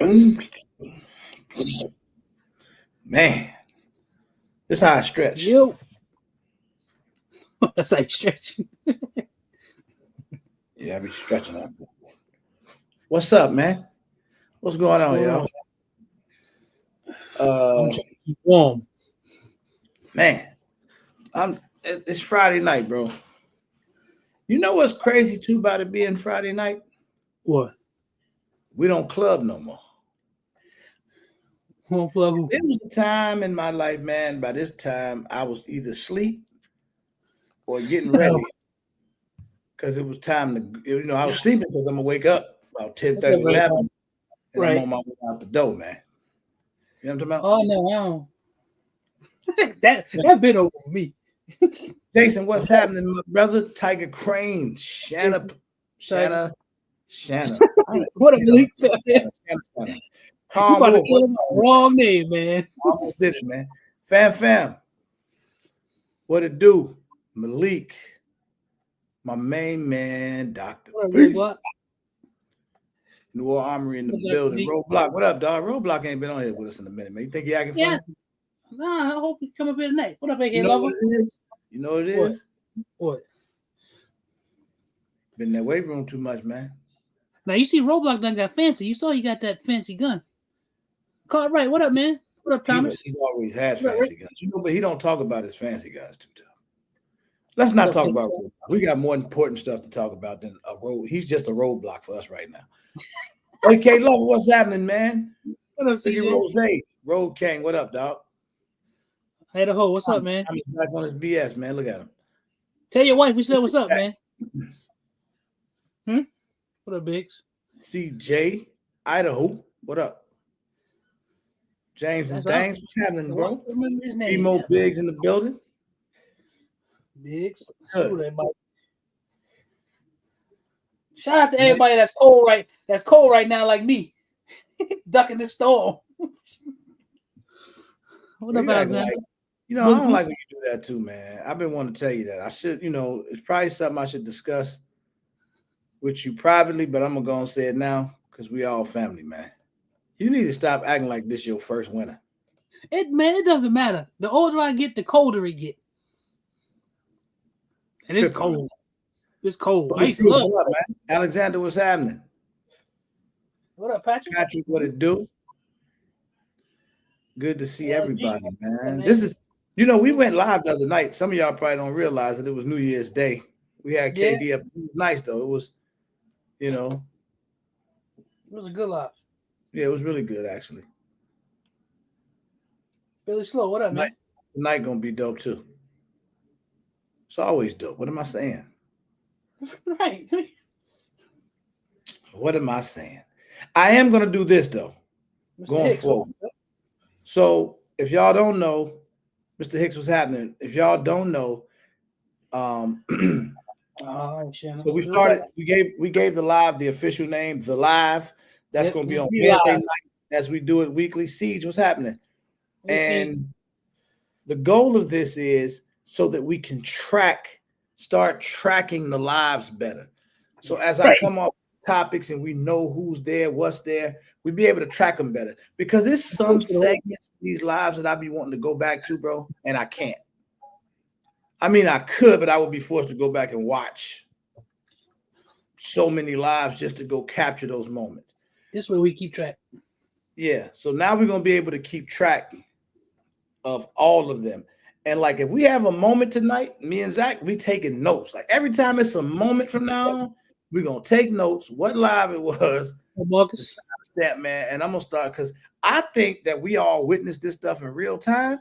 Man, this how I stretch. Yo, that's like stretching. Yeah, I be stretching out there. What's up, man? What's going on, Hold on. y'all? I'm Uh, trying to keep warm. man, it's Friday night, bro. You know what's crazy too about it being Friday night? What? We don't club no more. Home plug who? There was a time in my life, man. By this time, I was either asleep or getting ready because it was time to. I was sleeping because I'm gonna wake up about 10, What's up, 30, everybody? 11, and I'm Right. on my way out the door, man. You know what I'm talking about? Oh no, I don't. that been over for me. Jason, what's happening, my brother? Tiger Crane, Shanna, Tiger. Shanna, Shanna. I don't know What a if you bleak. say You it. Shanna. Calm about to Wolf, what's call him the happening? wrong name, man. Almost did it, man. Fam, what it do? Malik, my main man, Dr. What a B. robot. New Orleans Armory in the What's up, building. Malik? Roadblock, what up, dog? Roadblock ain't been on here with us in a minute, man. You think he acting funny? Yes. Nah, I hope you come up here tonight. What up, big You head know lover? what it is? You know what it What? is? What? Been in that weight room too much, man. Now you see Roblox done got fancy. You saw he got that fancy gun. Cartwright, what up, man? What up, Thomas? He's always had What up, Rick? fancy guns, but he don't talk about his fancy guns too tough. Let's What not up, talk Pink? about Roadblock. We got more important stuff to talk about than a road. He's just a roadblock for us right now. AK Lover, what's happening, man? What up, Look at CJ? Rose. Road King, what up, dog? Hey, the hoe, what's up, man? Tommy's back on his BS, man. Look at him. Tell your wife we said what's up, man. What up, Biggs? CJ, Idaho, what up? James and That's right. Thangs, what's happening, bro? Remember his name. Emo Biggs in the building. Biggs. Good. Salute everybody. Shout out to everybody that's cold right now, like me. Ducking the storm. What up, You act Alexander? like, I don't like when you do that too, man. I've been wanting to tell you that. I should, it's probably something I should discuss with you privately, but I'm gonna go and say it now because we all family, man. You need to stop acting like this your first winter. It doesn't matter. The older I get, the colder it get. And it's Tripping, man. cold. It's cold. What I used to love up, man? Alexander, what's happening? What up, Patrick? Patrick, what it do? Good to see everybody, man. Yeah, This is, we went live the other night. Some of y'all probably don't realize that it was New Year's Day. We had KD up. It was nice though. It was, It was a good live. Yeah, it was really good actually. Billy Slow, what up, man? Tonight gonna be dope too. It's always dope. What am I saying? Right. What am I saying? I am gonna do this though, going forward. So if y'all don't know, Mr. Hicks, what's happening? If y'all don't know, so we started. We gave the live the official name, the live. That's gonna be on Wednesday night as we do it weekly. Siege, what's happening? And the goal of this is so that we can start tracking the lives better. So as I come up with topics and we know who's there, what's there, we'd be able to track them better. Because there's some segments of these lives that I be wanting to go back to, bro, and I can't. I mean, I could, but I would be forced to go back and watch so many lives just to go capture those moments. This way we keep track. Yeah. So now we're going to be able to keep track of all of them. And like, if we have a moment tonight, me and Zach, we taking notes. Like every time it's a moment from now on, we're going to take notes, what live it was. Marcus. That, man. And I'm going to start because I think that we all witnessed this stuff in real time.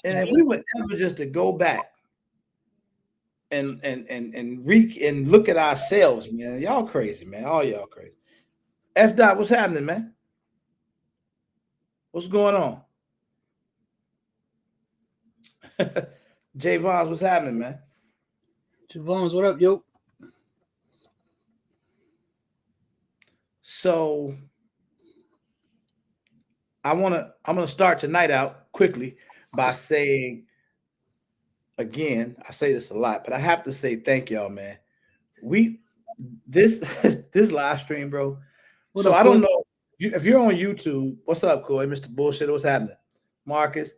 And if we were ever just to go back and look at ourselves, man, y'all crazy, man. All y'all crazy. S. Dot, what's happening, man? What's going on? Javon, what's happening, man? Javon's, what up, yo? So I'm gonna start tonight out quickly by saying, again, I say this a lot, but I have to say thank y'all, man. This live stream, bro. So I don't know If you're on YouTube, what's up, Corey? Mr. Bullshit, what's happening? Marcus,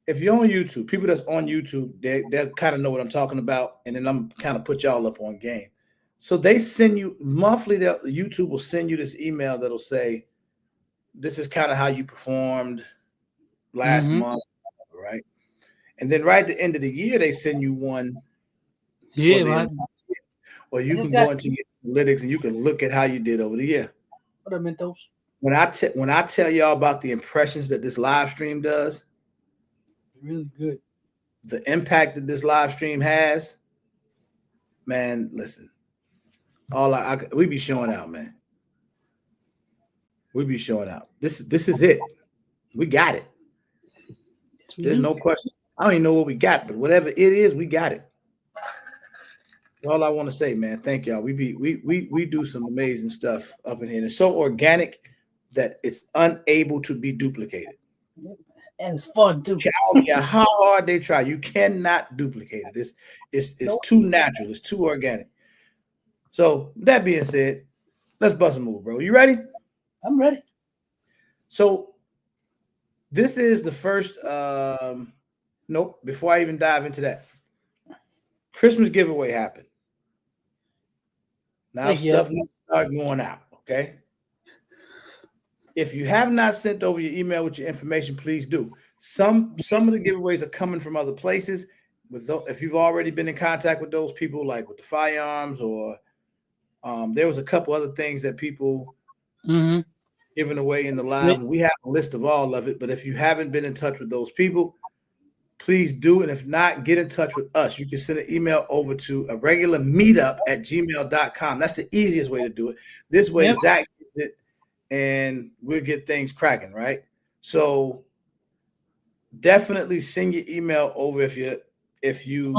if you're on YouTube, people that's on YouTube, they'll kind of know what I'm talking about, and then I'm kind of put y'all up on game. So they send you monthly, YouTube will send you this email that'll say, this is kind of how you performed last month, right? And then right at the end of the year, they send you one. Yeah, right. Or you can go into your analytics and you can look at how you did over the year. What are Mentos? When I tell y'all about the impressions that this live stream does, really good. The impact that this live stream has, man, listen. We be showing out, man. We be showing out. This is it. We got it. Yes, there's no question. I don't even know what we got, but whatever it is, we got it. All I want to say, man, thank y'all. We do some amazing stuff up in here. And it's so organic that it's unable to be duplicated. And it's fun too. Yeah, how hard they try, you cannot duplicate it. It's too natural. It's too organic. So that being said, let's bust a move, bro. You ready? I'm ready. So this is the first. Nope. Before I even dive into that, Christmas giveaway happened. Now stuff needs to start going out. Okay. If you have not sent over your email with your information, please do. Some of the giveaways are coming from other places. If you've already been in contact with those people, like with the firearms, or there was a couple other things that people giving away in the live. We have a list of all of it, but if you haven't been in touch with those people, please do. And if not, get in touch with us. You can send an email over to a regular meetup@gmail.com. That's the easiest way to do it. This way, Zach gets it, and we'll get things cracking, right? So definitely send your email over if you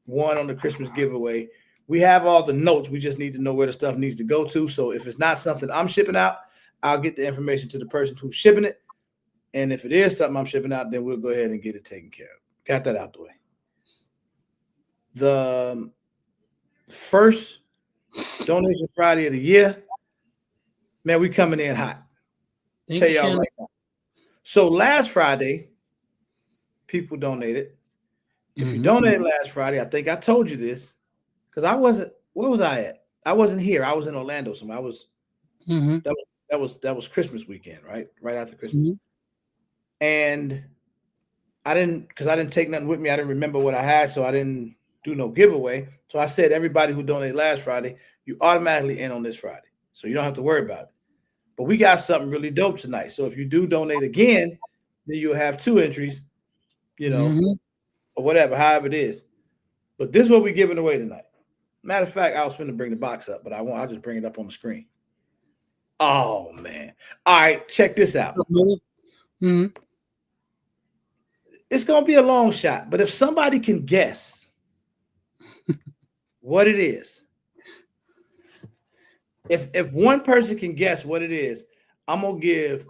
won on the Christmas giveaway. We have all the notes. We just need to know where the stuff needs to go to. So if it's not something I'm shipping out, I'll get the information to the person who's shipping it. And if it is something I'm shipping out, then we'll go ahead and get it taken care of. Got that out the way. The first donation Friday of the year, man, we coming in hot. Tell y'all right now. So last Friday, people donated. If you donated last Friday, I think I told you this, because I wasn't. Where was I at? I wasn't here. I was in Orlando. So I was. That was Christmas weekend, right? Right after Christmas. And I didn't take nothing with me. I didn't remember what I had, so I didn't do no giveaway. So I said, everybody who donated last Friday, you automatically in on this Friday. So you don't have to worry about it. But we got something really dope tonight. So if you do donate again, then you'll have 2 entries, or whatever, however it is. But this is what we're giving away tonight. Matter of fact, I was finna bring the box up, but I'll just bring it up on the screen. Oh, man. All right, check this out. It's going to be a long shot, but if somebody can guess what it is, if one person can guess what it is, I'm going to give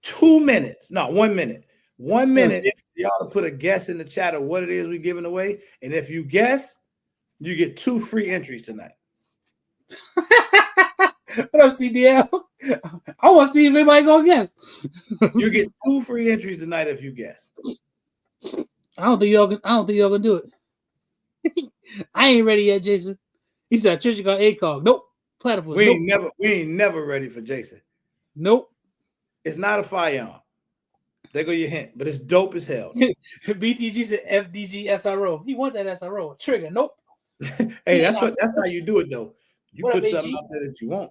2 minutes. No, 1 minute. 1 minute for y'all to put a guess in the chat of what it is we're giving away. And if you guess, you get 2 free entries tonight. What up, CDL? I want to see if anybody gonna guess. You get 2 free entries tonight if you guess. I don't think y'all can do it. I ain't ready yet, Jason. He said Trisha got ACOG. Nope. Platypus. We ain't never ready for Jason. Nope. It's not a firearm. There go your hint, but it's dope as hell. BTG said FDG SRO. He want that SRO. Trigger. Nope. Hey, that's how you do it though. You put something out there that you want.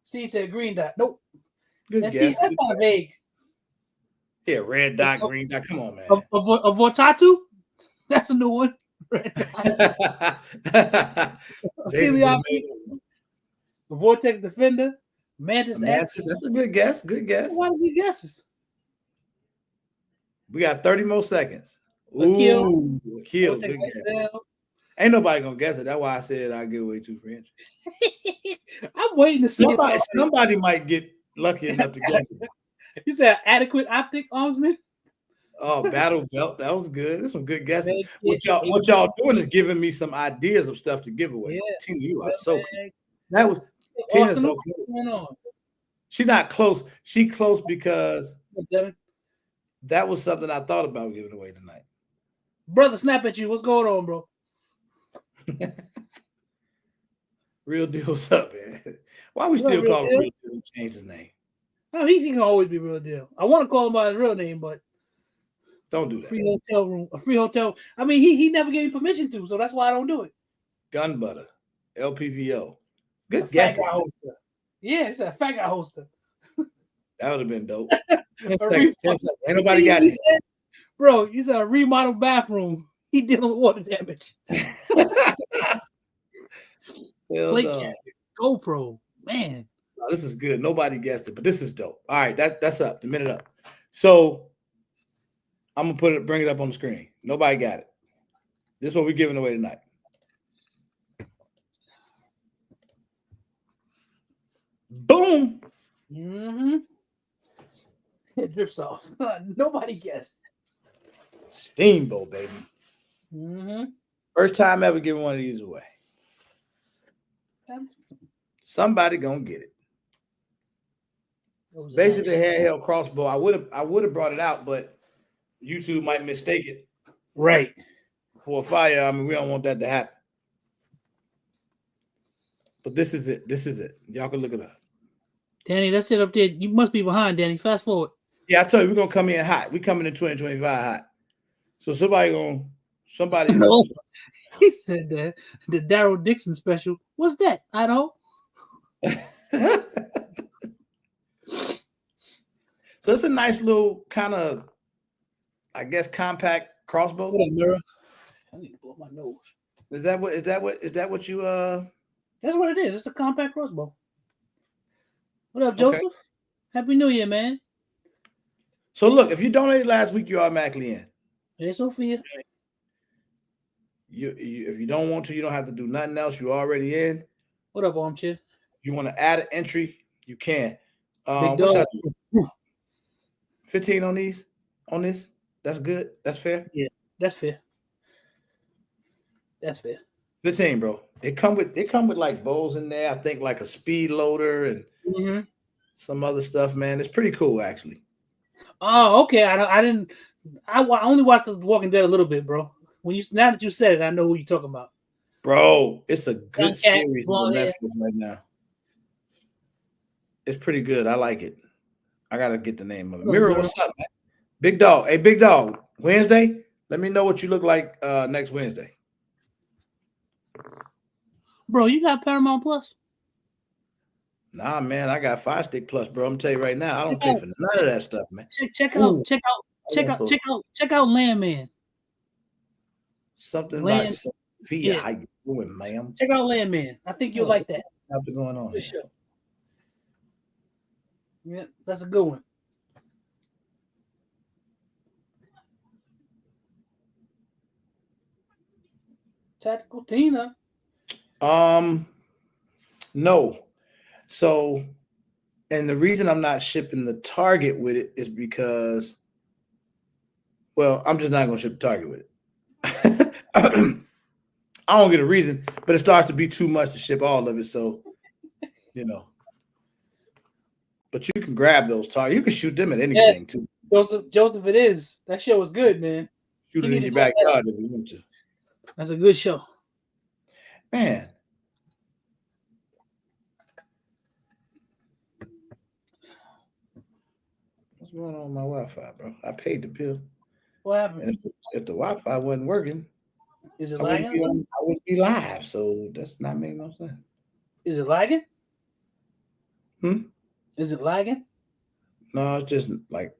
C said green dot. Nope. Good guess. See, that's not vague. Yeah, red dot, green dot. Come on, man. A Vortatu? That's a new one. Red dot. Vortex Defender. Mantis X. That's a good guess. Good guess. Why do we guesses? We got 30 more seconds. Ooh, kill. Good guess. Ain't nobody gonna guess it. That's why I said I'll give away 2 free entries. I'm waiting to see somebody might get lucky enough to guess it. You said adequate optic armament? Oh, battle belt. That was good. That's some good guesses. What y'all doing is giving me some ideas of stuff to give away. Yeah. Tina, you are so cool. That was Tina's Austin, so what's close. going on? She's not close. She close because that was something I thought about giving away tonight. Brother, snap at you. What's going on, bro? Real deal, what's up, man? Why we still call him Real Deal? He changed his name. No, he can always be Real Deal. I want to call him by his real name, but don't do that. Free hotel room, a free hotel. I mean, he never gave me permission to, so that's why I don't do it. Gun butter, LPVO. Good guess. Yeah, it's a fat guy hoster. That would have been dope. 10 seconds. Ain't nobody got it. Bro, you said a remodeled bathroom. He dealing with water damage. Plate cabinet, GoPro, man. No, this is good. Nobody guessed it, but this is dope. All right, that's up. The minute up. So I'm gonna bring it up on the screen. Nobody got it. This is what we're giving away tonight. Boom. Mm-hmm. Drip sauce. Nobody guessed. Steamboat, baby. Mm-hmm. First time ever giving one of these away. Somebody gonna get it. Basically, handheld crossbow. I would have brought it out, but YouTube might mistake it. Right. For a fire. I mean, we don't want that to happen. But this is it. This is it. Y'all can look it up. Danny, that's it up there. You must be behind, Danny. Fast forward. Yeah, I told you we're gonna come in hot. We coming in 2025 hot. So somebody. No. He said that the Daryl Dixon special. What's that? I don't. So it's a nice little kind of, I guess, compact crossbow. What up, mirror? I need to blow my nose. Is that what you That's what it is. It's a compact crossbow. What up, Joseph? Okay. Happy New Year, man. So look, if you donated last week, you're automatically in. Hey, Sophia. If you don't want to, you don't have to do nothing else. You're already in. What up, Armchair? If you want to add an entry, you can. Big dog. 15 on these? On this? That's good? That's fair? Yeah, that's fair. That's fair. 15, bro. They come with like bowls in there. I think like a speed loader and some other stuff, man. It's pretty cool, actually. Oh, okay. I only watched The Walking Dead a little bit, bro. Now that you said it, I know who you're talking about. Bro, it's a good series on Netflix right now. It's pretty good. I like it. I gotta get the name of it. Mirror, what's up, man? Big dog. Hey, big dog. Wednesday. Let me know what you look like next Wednesday. Bro, you got Paramount Plus? Nah, man, I got Fire Stick Plus, bro. I'm gonna tell you right now, I don't pay for none of that stuff, man. Check out Landman. Something about Sophia. How you doing, ma'am? Check out Landman. I think you'll like that. What's going on? Sure. Yeah, that's a good one. Tactical Tina. No. So, and the reason I'm not shipping the Target with it is because, well, I'm just not gonna ship the Target with it. I don't get a reason, but it starts to be too much to ship all of it. So, you know. But you can grab those Target. You can shoot them at anything too. Joseph, it is. That show was good, man. Shoot it in your backyard if you want to. That's a good show. Man. What's going on with my Wi-Fi, bro? I paid the bill. What happened? And if the Wi-Fi wasn't working, is it lagging? I wouldn't be live, so that's not making no sense. Is it lagging? Is it lagging? No, it's just like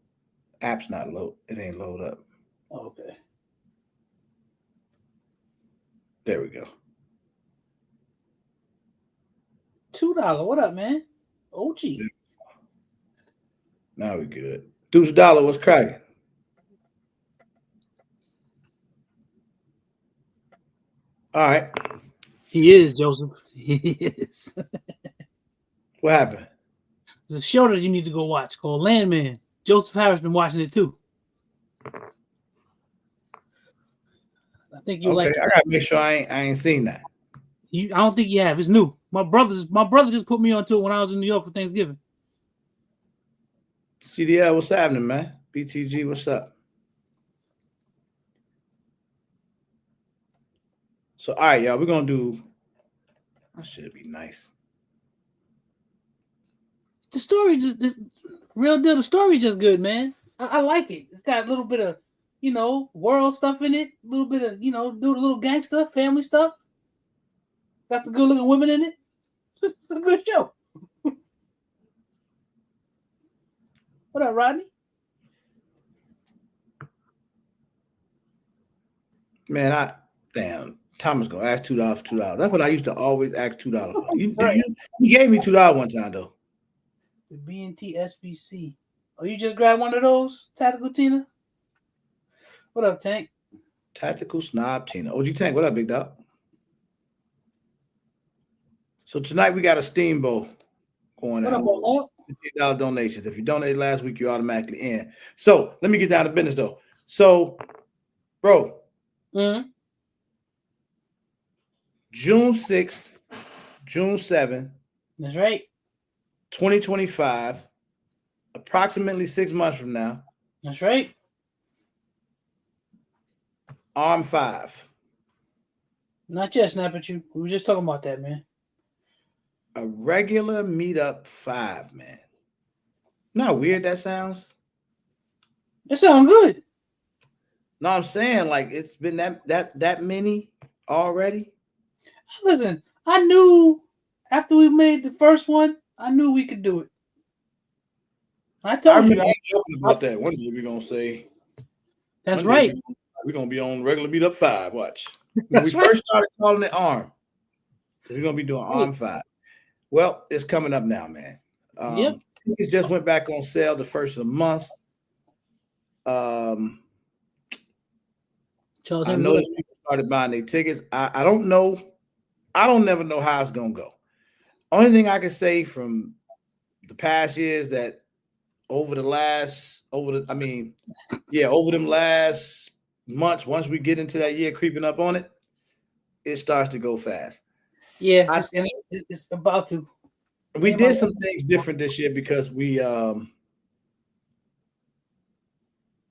app's not load. It ain't load up. Oh, okay. There we go. $2. What up, man? OG. Now we good. Deuce Dollar, what's cracking? All right. He is, Joseph. He is. What happened? There's a show that you need to go watch called Landman. Joseph Harris been watching it too. I think you like it. I gotta make sure I ain't seen that. I don't think you have. It's new. My brother just put me onto it when I was in New York for Thanksgiving. CDL, what's happening, man? BTG, what's up? So, all right, y'all, we're gonna do. That should be nice. The story, this real deal. The story just good, man. I like it. It's got a little bit of, world stuff in it. A little bit of, do a little gang stuff, family stuff. Got some good looking women in it. It's a good show. What up, Rodney? Man, damn. Thomas gonna ask $2 for $2. That's what I used to always ask $2 for. He gave me $2 one time though. The B&T SBC. Oh, you just grabbed one of those, Tactical Tina? What up, Tank? Tactical Snob Tina. OG Tank, what up, big dog? So tonight we got a steamboat going out. $15 donations. If you donated last week, you're automatically in. So let me get down to business though. So, bro. June 6th, June 7th. That's right. 2025, approximately 6 months from now. That's right. Arm 5. Not yet, snap at you. We were just talking about that, man. A regular meetup 5, man. Not weird that sounds? That sounds good. No, I'm saying like it's been that many already. Listen, I knew after we made the first one, I knew we could do it. I told you. I joking about that. One day we're gonna say. That's right. We're gonna be on regular meetup 5. Watch. When we first started calling it Arm, so we're gonna be doing Arm 5. Well, it's coming up now, man. Yep. Tickets just went back on sale the first of the month. I noticed people started buying their tickets. I don't know. I don't never know how it's gonna go. Only thing I can say from the past years that over them last months, once we get into that year creeping up on it, it starts to go fast. Yeah, it's about to. We did some things different this year because we the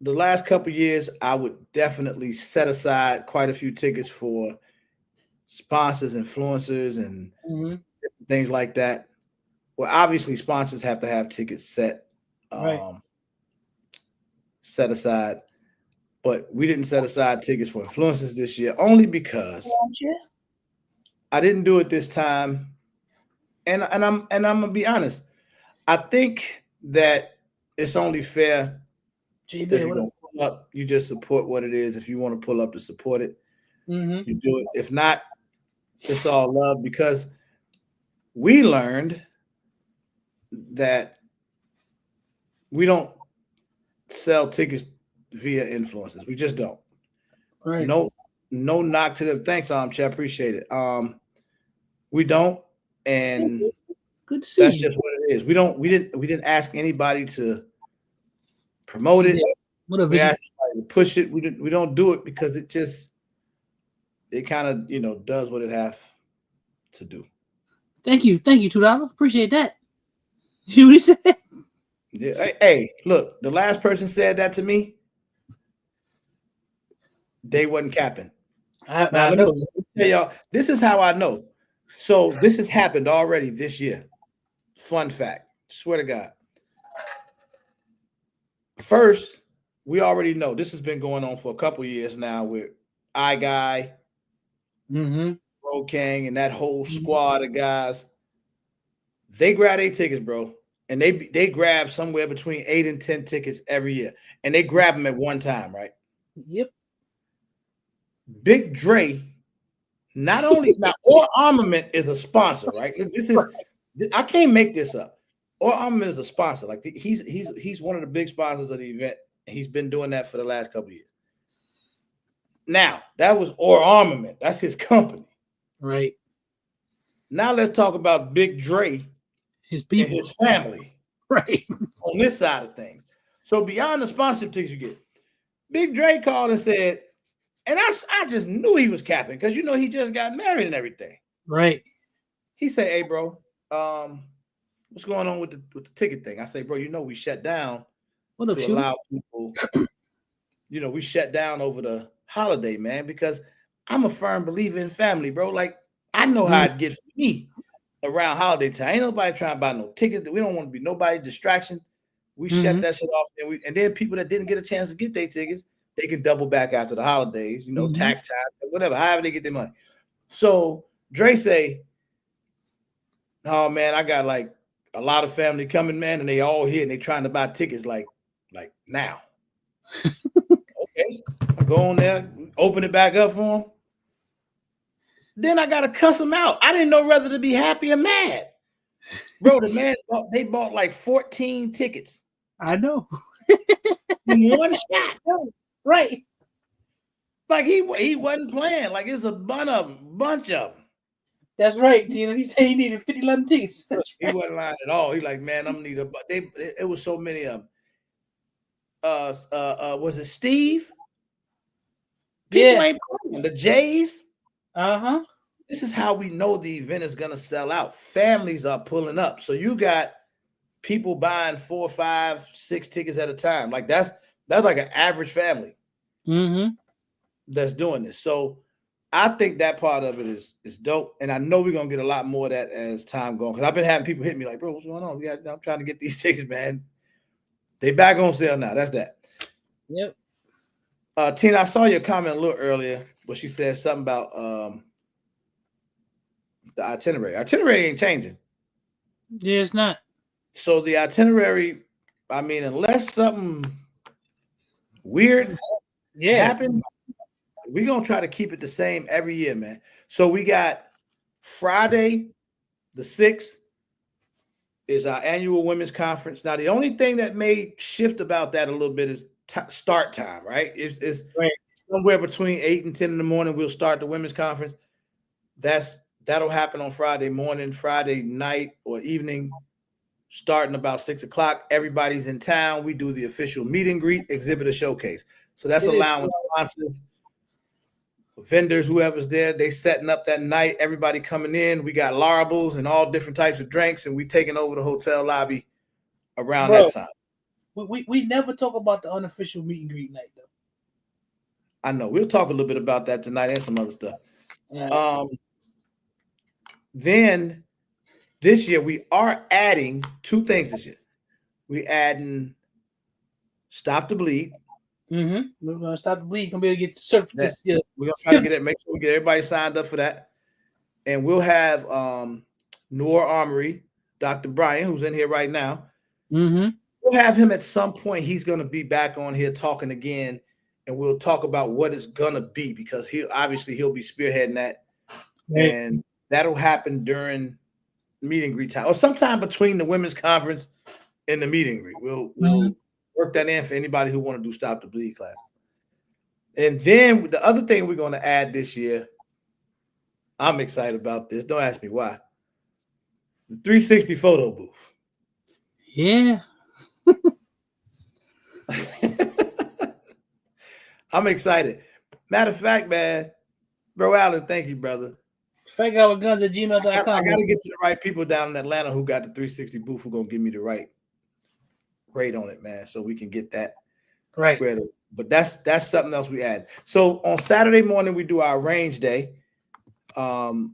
last couple of years, I would definitely set aside quite a few tickets for sponsors, influencers, and things like that. Well, obviously, sponsors have to have tickets set aside, but we didn't set aside tickets for influencers this year only because I didn't do it this time. And I'm gonna be honest. I think that it's only fair that you don't pull up. You just support what it is. If you want to pull up to support it, you do it. If not, it's all love because we learned that we don't sell tickets via influencers. We just don't. Right. No knock to them. Thanks, Chat. Appreciate it. We don't, and good to see that's you. just what it is. We didn't ask anybody to promote it. We asked anybody to push it. We don't do it because it kind of does what it has to do. Thank you, $2. Appreciate that. You what he said? Yeah. Hey, look, the last person said that to me. They wasn't capping. Now let me tell y'all. This is how I know. So this has happened already this year. Fun fact. Swear to God. First, we already know this has been going on for a couple years now with iGuy, Bro King, and that whole squad of guys. They grab their tickets, bro, and they grab somewhere between 8 and 10 tickets every year, and they grab them at one time, right? Yep. Big Dre, not only now, Or Armament is a sponsor, right? I can't make this up. Or Armament is a sponsor. Like he's one of the big sponsors of the event. And he's been doing that for the last couple of years. Now, that was Or Armament. That's his company. Right. Now let's talk about Big Dre, his people, and his family. Right. On this side of things. So beyond the sponsorship tickets you get, Big Dre called and said, and I just knew he was capping because he just got married and everything. Right. He said, "Hey, bro, what's going on with the ticket thing?" I say, "Bro, we shut down to allow people. We shut down over the holiday, man, because I'm a firm believer in family, bro. Like I know how it gets for me around holiday time. Ain't nobody trying to buy no tickets. We don't want to be nobody distraction. We shut that shit off, and then people that didn't get a chance to get their tickets, they can double back after the holidays. Tax time, whatever, however they get their money." So Dre say, "Oh man, I got like a lot of family coming, man, and they all here and they trying to buy tickets like now." Okay, I go on there, open it back up for them. Then I gotta cuss them out. I didn't know whether to be happy or mad. Bro, the man, they bought like 14 tickets. I know. In one shot. Right. Like he wasn't playing. Like it's a bunch of them. That's right, Tina. He said he needed 11 tickets. He wasn't lying at all. He like, man, I'm gonna need but it was so many of them. Was it Steve? People ain't playing. The Jays. Uh-huh. This is how we know the event is gonna sell out. Families are pulling up. So you got people buying 4, 5, 6 tickets at a time. Like that's like an average family that's doing this. So I think that part of it is dope. And I know we're gonna get a lot more of that as time goes. Because I've been having people hit me like, "Bro, what's going on? I'm trying to get these tickets, man. They back on sale now." That's that. Yep. Tina, I saw your comment a little earlier, but she said something about the itinerary. Itinerary ain't changing. Yeah, it's not. So the itinerary, I mean, unless something weird happened, we're gonna try to keep it the same every year, man. So we got Friday, the 6th, is our annual women's conference. Now, the only thing that may shift about that a little bit is start time, right? It's somewhere between 8 and 10 in the morning. We'll start the women's conference. That'll happen on Friday morning, Friday night or evening, starting about 6 o'clock. Everybody's in town. We do the official meet and greet, exhibitor showcase. So that's allowing sponsors, vendors, whoever's there, they setting up that night, everybody coming in. We got larables and all different types of drinks, and we taking over the hotel lobby around that time. We never talk about the unofficial meet and greet night, though. I know. We'll talk a little bit about that tonight and some other stuff. Then this year, we are adding 2 things this year. We're adding Stop the Bleed. We're gonna Stop the Bleed. Gonna be able to get the certificate. We're gonna try to get it. Make sure we get everybody signed up for that. And we'll have Noor Armory, Dr. Brian, who's in here right now. We'll have him at some point. He's gonna be back on here talking again, and we'll talk about what it's gonna be, because he'll be spearheading that, and that'll happen during meet and greet time or sometime between the women's conference and the meet and greet. We'll work that in for anybody who want to do Stop the Bleed class. And then the other thing we're going to add this year, I'm excited about this. Don't ask me why. The 360 photo booth. Yeah. I'm excited. Matter of fact, man, Bro Allen, thank you, brother. FakeOurGuns@gmail.com. I got to get to the right people down in Atlanta who got the 360 booth, who going to give me the right rate on it, man, so we can get that squared up. But that's something else we add. So on Saturday morning, we do our range day. We're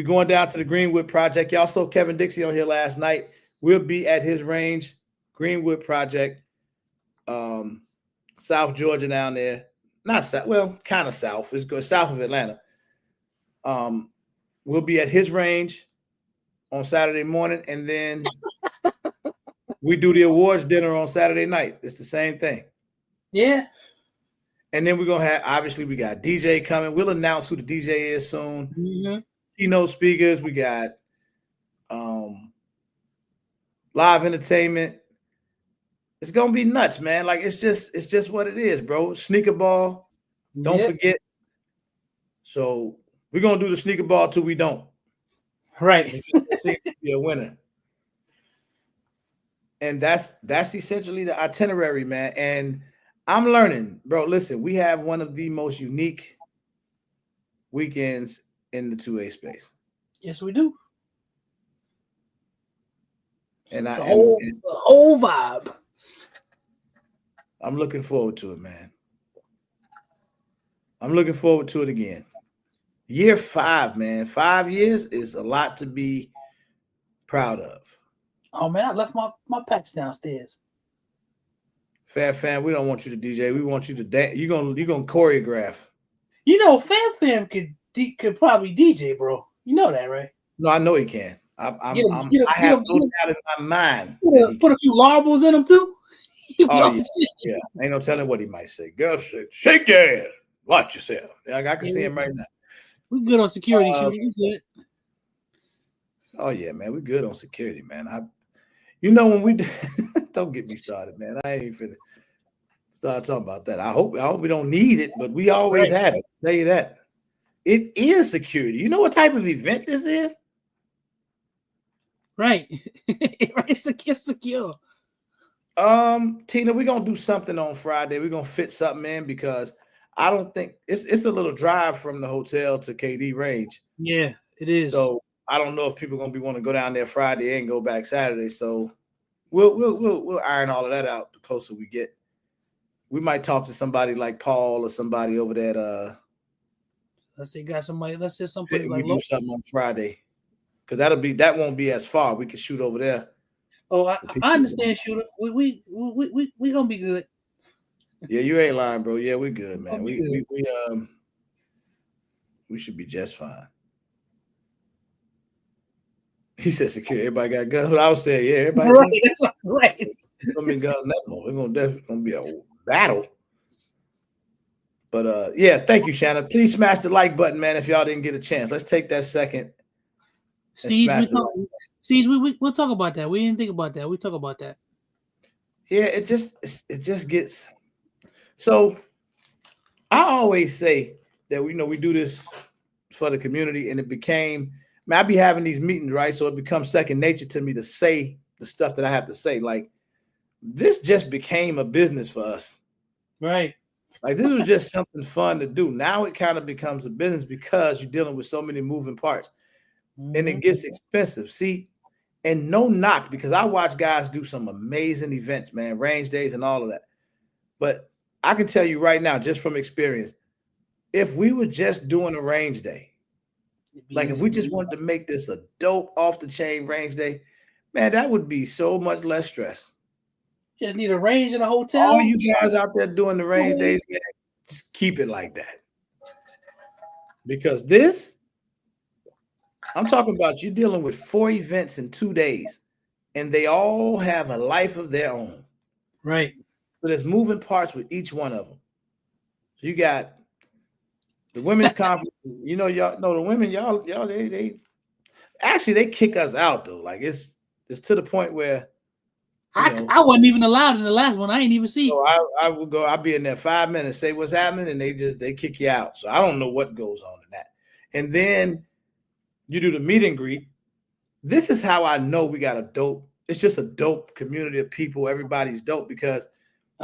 going down to the Greenwood Project. Y'all saw Kevin Dixie on here last night. We'll be at his range, Greenwood Project, South Georgia down there. Not south, well, kind of south. It's good, south of Atlanta. We'll be at his range on Saturday morning, and then we do the awards dinner on Saturday night. It's the same thing. Yeah. And then we're going to have, obviously, we got DJ coming. We'll announce who the DJ is soon. Keynote speakers. We got live entertainment. It's going to be nuts, man. Like, it's just what it is, bro. Sneaker ball. Don't forget. So we're going to do the sneaker ball till we don't. Right. Be a winner. And that's essentially the itinerary, man. And I'm learning, bro. Listen, we have one of the most unique weekends in the 2A space. Yes, we do. And it's a whole vibe. I'm looking forward to it, man. I'm looking forward to it again. Year 5, man. 5 years is a lot to be proud of. Oh man, I left my packs downstairs. Fab Fam, we don't want you to DJ. We want you to dance. You're gonna choreograph. You know, Fam could probably DJ, bro. You know that, right? No, I know he can. I have no doubt in my mind. Put a few larbles in him too. Oh yeah. Ain't no telling what he might say. Girl, shake your ass. Watch yourself. I can see him right now. We good on security. We good. Oh yeah, man. We good on security, man. When we don't get me started, man. I ain't finna start talking about that. I hope we don't need it, but we always have it. I'll tell you that. It is security. You know what type of event this is? Right. Right. Secure. Tina, we're gonna do something on Friday. We're gonna fit something in because I don't think it's a little drive from the hotel to KD Range. Yeah, it is. So I don't know if people are gonna be want to go down there Friday and go back Saturday. So we'll iron all of that out the closer we get. We might talk to somebody like Paul or somebody over there. Let's say got somebody. Let's say somebody like we do something on Friday because that won't be as far. We can shoot over there. Oh, I understand, shooter. We gonna be good. Yeah, you ain't lying, bro. Yeah, we good, man. We should be just fine. He said secure. Everybody got guns. What I was saying, yeah, everybody. Right, that's right. It's gonna be a battle. But yeah, thank you, Shannon. Please smash the like button, man. If y'all didn't get a chance, let's take that second. We'll talk about that. We didn't think about that. We talk about that. Yeah, it just gets. So I always say that we do this for the community, and it became. I be having these meetings, right? So it becomes second nature to me to say the stuff that I have to say. Like this just became a business for us, right? Like this was just something fun to do. Now it kind of becomes a business because you're dealing with so many moving parts. And it gets expensive. See, and no knock, because I watch guys do some amazing events, man, range days and all of that. But I can tell you right now, just from experience, if we were just doing a range day, like if we just wanted to make this a dope off the chain range day, man, that would be so much less stress. Just need a range in a hotel. All you guys out there doing the range days, man, just keep it like that. Because this, I'm talking about you dealing with 4 events in 2 days, and they all have a life of their own. Right. So there's moving parts with each one of them. So you got the women's conference. Y'all know the women, y'all, they kick us out though. Like it's to the point where I wasn't even allowed in the last one. I ain't even see. So I will go. I'll be in there 5 minutes, say what's happening, and they kick you out. So I don't know what goes on in that. And then you do the meet and greet. This is how I know we got a dope. It's just a dope community of people. Everybody's dope because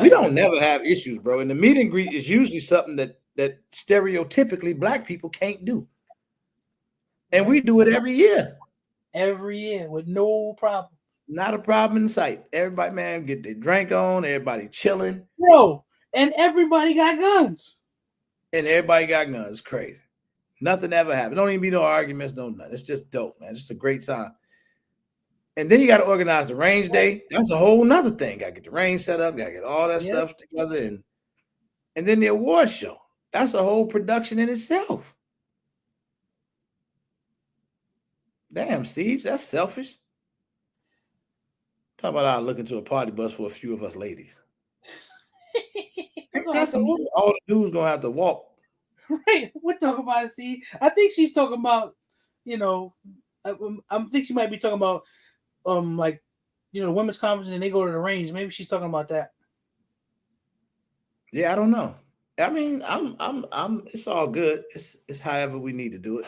we don't never have issues, bro. And the meet and greet is usually something that stereotypically Black people can't do. And we do it every year. Every year with no problem. Not a problem in sight. Everybody, man, get their drink on. Everybody chilling. Bro, and everybody got guns. It's crazy. Nothing ever happened. Don't even be no arguments, no nothing. It's just dope, man. It's just a great time. And then you got to organize the range day. That's a whole nother thing. Got to get the range set up. Got to get all that stuff together. And then the award show. That's a whole production in itself. Damn, Siege, that's selfish. Talk about looking to a party bus for a few of us ladies. All the dudes gonna have to walk. Right, we're talking about it. See, I think she's talking about, I think she might be talking about, the women's conference and they go to the range. Maybe she's talking about that. Yeah, I don't know. I mean, I'm. It's all good. It's however we need to do it.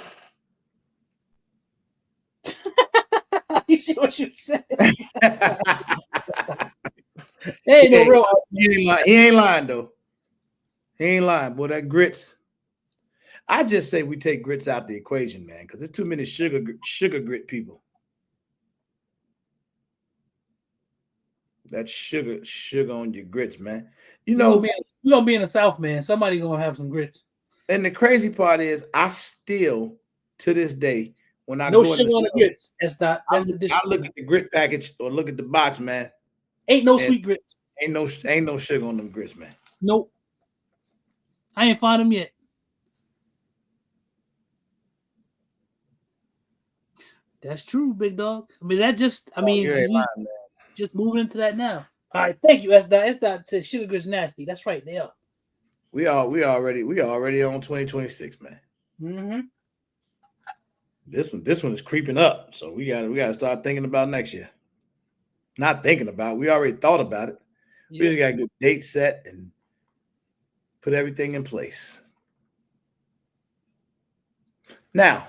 You see what you said? Hey, no real. He ain't lying though. He ain't lying, boy. That grits. I just say we take grits out the equation, man, because there's too many sugar grit people. That sugar on your grits, man. You know, you gonna be in the South, man. Somebody gonna have some grits. And the crazy part is, I still to this day, when I no go sugar in the on the grits. I look at the grit package or look at the box, man. Ain't no sweet grits. Ain't no sugar on them grits, man. Nope. I ain't found them yet. That's true, big dog. I mean, just moving into that now. All right, thank you. S. Says sugar grits nasty. That's right, they are. We already on 2026, man. Mm-hmm. This one is creeping up, so we gotta start thinking about next year. Not thinking about, we already thought about it. Yeah. We just got a good date set and put everything in place. Now,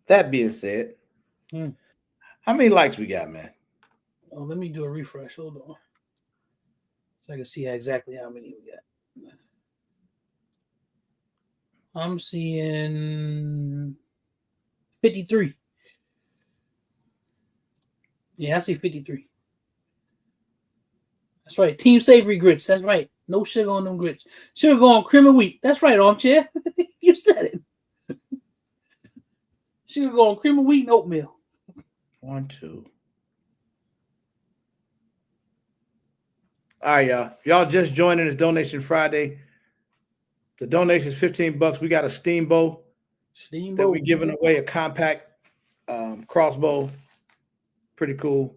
that being said, how many likes we got, man? Oh, let me do a refresh. Hold on, so I can see exactly how many we got. I'm seeing 53. Yeah, I see 53. That's right. Team Savory Grits. That's right. No sugar on them grits. Sugar go on cream of wheat. That's right, Armchair. You said it. Sugar go on cream of wheat and oatmeal. 1, 2. All right, y'all. Y'all just joining us Donation Friday. The donation is $15. We got a steamboat that we're giving away, a compact crossbow. Pretty cool.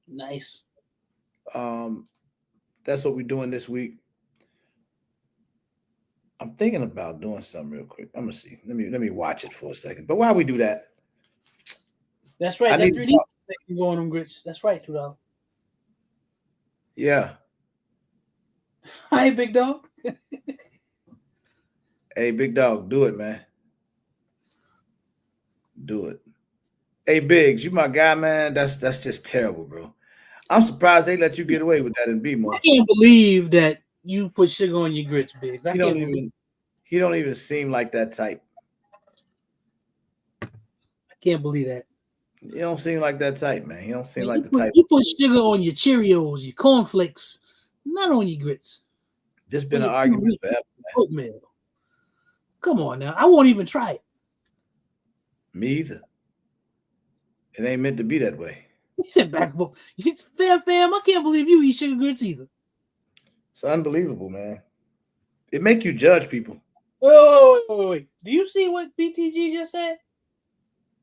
Nice. That's what we're doing this week. I'm thinking about doing something real quick. I'm gonna see. Let me watch it for a second. But while we do that, that's right. That 3D can go on them grits. That's right, $2. Yeah. Hi, big dog. Hey, big dog, do it, man. Do it. Hey, Biggs, you my guy, man. That's just terrible, bro. I'm surprised they let you get away with that in B-More. I can't believe that you put sugar on your grits, Biggs. He don't even seem like that type. I can't believe that. You don't seem like that type, man. You don't seem like the type. You put sugar on your Cheerios, your cornflakes, not on your grits. This been an argument forever, man. Oatmeal. Come on now. I won't even try it. Me either. It ain't meant to be that way. You said backbone. Fam, I can't believe you eat sugar grits either. It's unbelievable, man. It make you judge people. Wait. Do you see what BTG just said?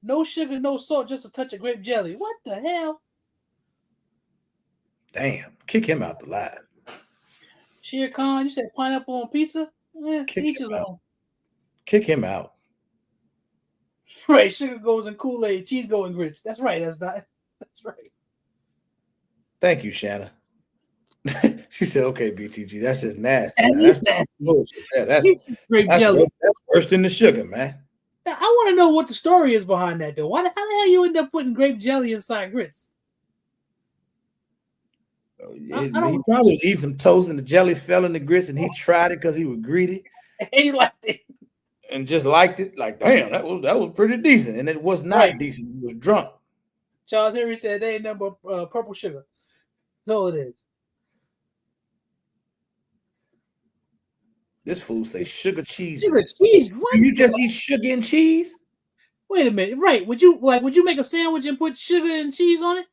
No sugar, no salt, just a touch of grape jelly. What the hell? Damn. Kick him out the live. Shere Khan, you said pineapple on pizza? Yeah, Kick him out. Kick him out. Right, sugar goes in Kool-Aid, cheese go in grits. That's right. That's right. Thank you, Shanna. She said, "Okay, BTG, that's just nasty. That's nasty. That's worse than the sugar, man." Now, I want to know what the story is behind that, though. How the hell you end up putting grape jelly inside grits? He probably was eating some toast and the jelly fell in the grits, and he tried it because he was greedy. He liked it. And just liked it. Like, damn, that was pretty decent. And it was not decent. He was drunk. Charles Henry said they ain't nothing but purple sugar. So it is. This fool say sugar cheese. Sugar cheese? What? You just eat sugar and cheese? Wait a minute. Right. Would you make a sandwich and put sugar and cheese on it?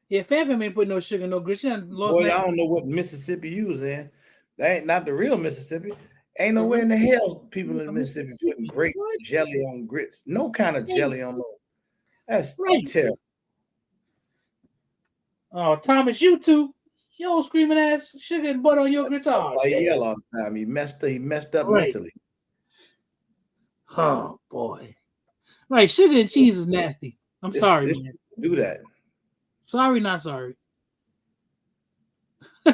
Yeah, Fam ain't put no sugar, no grits. Boy, I don't know what Mississippi you was in. That ain't not the real Mississippi. Ain't nowhere in the hell people in Mississippi putting grape jelly on grits. No kind of jelly on those. That's terrible. Oh, Thomas, you too. Yo, screaming ass sugar and butter on your grits. He yell all the time. He messed up mentally. Oh boy. Right, sugar and cheese is nasty. I'm sorry, man. Do that. Sorry, not sorry. No,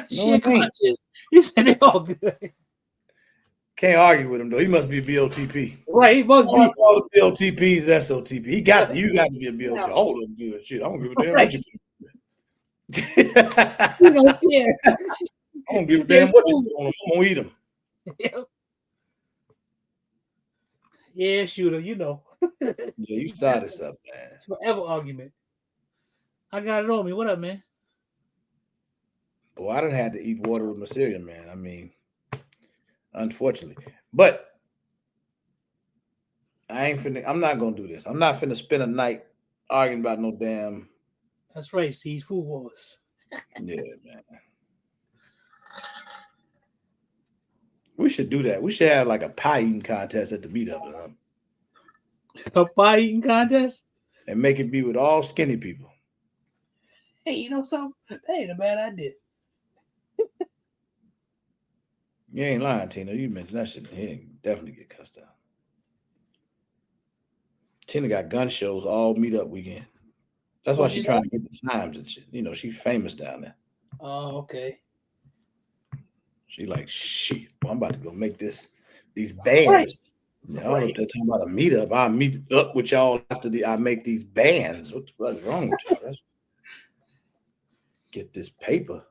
you said they all good. Can't argue with him though. He must be a BOTP. Right, he must be. All the BOTPs, SOTP. You got to be a BOTP. All of them good shit. I don't give a damn what you do. You don't care. I don't give a damn what you put on them. I'm gonna eat them. Yeah, shooter, you know. Yeah, you started something, man. It's forever argument. I got it on me. What up, man? Boy, I done had to eat water with my cereal, man. I mean, unfortunately. But I'm not gonna do this. I'm not finna spend a night arguing about no damn. That's right, see, food wars. Yeah, man. We should do that. We should have like a pie eating contest at the meetup or something. A pie eating contest? And make it be with all skinny people. Hey, you know something? That ain't a bad idea. You ain't lying, Tina. You mentioned that shit. He ain't definitely get cussed out. Tina got gun shows all meetup weekend. That's why she's trying to get the times and shit. You know, she's famous down there. Oh, okay. She like, shit, I'm about to go make these bands. Right. Y'all up there talking about a meetup. I'll meet up with y'all after I make these bands. What's wrong with y'all? Get this paper.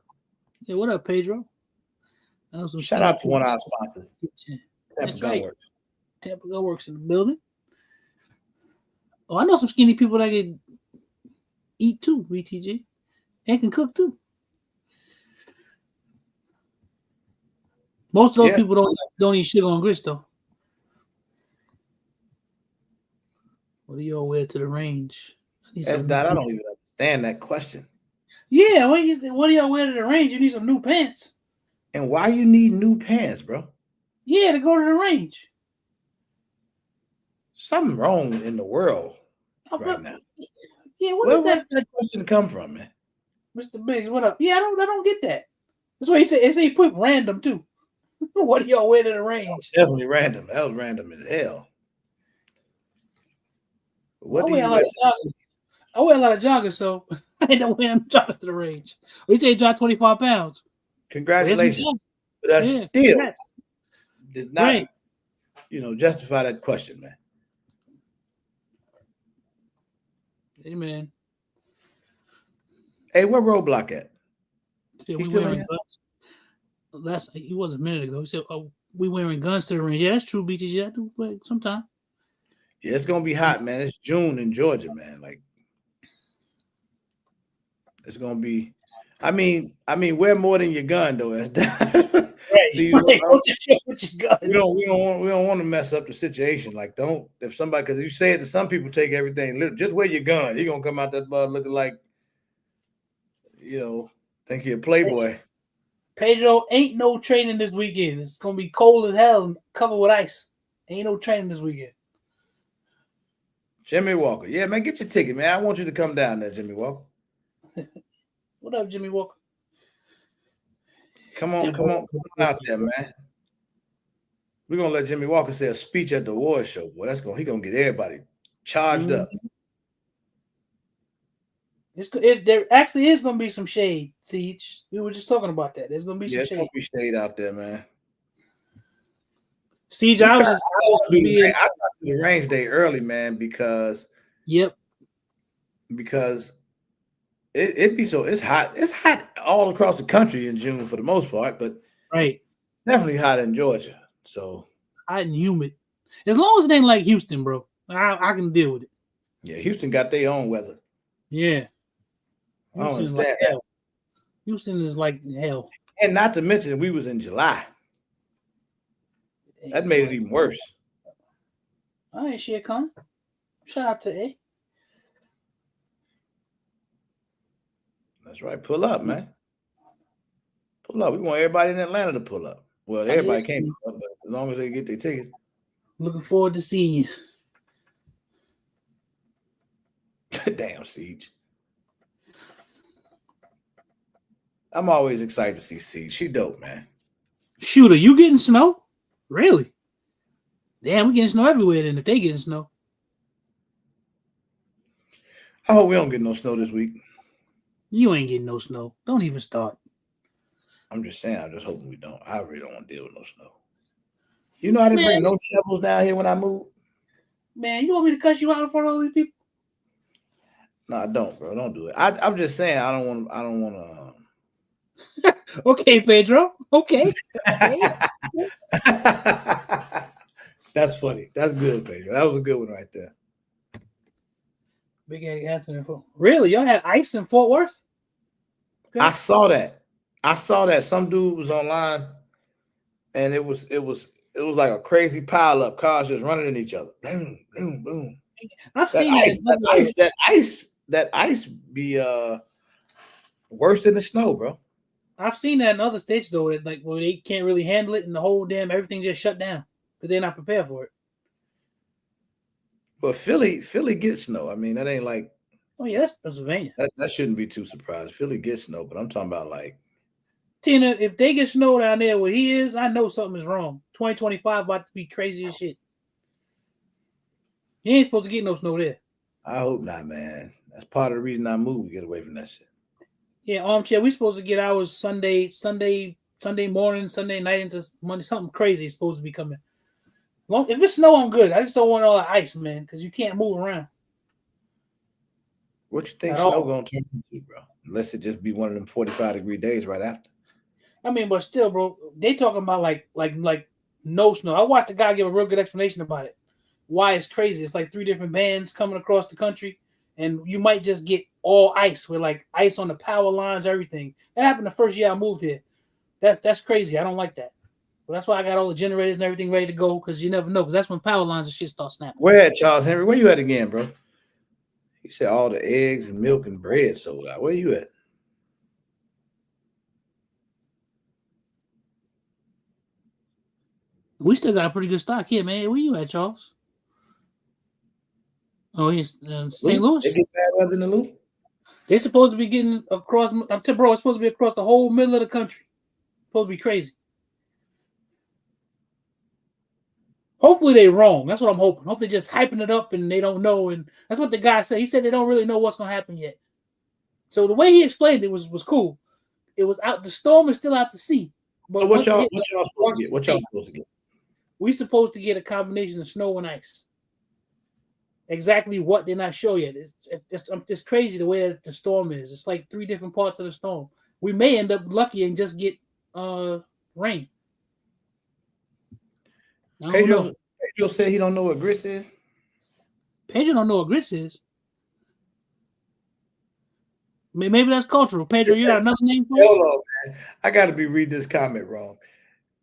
Yeah, what up, Pedro? Shout out to one of our sponsors. That's right. Tampa Gunworks in the building. Oh, I know some skinny people that can eat too, BTG, and can cook too. Most of those people don't eat sugar on grits though. What do y'all wear to the range? I don't even understand that question. Yeah, what do y'all wear to the range? You need some new pants. And why you need new pants, bro? Yeah, to go to the range. Something wrong in the world right now. Yeah, where did that question come from, man? Mr. Biggs, what up? Yeah, I don't get that. That's what he said. He put random too. What do y'all wear to the range? Definitely random. That was random as hell. What do you wear? I wear a lot of joggers, so I ain't no wearing joggers to the range. He said he dropped 25 pounds. Congratulations. But that still did not, justify that question, man. Amen. Hey, where Roadblock at? He still in guns. He was a minute ago. He said, "Oh, we wearing guns to the range." Yeah, that's true, BTG. I do play sometime. Yeah, it's gonna be hot, man. It's June in Georgia, man. Like, it's gonna be. I mean, wear more than your gun, though. Right. See, we don't want to mess up the situation. Like, if somebody, because you say it to some people, take everything. Just wear your gun. You're gonna come out that bar looking like, think you're a playboy. Pedro, ain't no training this weekend. It's gonna be cold as hell and covered with ice. Ain't no training this weekend. Jimmy Walker. Yeah, man, get your ticket, man. I want you to come down there, Jimmy Walker. What up, Jimmy Walker? Come on out there, man. We're gonna let Jimmy Walker say a speech at the award show. Boy, he gonna get everybody charged up. There actually is gonna be some shade, Siege. We were just talking about that. There's gonna be some shade. Gonna be shade out there, man. Siege, I was do the range day early, man, because because it's hot. It's hot all across the country in June for the most part, but definitely hot in Georgia. So hot and humid. As long as it ain't like Houston, bro, I can deal with it. Yeah, Houston got their own weather. Yeah, Houston's like hell. Houston is like hell. And not to mention, we was in July. That made it even worse. All right, shit, come. Shout out to A. That's right. Pull up, man. Pull up. We want everybody in Atlanta to pull up. Well, everybody can't pull up, but as long as they get their tickets. Looking forward to seeing you. Damn, Siege. I'm always excited to see Siege. She dope, man. Shooter, you getting snow? Really? Damn, we getting snow everywhere then if they getting snow. I hope we don't get no snow this week. You ain't getting no snow. Don't even start. I'm just saying, I'm just hoping we don't. I really don't want to deal with no snow. You know I didn't bring no shovels down here when I moved? Man, you want me to cut you out in front of all these people? No, I don't, bro. Don't do it. I'm just saying I don't want to. Okay, Pedro. Okay. That's funny. That's good, Pedro. That was a good one right there. Big Eddie Anthony. Really? Y'all had ice in Fort Worth? Okay. I saw that. Some dude was online, and it was like a crazy pile up. Cars just running in each other. Boom, boom, boom. I've seen that. That ice be worse than the snow, bro. I've seen that in other states though, like where they can't really handle it, and the whole everything just shut down because they're not prepared for it. But Philly gets snow. I mean, that ain't like. Oh yeah, that's Pennsylvania. That shouldn't be too surprised. Philly gets snow, but I'm talking about like. Tina, if they get snow down there where he is, I know something is wrong. 2025 about to be crazy as shit. He ain't supposed to get no snow there. I hope not, man. That's part of the reason I moved. Get away from that shit. Yeah, armchair. We supposed to get ours Sunday morning, Sunday night into Monday. Something crazy is supposed to be coming. Well, if it's snow, I'm good. I just don't want all the ice, man, because you can't move around. What you think snow gonna turn into, bro? Unless it just be one of them 45-degree days right after. I mean, but still, bro, they talking about like no snow. I watched a guy give a real good explanation about it. Why it's crazy. It's like 3 different bands coming across the country, and you might just get all ice with like ice on the power lines, everything. That happened the first year I moved here. That's crazy. I don't like that. But that's why I got all the generators and everything ready to go, because you never know. Because that's when power lines and shit start snapping. Where at, Charles Henry? Where you at again, bro? He said all the eggs and milk and bread sold out. Where you at? We still got a pretty good stock here, man. Where you at, Charles? Oh, he's St. Louis. They get bad weather in the Loop. They're supposed to be getting across. Bro, it's supposed to be across the whole middle of the country. It's supposed to be crazy. Hopefully they're wrong. That's what I'm hoping. Hope they're just hyping it up and they don't know. And that's what the guy said. He said they don't really know what's gonna happen yet. So the way he explained it was cool. It was out. The storm is still out to sea. But so what y'all supposed to get? What y'all supposed to get? We supposed to get a combination of snow and ice. Exactly what they're not sure yet. It's crazy the way that the storm is. It's like 3 different parts of the storm. We may end up lucky and just get rain. Pedro said he don't know what grits is. Pedro don't know what grits is. Maybe that's cultural. Pedro, you got another name for it? Hold on, man. I got to be reading this comment wrong.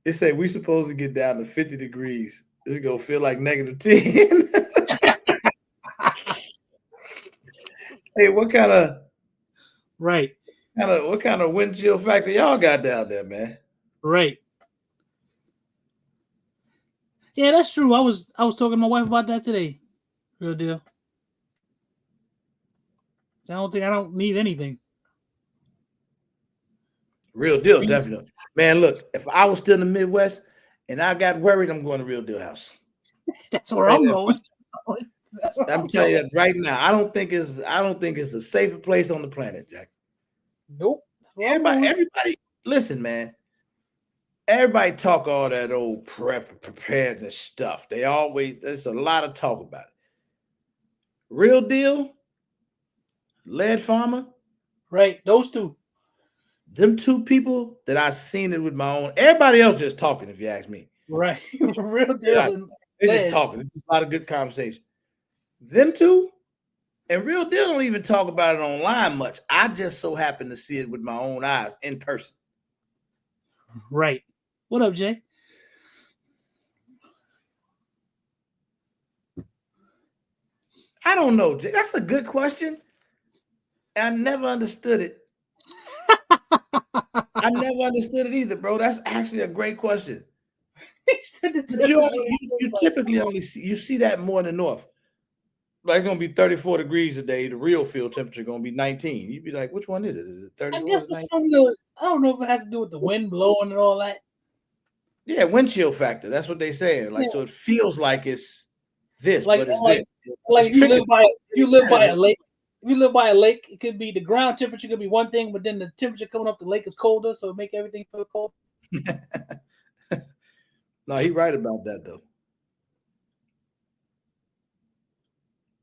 It said we supposed to get down to 50 degrees. This is gonna feel like -10. Hey, what kind of wind chill factor y'all got down there, man? Right. Yeah, that's true. I was talking to my wife about that today. Real deal. I don't need anything. Real deal, definitely. Man, look, if I was still in the Midwest and I got worried, I'm going to Real Deal House. That's where I'm going. I'm telling you that right now. I don't think it's a safer place on the planet, Jack. Nope. Everybody, listen, man. Everybody talk all that old preparedness stuff. There's a lot of talk about it. Real Deal, Lead Farmer. Right, those two. Them 2 people that I seen it with my own. Everybody else just talking, if you ask me. Right. Real Deal. They're just talking. It's just a lot of good conversation. Them 2 and Real Deal don't even talk about it online much. I just so happen to see it with my own eyes in person. Right. What up, Jay? I don't know, Jay. That's a good question. I never understood it. I never understood it either, bro. That's actually a great question. You typically only see that more in the north. Like it's gonna be 34 degrees a day. The real field temperature gonna be 19. You'd be like, which one is it? Is it 34? I guess I don't know if it has to do with the wind blowing and all that. Yeah, wind chill factor. That's what they saying. Like, so it feels like it's this, but it's this. Like you live by a lake. If you live by a lake, it could be the ground temperature could be one thing, but then the temperature coming off the lake is colder, so it make everything feel cold. No, he's right about that though.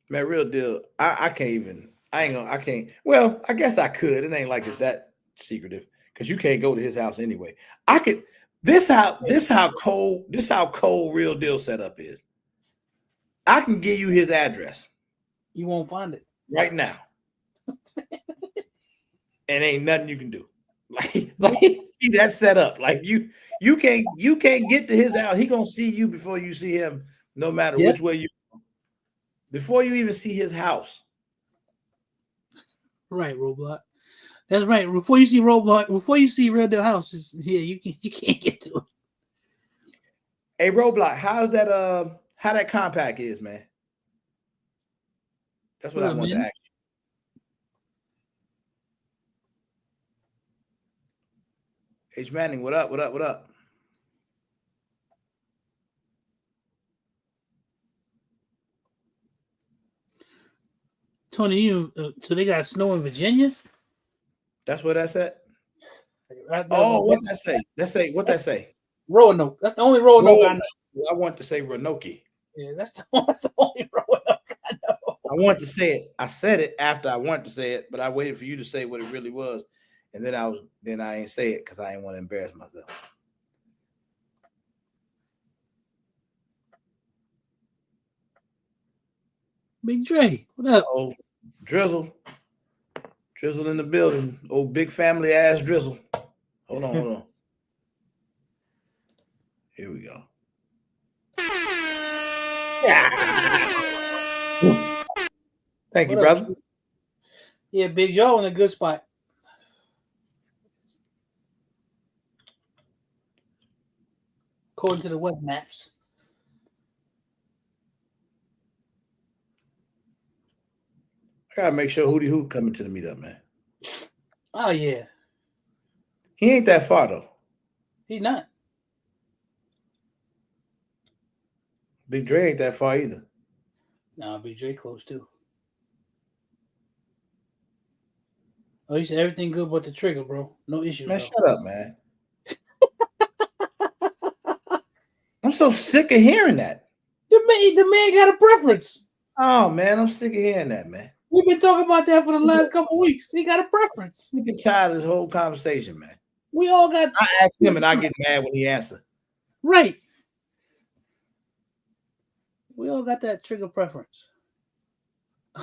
Man, Real Deal. I can't even. I can't. Well, I guess I could. It ain't like it's that secretive because you can't go to his house anyway. I could. This how cold real deal setup is. I can give you his address You won't find it right now, and ain't nothing you can do. Like that's set up. Like you can't get to his house. He gonna see you before you see him, no matter which way you. Before you even see his house. Right, Roblox. That's right. Before you see Roblox, before you see Real Deal House, you can't get to it. Hey, Roblox, how that compact is, man? That's what I wanted to ask you. H Manning, what up? What up? What up? Tony, so they got snow in Virginia? That's what that's at? Oh, what that say? What that say? Roanoke. That's the only Roanoke I know. I want to say Roanoke. Yeah, that's the only Roanoke I know. I want to say it. I said it after I wanted to say it, but I waited for you to say what it really was, and then I ain't say it because I ain't want to embarrass myself. Big Dre, what up? Oh, Drizzle in the building. Oh, big family ass Drizzle. Hold on. Here we go. Thank you, brother. Yeah, Big Joe in a good spot. According to the web maps. I gotta make sure Hootie Hoot coming to the meetup, man. Oh yeah. He ain't that far though. He's not. Big Dre ain't that far either. No, Big Dre close too. Oh, you said everything good but the trigger, bro. No issue. Man, shut up, man. I'm so sick of hearing that. The man got a preference. Oh man, I'm sick of hearing that, man. We've been talking about that for the last couple of weeks. He got a preference. I'm getting tired of this whole conversation, man. We all got. I ask him and I get mad when he answers. Right. We all got that trigger preference.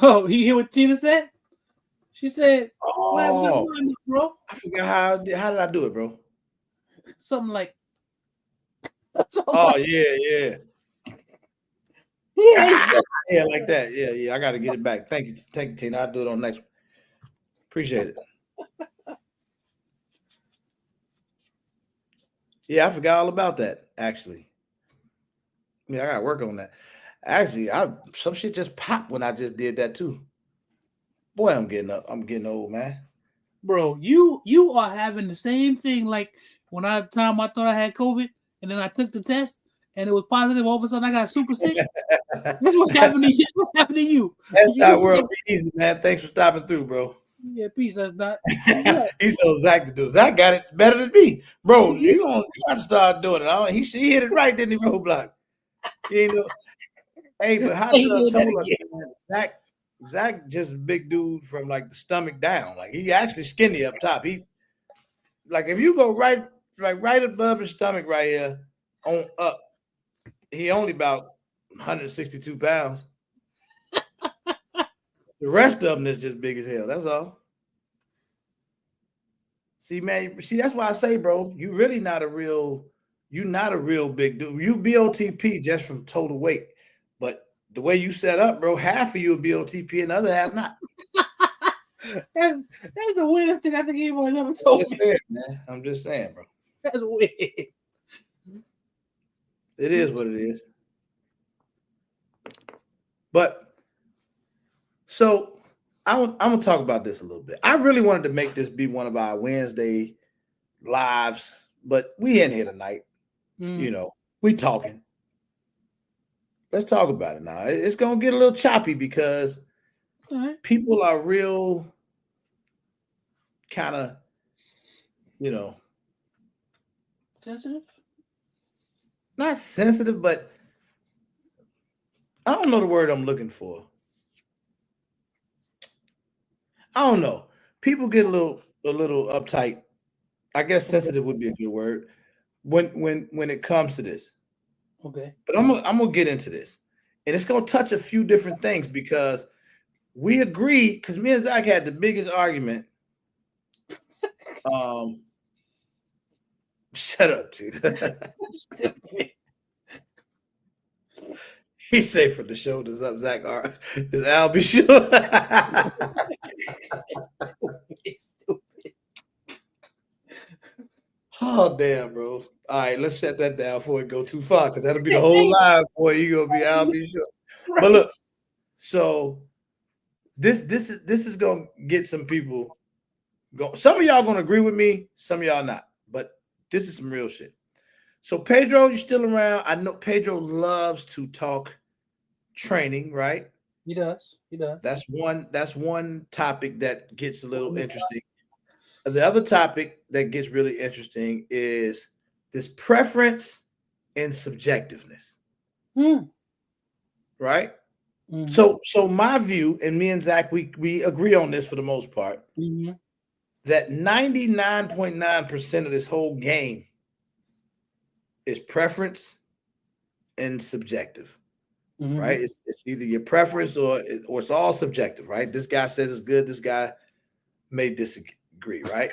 Oh, you hear what Tina said? She said, "Oh, bro." I forgot how did I do it, bro? Something like. Oh yeah. Yeah, like that. Yeah. I got to get it back. Thank you, Tina. I'll do it on next one. Appreciate it. Yeah, I forgot all about that. Actually, I got to work on that. Actually, some shit just popped when I just did that too. Boy, I'm getting old, man. Bro, you are having the same thing like when I thought I had COVID and then I took the test and it was positive. All of a sudden I got super sick. That's what happened to you. What happened to you? That's not world easy, man. Thanks for stopping through, bro. Yeah, peace. That's not. He's so Zach to do. Zach got it better than me, bro. You got to start doing it. He hit it right, didn't he, Roblox? You know. Hey, but Hot Tub told us, man, Zach just a big dude from like the stomach down. Like he actually skinny up top. He like if you go right above his stomach right here on up, he only about 162 pounds. The rest of them is just big as hell. That's all. See, man, that's why I say, bro, you're not a real big dude. You BOTP just from total weight. But the way you set up, bro, half of you will BOTP and the other half not. That's the weirdest thing I think anyone's ever told me. Man. I'm just saying, bro. That's weird. It is what it is. But so I'm gonna talk about this a little bit. I really wanted to make this be one of our Wednesday lives, but we in here tonight. You know, we talking. Let's talk about it now. It's gonna get a little choppy because people are real kind of, sensitive. Not sensitive, but I don't know the word I'm looking for. I don't know. People get a little uptight. I guess sensitive would be a good word when it comes to this. Okay. But I'm gonna get into this, and it's gonna touch a few different things because we agree. Because me and Zach had the biggest argument. Shut up, dude. He say from the shoulders up, Zach. Is Al be sure? Oh damn, bro. All right, let's shut that down before it go too far, because that'll be the whole live, boy. You gonna be Al be sure. Right. But look, so this is gonna get some people go. Some of y'all gonna agree with me, some of y'all not. But this is some real shit. So Pedro, you still around? I know Pedro loves to talk training, right? He does. That's one topic that gets a little interesting. The other topic that gets really interesting is this preference and subjectiveness. Right? Mm-hmm. So my view, and me and Zach, we agree on this for the most part, that 99.9% of this whole game is preference and subjective. Right? It's either your preference or it's all subjective, right? This guy says it's good, this guy may disagree, right?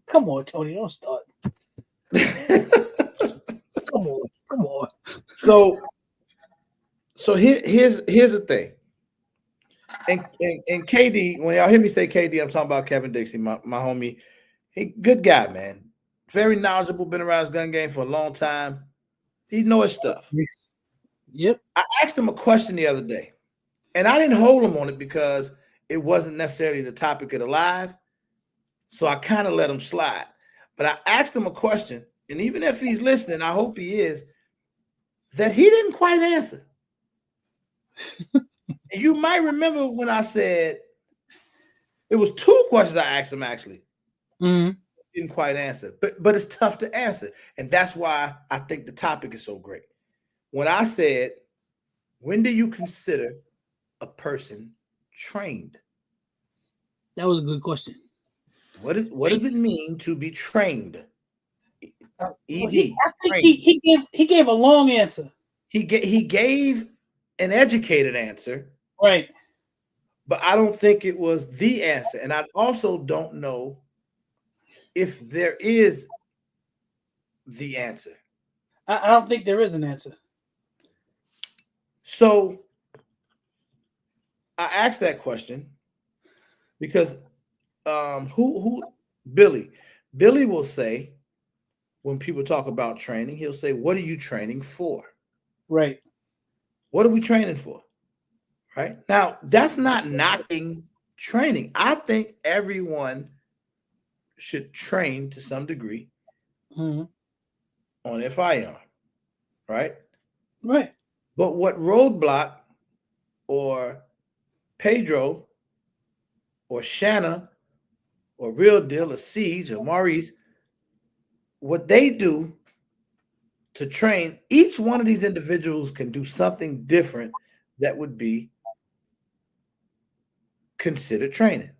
Come on, Tony, don't start. Come on. So here's the thing. And KD, when y'all hear me say KD, I'm talking about Kevin Dixie, my homie. He good guy, man. Very knowledgeable, been around his gun game for a long time. He knows his stuff. Yep. I asked him a question the other day, and I didn't hold him on it because it wasn't necessarily the topic of the live. So I kind of let him slide. But I asked him a question, and even if he's listening, I hope he is, that he didn't quite answer. And you might remember when I said it was two questions I asked him actually. Didn't quite answer, but it's tough to answer. And that's why I think the topic is so great. When I said, when do you consider a person trained? That was a good question. What does it mean to be trained? He gave a long answer. He gave an educated answer. Right. But I don't think it was the answer. And I also don't know if there is the answer. I don't think there is an answer. So I asked that question because who Billy will say, when people talk about training, he'll say, what are you training for? Right. What are we training for? Right. Now, that's not knocking training. I think everyone should train to some degree on their firearm. Right. Right. But what Roadblock or Pedro or Shanna or Real Deal or Siege or Maurice, what they do to train, each one of these individuals can do something different that would be considered training.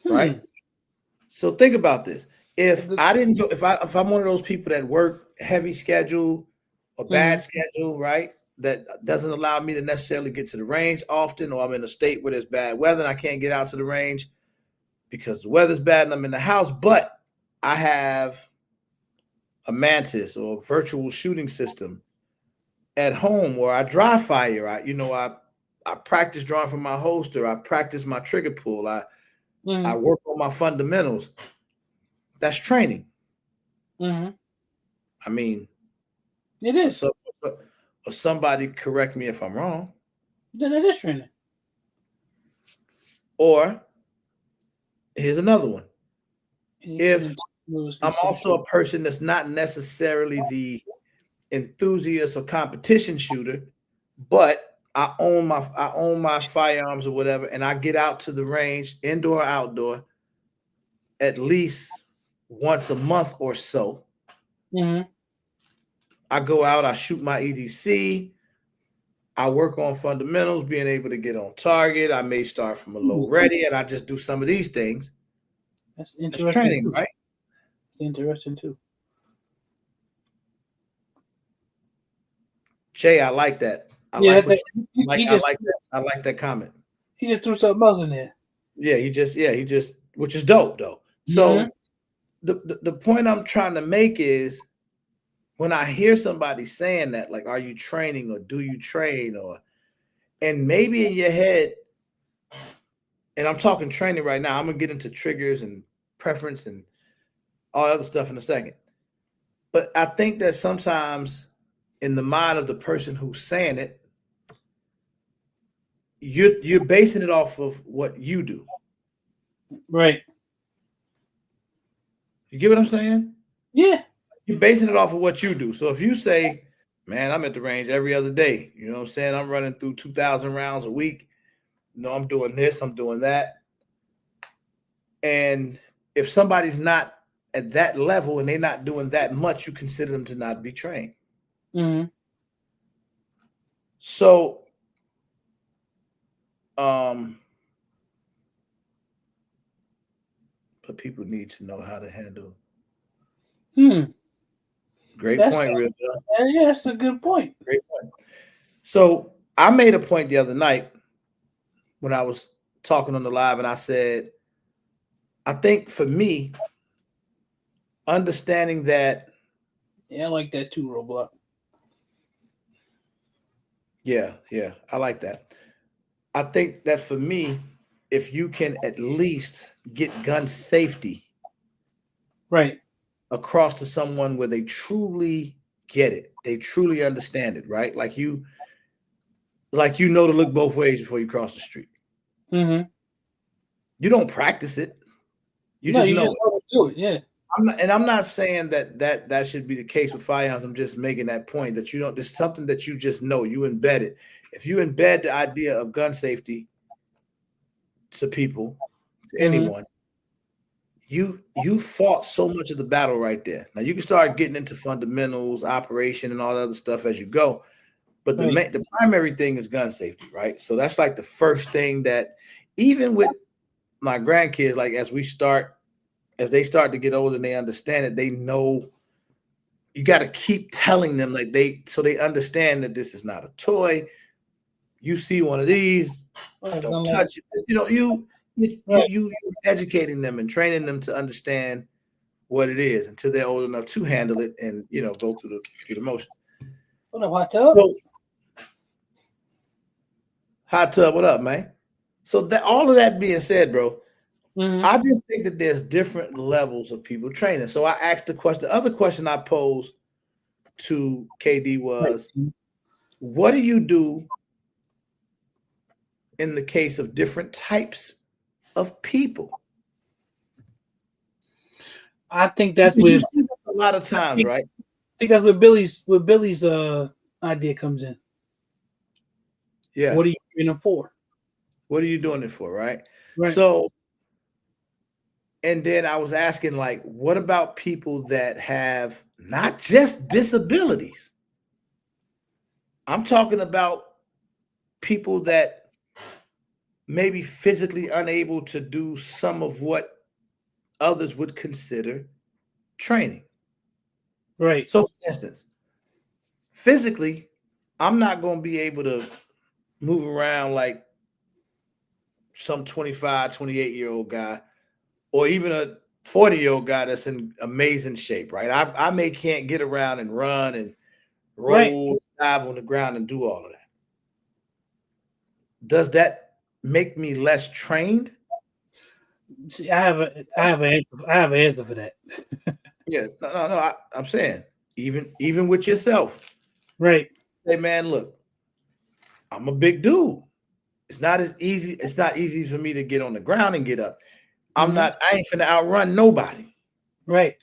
Right? So think about this. If I didn't go, if I'm one of those people that work heavy schedule or bad schedule, right, that doesn't allow me to necessarily get to the range often, or I'm in a state where there's bad weather and I can't get out to the range because the weather's bad and I'm in the house, but I have a Mantis or a virtual shooting system at home, or I dry fire. I practice drawing from my holster. I practice my trigger pull. I work on my fundamentals. That's training. I mean, it is. So, or somebody correct me if I'm wrong. Then it is training. Or here's another one. If I'm also a person that's not necessarily the enthusiast or competition shooter, but I own my firearms or whatever, and I get out to the range, indoor or outdoor, at least once a month or so. I go out, I shoot my EDC, I work on fundamentals, being able to get on target. I may start from a low ready, and I just do some of these things. That's interesting. That's training, right? Interesting too. Jay, I like that. I like that. I like that comment. He just threw something else in there. Yeah, he just, which is dope though. So the point I'm trying to make is when I hear somebody saying that, like, are you training or do you train, and maybe in your head, and I'm talking training right now, I'm gonna get into triggers and preference and all other stuff in a second. But I think that sometimes in the mind of the person who's saying it, you're basing it off of what you do. Right. You get what I'm saying? Yeah. You're basing it off of what you do. So if you say, man, I'm at the range every other day, you know what I'm saying? I'm running through 2,000 rounds a week. You know, I'm doing this, I'm doing that. And if somebody's not at that level and they're not doing that much, you consider them to not be trained. So, but people need to know how to handle. Great point, Real. Yeah, that's a good point. Great point. So I made a point the other night when I was talking on the live, and I said, I think for me, understanding that. Yeah, I like that too, Roblox. Yeah, I like that. I think that for me, if you can at least get gun safety right across to someone where they truly get it, they truly understand it, right? Like you know to look both ways before you cross the street. You don't practice it. You just know it. Do it. Yeah. I'm not saying that should be the case with firearms. I'm just making that point that you don't. There's something that you just know. You embed it. If you embed the idea of gun safety to people, to anyone, you fought so much of the battle right there. Now you can start getting into fundamentals, operation, and all that other stuff as you go. But the primary thing is gun safety, right? So that's like the first thing that even with my grandkids, like as they start to get older and they understand it, they know you got to keep telling them so they understand that this is not a toy. You see one of these, don't touch it. You know, you educating them and training them to understand what it is until they're old enough to handle it and, you know, go through the motion. What up, Hot Tub? Hot Tub, what up, man? So that all of that being said, bro, I just think that there's different levels of people training. So I asked the question. The other question I posed to KD was, what do you do in the case of different types of people? I think that's with a lot of times, right? I think that's where Billy's idea comes in. Yeah. What are you doing it for? What are you doing it for, right? So, and then I was asking, like, what about people that have not just disabilities? I'm talking about people that may be physically unable to do some of what others would consider training. Right. So, for instance, physically, I'm not going to be able to move around like some 25, 28-year-old guy, or even a 40-year-old guy that's in amazing shape, right? I can't get around and run and roll, dive on the ground and do all of that. Does that make me less trained? See, I have an answer for that. Yeah, no. I'm saying even with yourself, right? Hey, man, look, I'm a big dude. It's not easy for me to get on the ground and get up. I ain't finna outrun nobody. Right.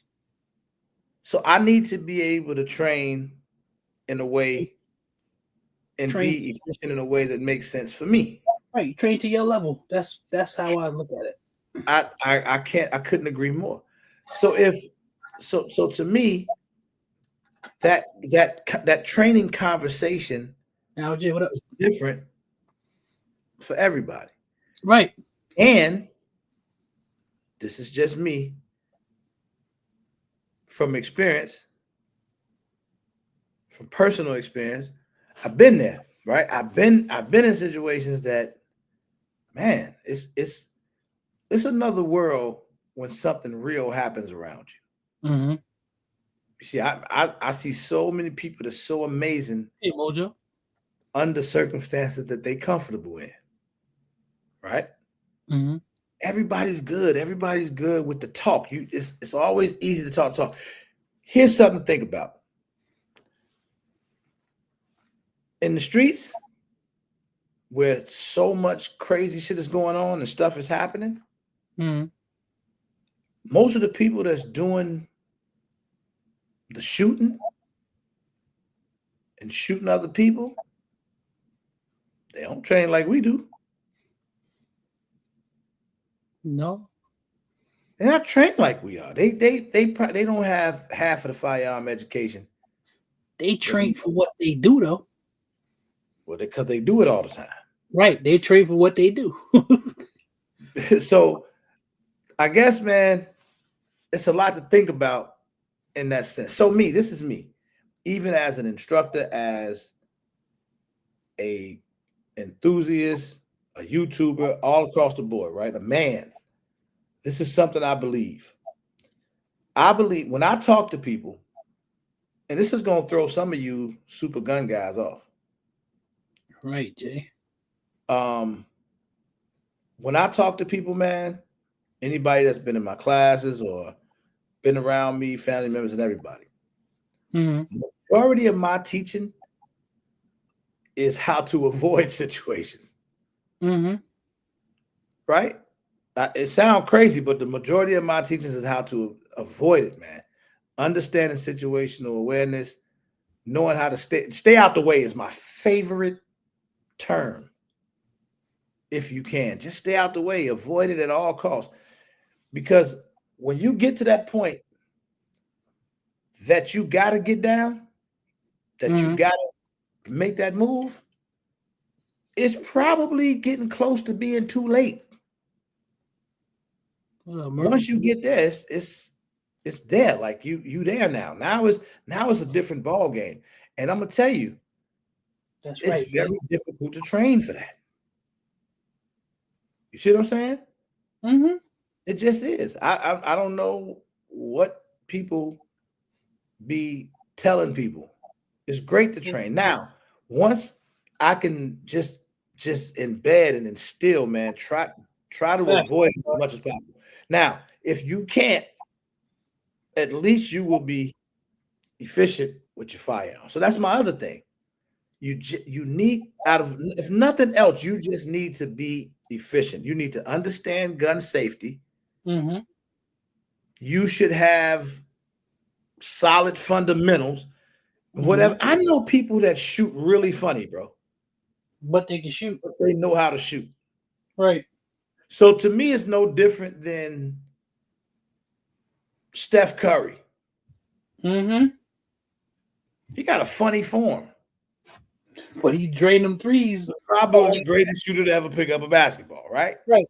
So I need to be able to train in a way and be efficient in a way that makes sense for me. Right. Train to your level. That's how I look at it. I couldn't agree more. So so to me, that training conversation Now, Jay, what up? It's different for everybody. Right. And this is just me from experience, from personal experience. I've been there, right? I've been in situations that, man, it's another world when something real happens around you. Mm-hmm. You see, I see so many people that's so amazing. Hey, Mojo. Under circumstances that they comfortable in, right? Mm-hmm. Everybody's good. Everybody's good with the talk. It's always easy to talk. Here's something to think about. In the streets, where so much crazy shit is going on and stuff is happening, Mm-hmm. most of the people that's doing the shooting and shooting other people, they don't train like we do. No. They're not trained like we are. They don't have half of the firearm education. They train for what they do, though. Well, because they do it all the time. Right. They train for what they do. So I guess, man, it's a lot to think about in that sense. So this is me, even as an instructor, as a enthusiast, a YouTuber, all across the board, right? A man. This is something I believe. I believe when I talk to people, and this is going to throw some of you super gun guys off. Right, Jay. When I talk to people, man, anybody that's been in my classes or been around me, family members and everybody, majority of my teaching is how to avoid situations. Mm-hmm. Right? It sounds crazy, but the majority of my teachings is how to avoid it, man. Understanding situational awareness, knowing how to stay out the way is my favorite term. If you can, just stay out the way, avoid it at all costs. Because when you get to that point that you got to get down, that you got to make that move, it's probably getting close to being too late. Once you get there, it's there. Like you there now. Now it's a different ball game. And I'm gonna tell you, it's very difficult to train for that. You see what I'm saying? Mm-hmm. It just is. I don't know what people be telling people. It's great to train. Now, once I can just embed and instill, man, try to avoid it as much as possible. Now, if you can't, at least you will be efficient with your firearm. So that's my other thing. You need, if nothing else, you just need to be efficient. You need to understand gun safety. Mm-hmm. You should have solid fundamentals. Whatever. I know people that shoot really funny, bro. But they can shoot. But they know how to shoot. Right. So to me, it's no different than Steph Curry. Mm-hmm. He got a funny form. But he drained them threes. Probably the greatest shooter to ever pick up a basketball, right? Right.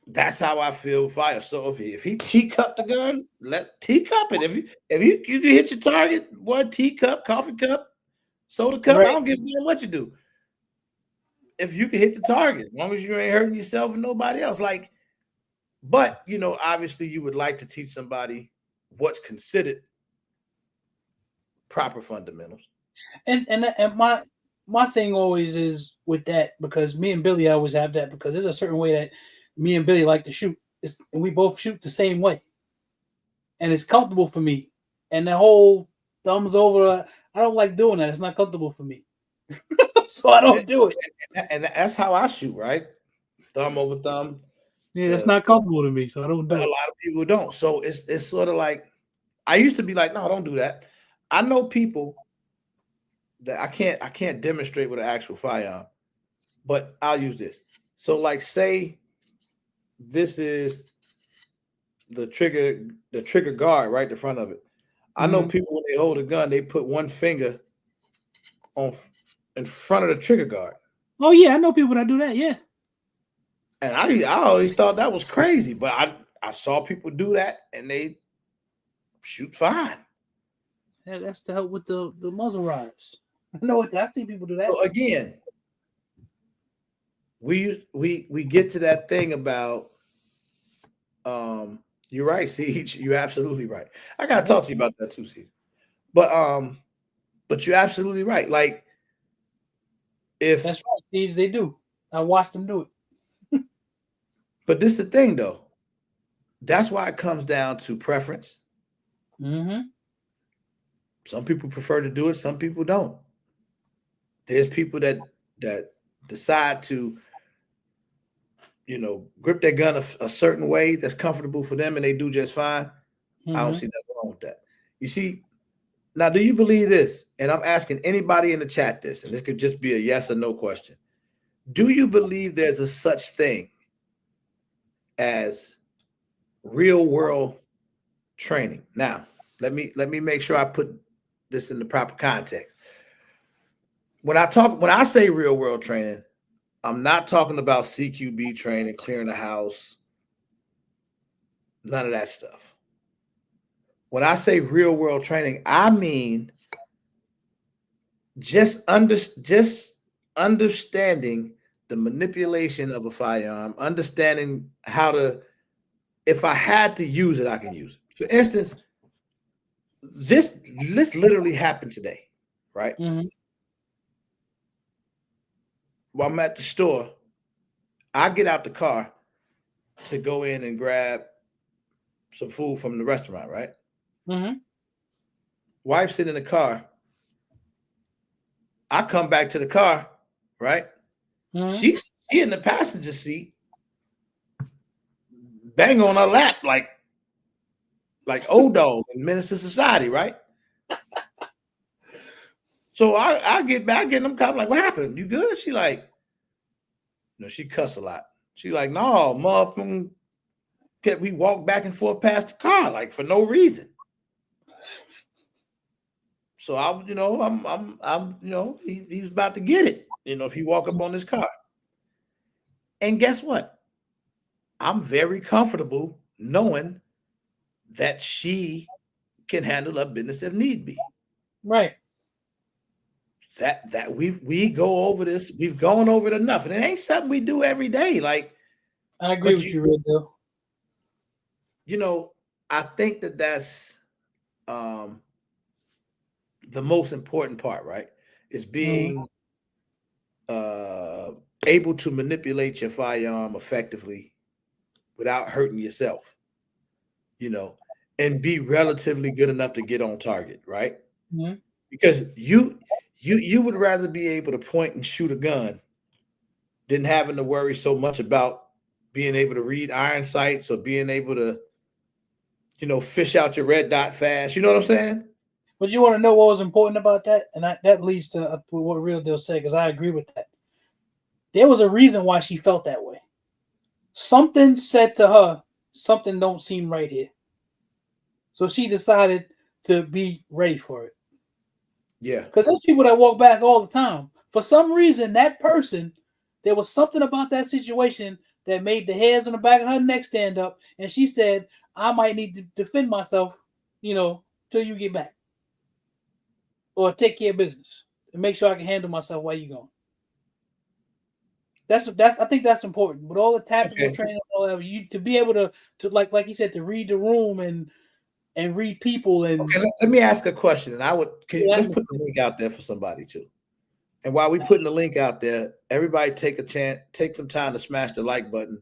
That's how I feel fire. So if he teacup the gun, let teacup it. If you can hit your target, one teacup, coffee cup, soda cup, right. I don't give a damn what you do. If you can hit the target, as long as you ain't hurting yourself and nobody else. Like, but obviously you would like to teach somebody what's considered proper fundamentals. And my thing always is with that, because me and Billy always have that, because there's a certain way that me and Billy like to shoot. And we both shoot the same way. And it's comfortable for me. And the whole thumbs over, I don't like doing that. It's not comfortable for me. So I don't do it. And that's how I shoot, right? Thumb over thumb. Yeah, that's not comfortable to me, so I don't do it. A lot of people don't. So it's sort of like, I used to be like, no, don't do that. I know people that I can't demonstrate with an actual firearm, but I'll use this. So like, say this is the trigger guard, right, the front of it. I know people when they hold a gun, they put one finger on in front of the trigger guard. Oh yeah, I know people that do that. Yeah. And I always thought that was crazy, but I saw people do that and they shoot fine. Yeah, that's to help with the muzzle riders. I know what I see people do that. So again, we get to that thing about you're right, Siege. You're absolutely right. I gotta talk to you about that too, Siege. But you're absolutely right. Like if that's right, Siege, they do. I watched them do it. But this is the thing though. That's why it comes down to preference. Mm-hmm. Some people prefer to do it, some people don't. There's people that decide to, grip their gun a certain way that's comfortable for them and they do just fine. Mm-hmm. I don't see nothing wrong with that. You see, now do you believe this? And I'm asking anybody in the chat this, and this could just be a yes or no question. Do you believe there's a such thing as real world training? Now, let me make sure I put this in the proper context. When I say real world training, I'm not talking about CQB training, clearing the house, none of that stuff. When I say real world training, I mean just understanding the manipulation of a firearm, understanding how to, if I had to use it, I can use it. For instance, this literally happened today, right? Mm-hmm. While I'm at the store, I get out the car to go in and grab some food from the restaurant, right? Mm-hmm. Wife sitting in the car. I come back to the car, right? Mm-hmm. She's in the passenger seat, bang on her lap like old dog in Menace to Society, right? So I get back and I'm kind of like, what happened? You good? She like, she cuss a lot. She like, no, motherfucker. We walk back and forth past the car like for no reason. So I'm he was about to get it, if he walk up on this car. And guess what? I'm very comfortable knowing that she can handle her business if need be. Right. That we go over this. We've gone over it enough, and it ain't something we do every day. Like I agree with you, Real Deal. I think that's the most important part, right? Is being able to manipulate your firearm effectively without hurting yourself, and be relatively good enough to get on target, right? Mm-hmm. Because you would rather be able to point and shoot a gun than having to worry so much about being able to read iron sights or being able to, fish out your red dot fast. You know what I'm saying? But you want to know what was important about that? And that leads to what Real Deal said, because I agree with that. There was a reason why she felt that way. Something said to her, something don't seem right here. So she decided to be ready for it. Yeah. Because there's people that walk back all the time. For some reason, that person, there was something about that situation that made the hairs on the back of her neck stand up. And she said, I might need to defend myself, till you get back. Or take care of business. And make sure I can handle myself while you're gone. That's I think that's important. With all the tactical training, all that, you to be able to like you said, to read the room and read people. And let me ask a question, and let's put the link out there for somebody too. And while we're putting the link out there, everybody take some time to smash the like button.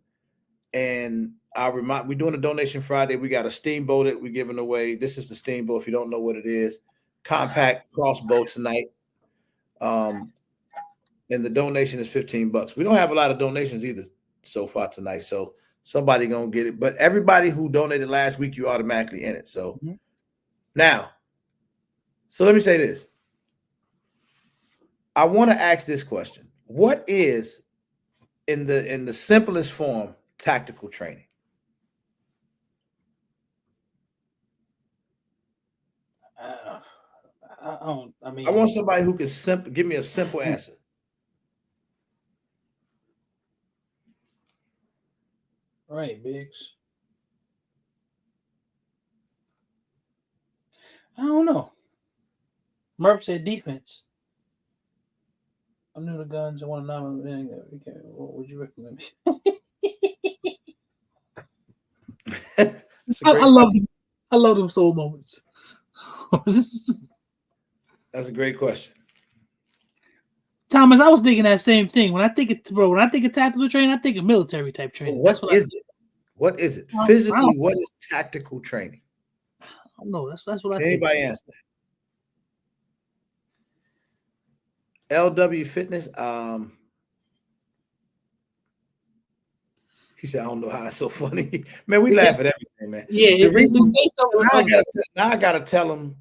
And we're doing a donation Friday. We got a steamboat that we're giving away. This is the steamboat. If you don't know what it is, compact crossbow tonight. And the donation is $15. We don't have a lot of donations either so far tonight. So somebody gonna get it. But everybody who donated last week, you automatically in it. So now, so let me say this. I want to ask this question. What is in the simplest form tactical training? I want somebody who can give me a simple answer. Right, Biggs. I don't know. Murph said defense. I'm new to guns. I want to know. What would you recommend me? I love them soul moments. That's a great question. Thomas, I was thinking that same thing. When I think of tactical training, I think of military type training. Well, what is it? What is it? Physically, what is tactical training? I don't know. That's what I think. Anybody answer that? LW Fitness. He said, I don't know how it's so funny. Man, we laugh at everything, man. Yeah, now I gotta tell him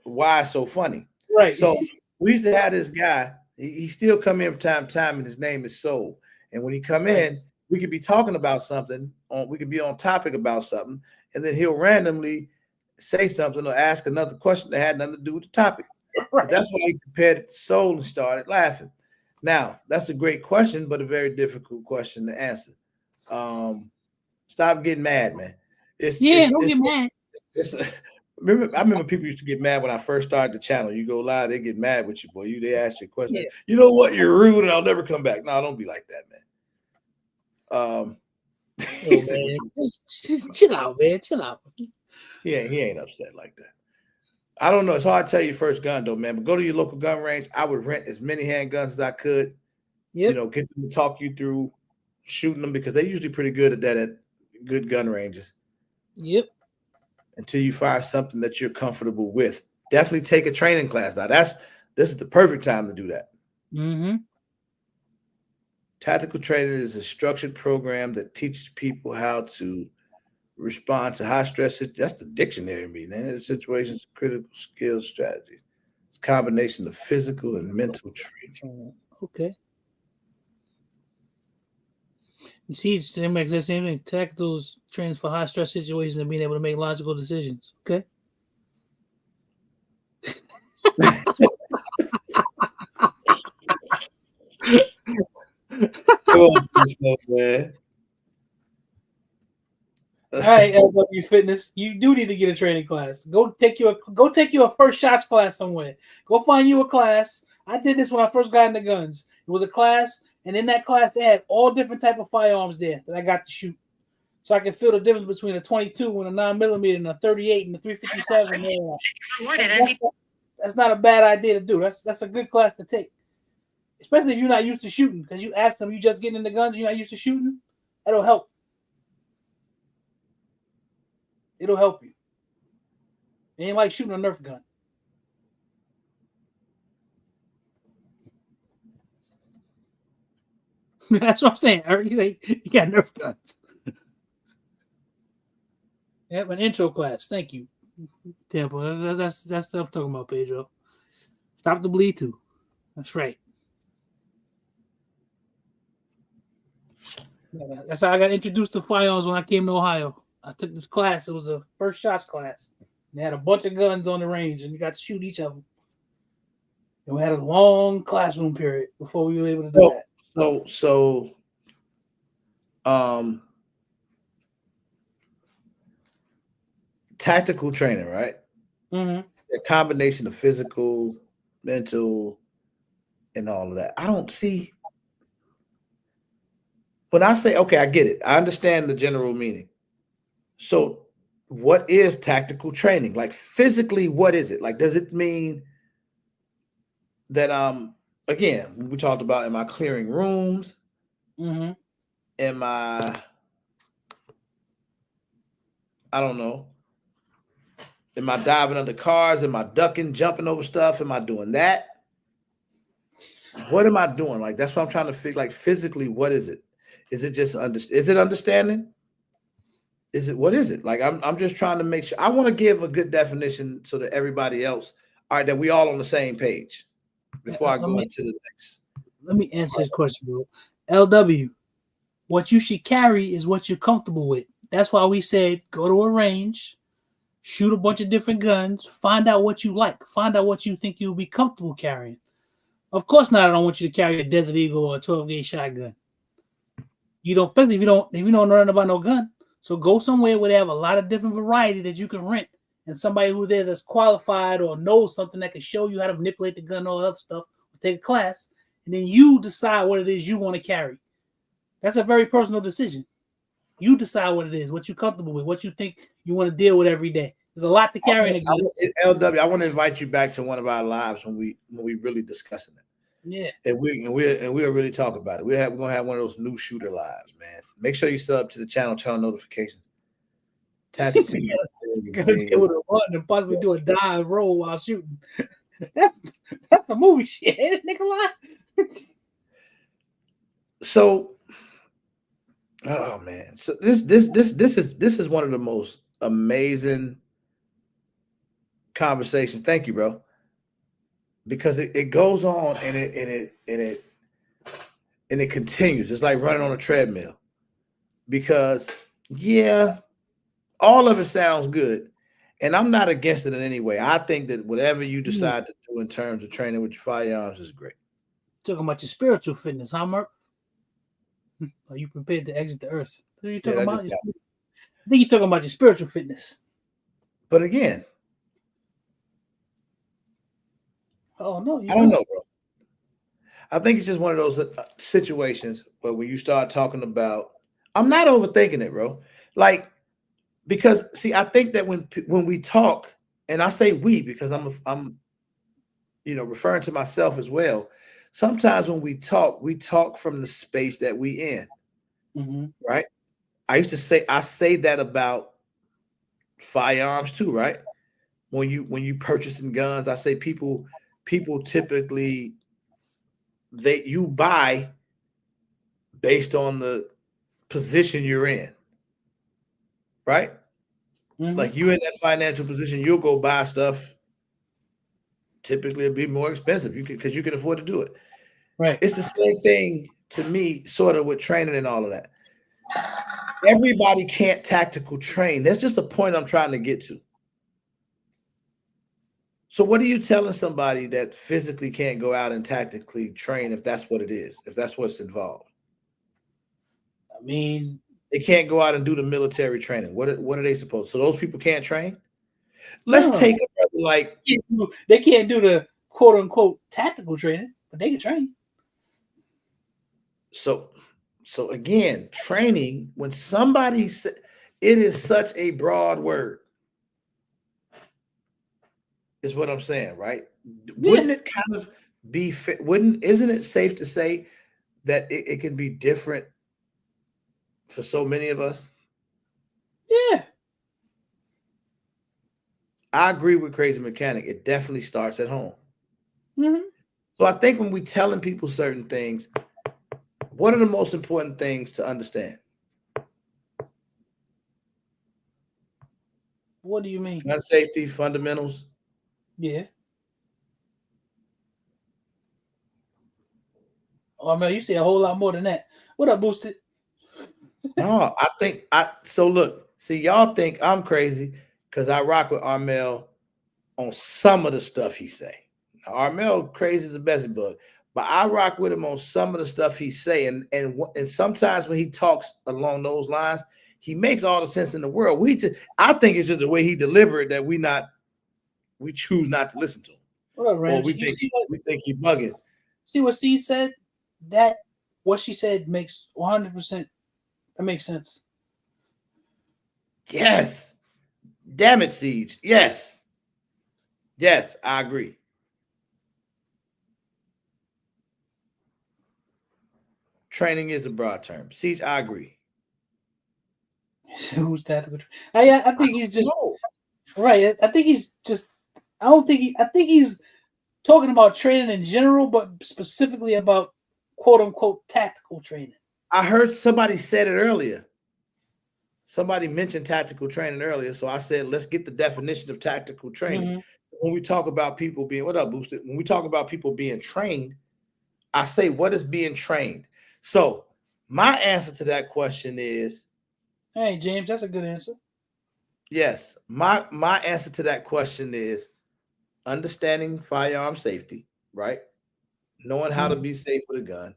why it's so funny. Right. So we used to have this guy. He still come in from time to time, and his name is Soul. And when he come in, we could be talking about something. We could be on topic about something, and then he'll randomly say something or ask another question that had nothing to do with the topic. Right. That's why he compared it to Soul and started laughing. Now, that's a great question, but a very difficult question to answer. Stop getting mad, man. Don't get mad. I remember people used to get mad when I first started the channel. You go live, they get mad with you, boy. They ask you a question. Yeah. You know what? You're rude, and I'll never come back. No, don't be like that, man. Chill out, man. Chill out. He ain't upset like that. I don't know. It's hard to tell you first gun though, man. But go to your local gun range. I would rent as many handguns as I could. Yep. You know, get them to talk you through shooting them because they're usually pretty good at that at good gun ranges. Yep. Until you find something that you're comfortable with. Definitely take a training class. Now this is the perfect time to do that. Mm-hmm. Tactical training is a structured program that teaches people how to respond to high stress. That's the dictionary meaning. Situations, critical skills, strategies. It's a combination of physical and mental training. Okay. You see, it's the same thing. Tactical trains for high stress situations and being able to make logical decisions. Okay. Come on, man. All right, LW Fitness. You do need to get a training class. Go take you a first shots class somewhere. Go find you a class. I did this when I first got into guns. It was a class, and in that class they had all different type of firearms there that I got to shoot, so I can feel the difference between a 22 and a 9mm and a 38 and a 357. That's not a bad idea to do. That's a good class to take, especially if you're not used to shooting. Because you ask them, you just getting into guns, you're not used to shooting. That'll help. It'll help you. It ain't like shooting a Nerf gun. That's what I'm saying. You got Nerf guns. Yep, an intro class. Thank you, Tampa. That's what I'm talking about, Pedro. Stop the bleed too. That's right. That's how I got introduced to firearms when I came to Ohio. I took this class. It was a first shots class. They had a bunch of guns on the range, and you got to shoot each of them. And we had a long classroom period before we were able to do that. So, tactical training, right? Mm-hmm. It's a combination of physical, mental, and all of that. I don't see. When I say, okay, I get it. I understand the general meaning. So what is tactical training? Like physically, what is it? Like, does it mean that again, we talked about, am I clearing rooms? Mm-hmm. Am I don't know. Am I diving under cars? Am I ducking, jumping over stuff? Am I doing that? What am I doing? Like, that's what I'm trying to figure. Like, physically, what is it? Is it just is it understanding? What is it? Like, I'm just trying to make sure. I want to give a good definition so that everybody else, all right, that we all on the same page before I go into the next. Let me answer this question, bro. LW, what you should carry is what you're comfortable with. That's why we said go to a range, shoot a bunch of different guns, find out what you like, find out what you think you'll be comfortable carrying. Of course not, I don't want you to carry a Desert Eagle or a 12-gauge shotgun. You don't, especially if you don't know nothing about no gun. So go somewhere where they have a lot of different variety that you can rent, and somebody who's there that's qualified or knows something that can show you how to manipulate the gun and all that other stuff. Take a class, and then you decide what it is you want to carry. That's a very personal decision. You decide what it is, what you're comfortable with, what you think you want to deal with every day. There's a lot to carry in a gun. LW, I want to invite you back to one of our lives when we really discussing it. Yeah, and we'll really talk about it. We're gonna have one of those new shooter lives, man. Make sure you sub to the channel, turn on notifications. Tactical. Gotta be able to run and possibly do a dive roll while shooting. That's the movie shit, Nikolai. So, oh man, so this is one of the most amazing conversations. Thank you, bro. Because it goes on and it continues. It's like running on a treadmill. Because yeah, all of it sounds good. And I'm not against it in any way. I think that whatever you decide to do in terms of training with your firearms is great. Talking about your spiritual fitness, huh, Mark? Are you prepared to exit the earth? What are you talking about? I think you're talking about your spiritual fitness. But again, oh no, I don't know, bro. I think it's just one of those situations where when you start talking about, I'm not overthinking it, bro. Like, because see, I think that when we talk, and I say we because I'm referring to myself as well. Sometimes when we talk from the space that we in, right? I say that about firearms too, right? When you purchasing guns, I say people typically you buy based on the position you're in, right? Like you in that financial position, you'll go buy stuff. Typically, it'll be more expensive because you can afford to do it. Right. It's the same thing to me, sort of with training and all of that. Everybody can't tactical train. That's just a point I'm trying to get to. So what are you telling somebody that physically can't go out and tactically train if that's what it is, if that's what's involved? I mean, they can't go out and do the military training. What are they supposed to? So those people can't train? Let's take a brother like they can't do the quote unquote tactical training, but they can train. So again, training, when somebody said, it is such a broad word, is what I'm saying, right? Yeah. Wouldn't it kind of be isn't it safe to say that it can be different for so many of us? Yeah. I agree with Crazy Mechanic. It definitely starts at home. Mm-hmm. So I think when we're telling people certain things, what are the most important things to understand? What do you mean? Gun safety, fundamentals. Yeah. Oh man, you say a whole lot more than that. What up, Boosted? No, I think so look, see, y'all think I'm crazy because I rock with Armel on some of the stuff he say. Now, Armel crazy as a Bessie bug, but I rock with him on some of the stuff he say, and sometimes when he talks along those lines, he makes all the sense in the world. I think it's just the way he delivered that we choose not to listen to him. What up, Ramsey? We think he bugging. See what C said? That what she said makes 100%. That makes sense. Yes. Damn it, Siege. Yes. Yes, I agree. Training is a broad term. Siege, I agree. Who's tactical? I think he's just right. I think he's just. I think he's talking about training in general, but specifically about quote unquote tactical training. I heard somebody said it earlier. Somebody mentioned tactical training earlier, so I said let's get the definition of tactical training. Mm-hmm. When we talk about people being Boosted? When we talk about people being trained, I say what is being trained. So my answer to that question is, hey James, that's a good answer. Yes. My answer to that question is understanding firearm safety, right? Knowing how to be safe with a gun,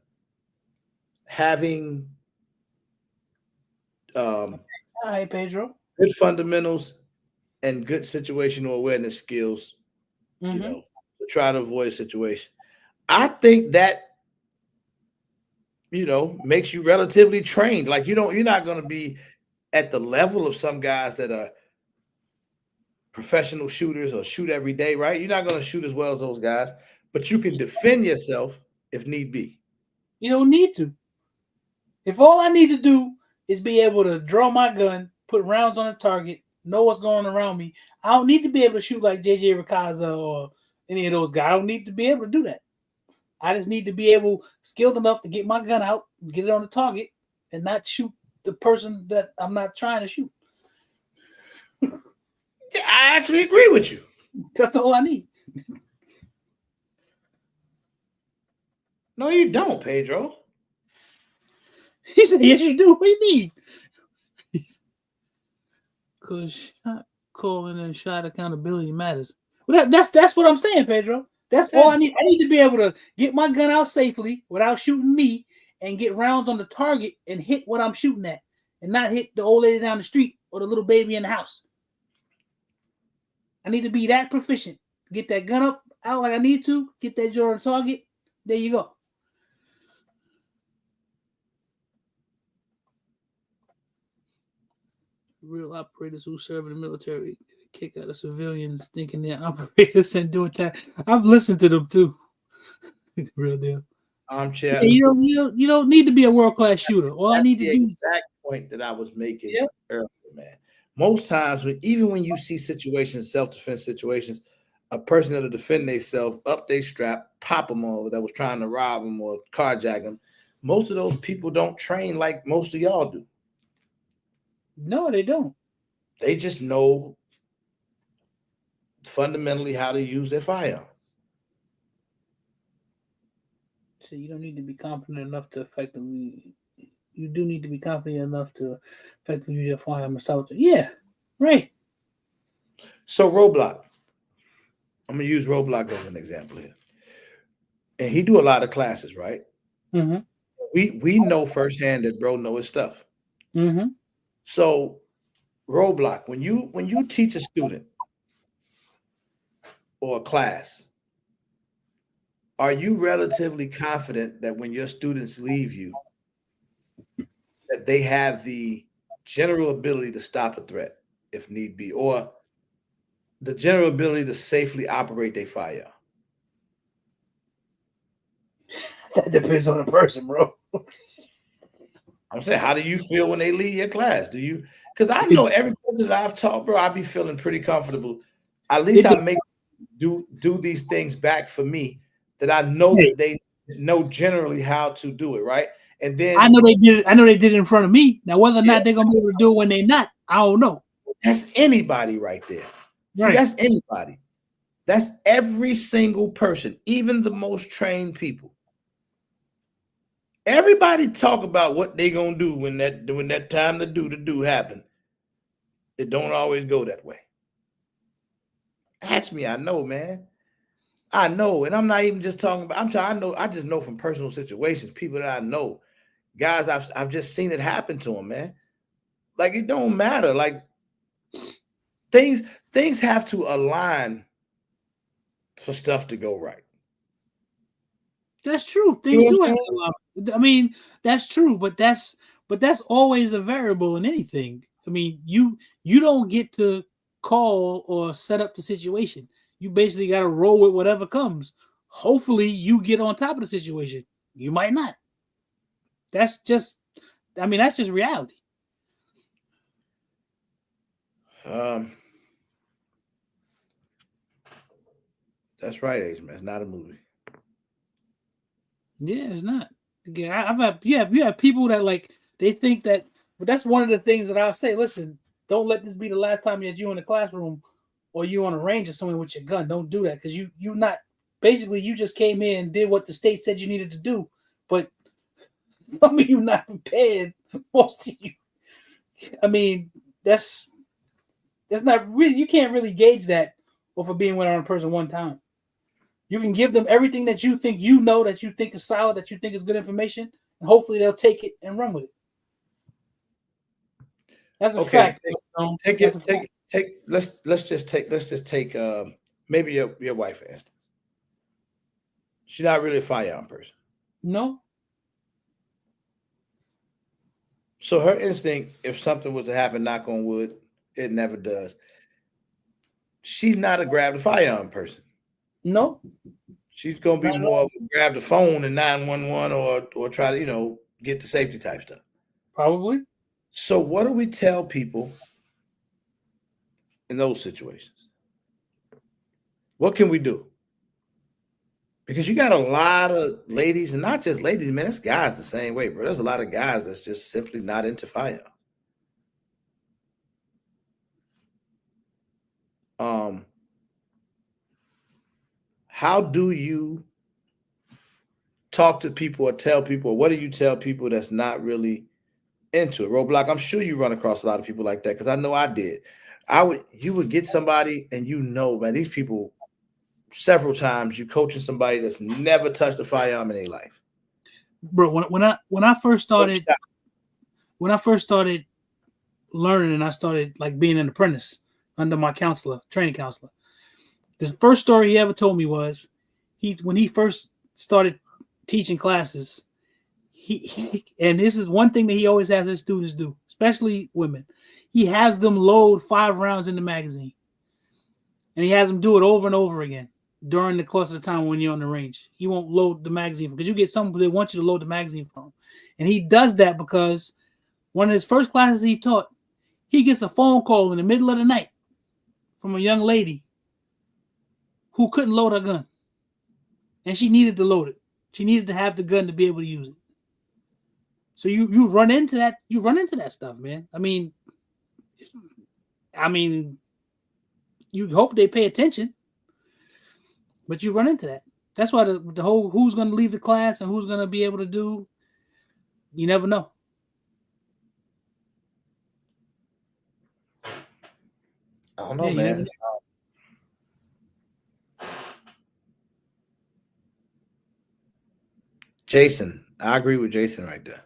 having um, All right, Pedro. good fundamentals and good situational awareness skills, to try to avoid a situation. I think that makes you relatively trained. Like you're not going to be at the level of some guys that are professional shooters or shoot every day, right? You're not going to shoot as well as those guys, but you can defend yourself if need be. You don't need to. If all I need to do is be able to draw my gun, put rounds on the target, know what's going on around me, I don't need to be able to shoot like JJ Rakaza or any of those guys. I don't need to be able to do that. I just need to be skilled enough to get my gun out, get it on the target, and not shoot the person that I'm not trying to shoot. Yeah, I actually agree with you. That's all I need. No, you don't, Pedro. He said, yes, you do. What do you mean? Because shot calling and shot accountability matters. Well, that's what I'm saying, Pedro. That's all I need. I need to be able to get my gun out safely without shooting me and get rounds on the target and hit what I'm shooting at and not hit the old lady down the street or the little baby in the house. I need to be that proficient. Get that gun up out like I need to. Get that draw on the target. There you go. Real operators who serve in the military kick out of civilians thinking they're operators and doing time. I've listened to them too. Real deal. Armchair. Yeah, you don't need to be a world-class shooter. All I need to do. Exact point that I was making earlier, man. Most times, even when you see situations, self-defense situations, a person that'll defend themselves, up they strap, pop them over that was trying to rob them or carjack them. Most of those people don't train like most of y'all do. No, they don't. They just know fundamentally how to use their firearm. So you don't need to be confident enough to effectively. You do need to be confident enough to effectively use your firearm assault. Yeah, right. So Roblox, I'm gonna use Roblox as an example here, and he do a lot of classes, right? Mm-hmm. We know firsthand that bro know his stuff. Mm-hmm. So Roblox, when you teach a student or a class, are you relatively confident that when your students leave you, that they have the general ability to stop a threat if need be, or the general ability to safely operate their firearm? That depends on the person, bro. I'm saying, how do you feel when they leave your class? Do you? Because I know every person that I've taught, bro, I be feeling pretty comfortable. At least I make do these things back for me that I know that they know generally how to do it, right? And then I know they did it. I know they did it in front of me. Now, whether or not they're gonna be able to do it when they're not, I don't know. That's anybody right there. See, that's anybody. That's every single person, even the most trained people. Everybody talk about what they gonna do when that time to do happen. It don't always go that way. Ask me, I know, man. I know, and I'm not even just talking about. I know. I just know from personal situations, people that I know, guys. I've just seen it happen to them, man. Like it don't matter. Like things have to align for stuff to go right. That's true. Things do have to align. I mean, that's true, but that's always a variable in anything. I mean, you don't get to call or set up the situation. You basically got to roll with whatever comes. Hopefully, you get on top of the situation. You might not. That's just reality. That's right, Ace Man. It's not a movie. Yeah, it's not. Yeah, I've had people that like they think that. But that's one of the things that I'll say. Listen, don't let this be the last time that you in the classroom or you on a range or somewhere with your gun. Don't do that because you not basically you just came in and did what the state said you needed to do, but some of you not prepared. Most of you. I mean, that's That's not really, you can't really gauge that off of being with a person one time. You can give them everything that you think that you think is solid, that you think is good information, and hopefully they'll take it and run with it. That's a fact. Let's just take maybe your wife, for instance. She's not really a firearm person. No. So her instinct, if something was to happen, knock on wood, it never does. She's not a grab the firearm person. No. She's gonna be more of a grab the phone and 911 or try to, get the safety type stuff. Probably. So what do we tell people in those situations? What can we do? Because you got a lot of ladies, and not just ladies, man, it's guys the same way, bro. There's a lot of guys that's just simply not into firearms. How do you talk to people or tell people, or what do you tell people that's not really into it? Roadblock, I'm sure you run across a lot of people like that, because I know I did. You would get somebody and man, these people, several times you coaching somebody that's never touched a firearm in their life. Bro, when I first started learning, and I started like being an apprentice under my training counselor, the first story he ever told me was when he first started teaching classes, and this is one thing that he always has his students do, especially women. He has them load 5 rounds in the magazine, and he has them do it over and over again during the course of the time when you're on the range. He won't load the magazine because you get some they want you to load the magazine from, and he does that because one of his first classes he taught, he gets a phone call in the middle of the night from a young lady who couldn't load her gun, and she needed to load it. She needed to have the gun to be able to use it. So you run into that. You run into that stuff, man. I mean, you hope they pay attention, but you run into that. That's why the whole who's going to leave the class and who's going to be able to do, you never know. I don't know, man. Jason, I agree with Jason right there.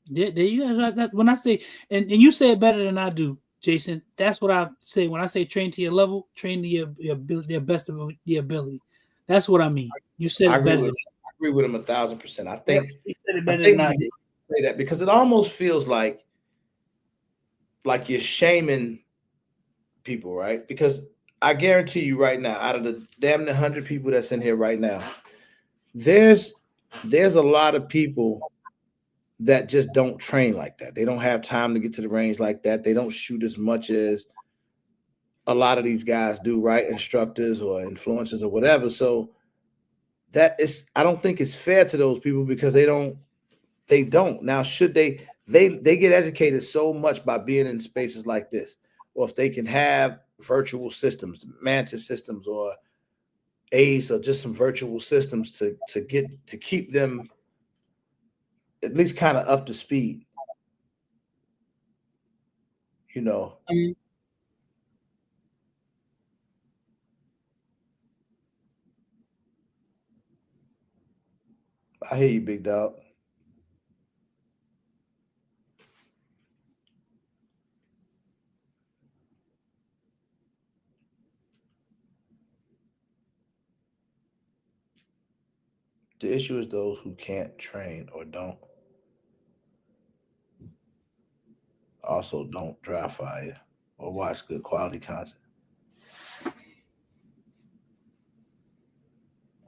You guys, when I say, and you say it better than I do, Jason, that's what I say when I say train to your level, train to your best of your ability. That's what I mean. You said it better. I agree with him 1,000%. I think you said it better than I did. Say that because it almost feels like you're shaming people, right? Because I guarantee you right now, out of the damn 100 people that's in here right now, there's a lot of people that just don't train like that. They don't have time to get to the range like that. They don't shoot as much as a lot of these guys do, right? Instructors or influencers or whatever. So I don't think it's fair to those people because they don't. Now, should they get educated so much by being in spaces like this, or if they can have virtual systems, Mantis systems or ACE or just some virtual systems to keep them at least kind of up to speed. I hear you, big dog. The issue is those who can't train or don't. Also, don't dry fire or watch good quality content.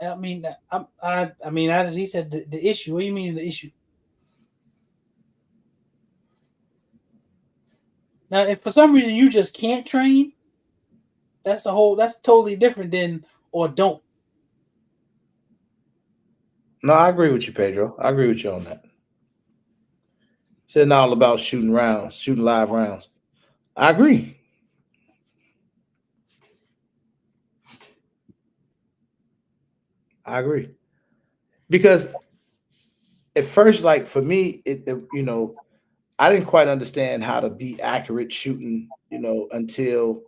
I mean, as he said, the issue. What do you mean the issue? Now, if for some reason you just can't train, that's totally different than or don't. No, I agree with you, Pedro. I agree with you on that. It's not all about shooting live rounds. I agree. Because at first, like for me, I didn't quite understand how to be accurate shooting, until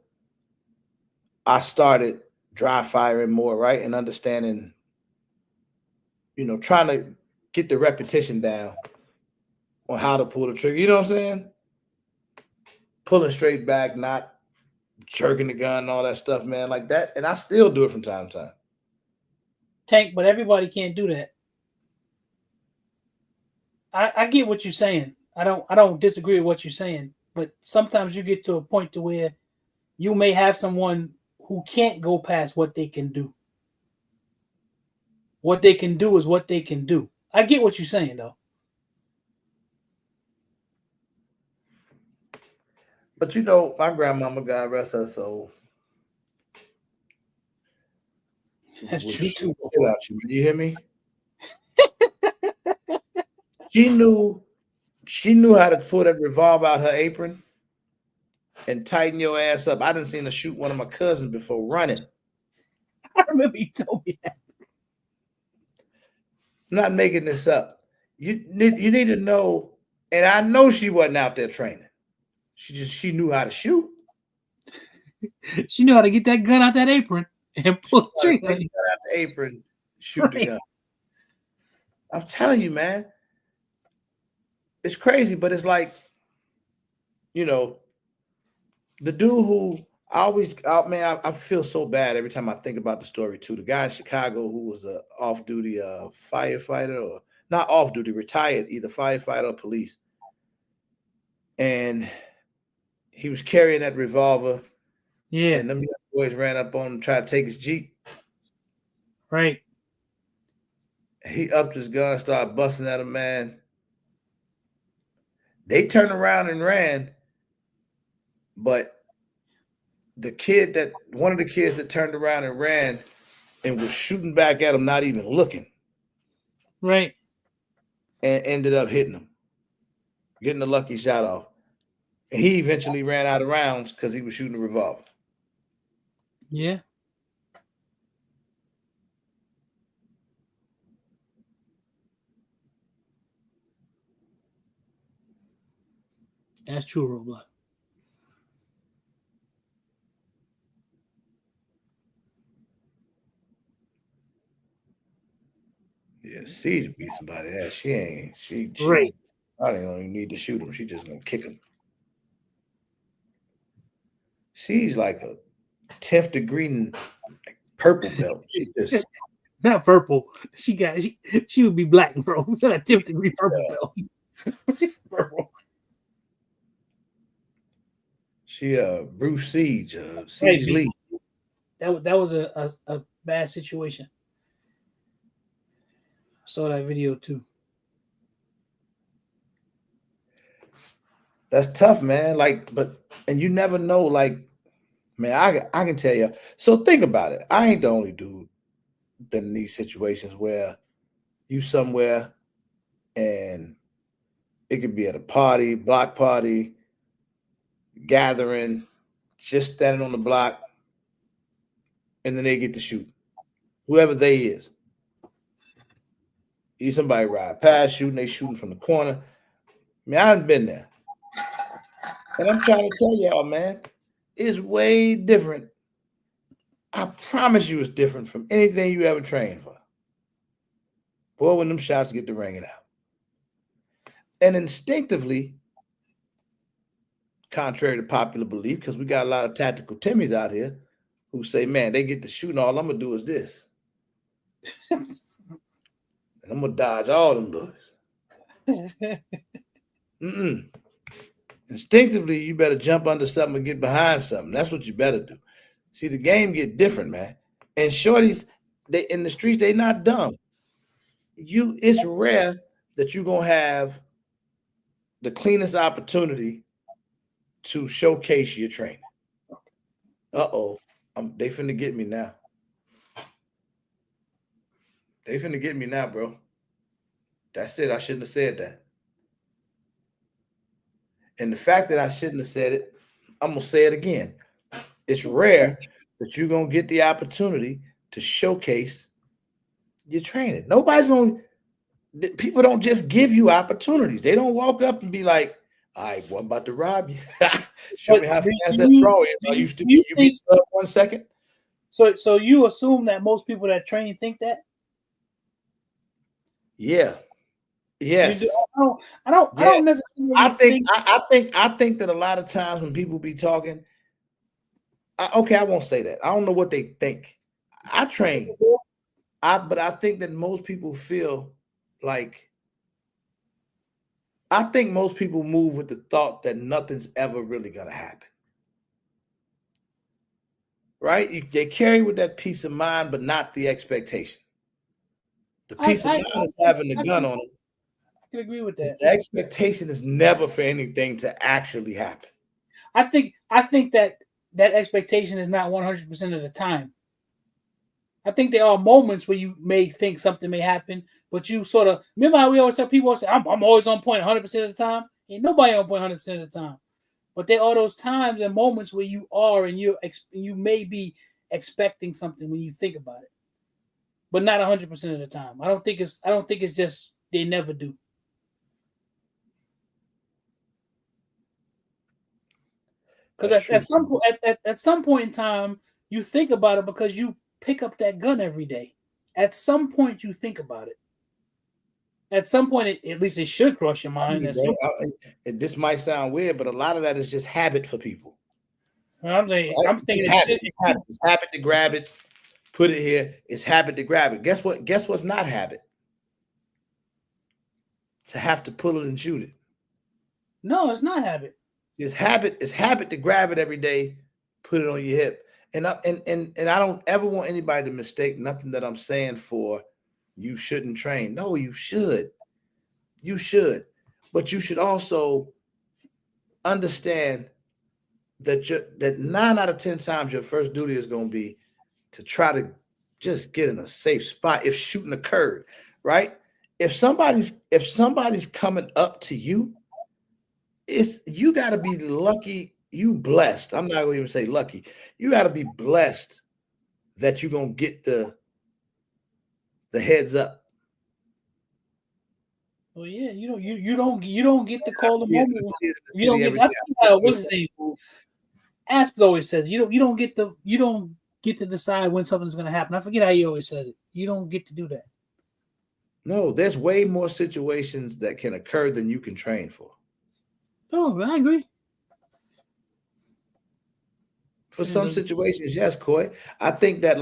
I started dry firing more, right? And understanding, trying to get the repetition down on how to pull the trigger. You know what I'm saying? Pulling straight back, not jerking the gun and all that stuff, man, like that. And I still do it from time to time. Tank, but everybody can't do that. I get what you're saying. I don't disagree with what you're saying, but sometimes you get to a point to where you may have someone who can't go past what they can do. What they can do is what they can do. I get what you're saying, though. But my grandmama, God rest her soul. That's true too. You hear me? She knew how to pull that revolver out her apron and tighten your ass up. I didn't see her shoot one of my cousins before running. I remember you told me that. I'm not making this up. You need to know, and I know she wasn't out there training. She knew how to shoot. She knew how to get that gun out that apron and pull the trigger. Out the apron, shoot the gun. I'm telling you, man. It's crazy, but it's like, the dude who I feel so bad every time I think about the story too. The guy in Chicago who was a off-duty firefighter, or not off-duty, retired, either firefighter or police. And he was carrying that revolver. Yeah. And them boys ran up on him, tried to take his Jeep. Right. He upped his gun, started busting at him, man. They turned around and ran, but one of the kids that turned around and ran and was shooting back at him, not even looking. Right. And ended up hitting him, getting the lucky shot off. And he eventually ran out of rounds because he was shooting a revolver. Yeah. That's true, Roblox. Yeah, Siege beat somebody ass. She Right. I don't even need to shoot him. She just gonna kick him. She's like a 10th degree purple belt. She just not purple. She would be black, bro. She's got a 10th degree purple belt. She's purple. She Bruce Siege, Siege Lee. That was a bad situation. I saw that video too. That's tough, man. And you never know, man, I can tell you. So think about it. I ain't the only dude been in these situations where you somewhere and it could be at a party, block party, gathering, just standing on the block, and then they get to shoot. Whoever they is. You somebody ride past shooting, they shooting from the corner. I mean, I haven't been there. And I'm trying to tell y'all, man, it's way different. I promise you it's different from anything you ever trained for. Boy, when them shots get to ringing out. And instinctively, contrary to popular belief, because we got a lot of tactical Timmies out here who say, man, they get to shooting, all I'm going to do is this. And I'm going to dodge all them bullets. Instinctively, you better jump under something and get behind something. That's what you better do. See, the game get different, man. And shorties, they in the streets, they not dumb. It's rare that you're going to have the cleanest opportunity to showcase your training. Uh-oh. They finna get me now. They finna get me now, bro. That's it. I shouldn't have said that. And the fact that I shouldn't have said it, I'm going to say it again. It's rare that you're going to get the opportunity to showcase your training. People don't just give you opportunities. They don't walk up and be like, All right, boy, I'm about to rob you. Show me how fast that draw is. Are you still? You You be stuck 1 second. So you assume that most people that train think that? Yeah. Yes. I don't necessarily think. I think that a lot of times when people be talking, okay, I won't say that. I don't know what they think. I train, but I think that most people feel like. I think most people move with the thought that nothing's ever really gonna happen. Right? They carry with that peace of mind, but not the expectation. The peace of mind is having the gun on them. I can agree with that. The expectation is never for anything to actually happen. I think that expectation is not 100% of the time. I think there are moments where you may think something may happen, but you sort of remember how we always tell people, I'm always on point 100% of the time. Ain't nobody on point 100% of the time. But there are those times and moments where you are and you may be expecting something when you think about it, but not 100% of the time. I don't think it's just they never do. Because at some point in time, you think about it because you pick up that gun every day. At some point, you think about it. At some point, at least it should cross your mind. This might sound weird, but a lot of that is just habit for people. I'm saying, right? I'm thinking it's habit to grab it, put it here. It's habit to grab it. Guess what? Guess what's not habit? To have to pull it and shoot it. No, it's not habit. It's habit to grab it every day, put it on your hip. And I don't ever want anybody to mistake nothing that I'm saying for you shouldn't train. No, you should. You should. But you should also understand that 9 out of 10 times your first duty is going to be to try to just get in a safe spot if shooting occurred, right? If somebody's coming up to you, you got to be lucky, you blessed. I'm not going to even say lucky. You got to be blessed that you're going to get the heads up. Well, yeah, you don't get to call the moment. You don't get. That's what's his name? Asp always says you don't get to decide when something's going to happen. I forget how he always says it. You don't get to do that. No, there's way more situations that can occur than you can train for. Oh, I agree. For some situations, yes, Coy. I think that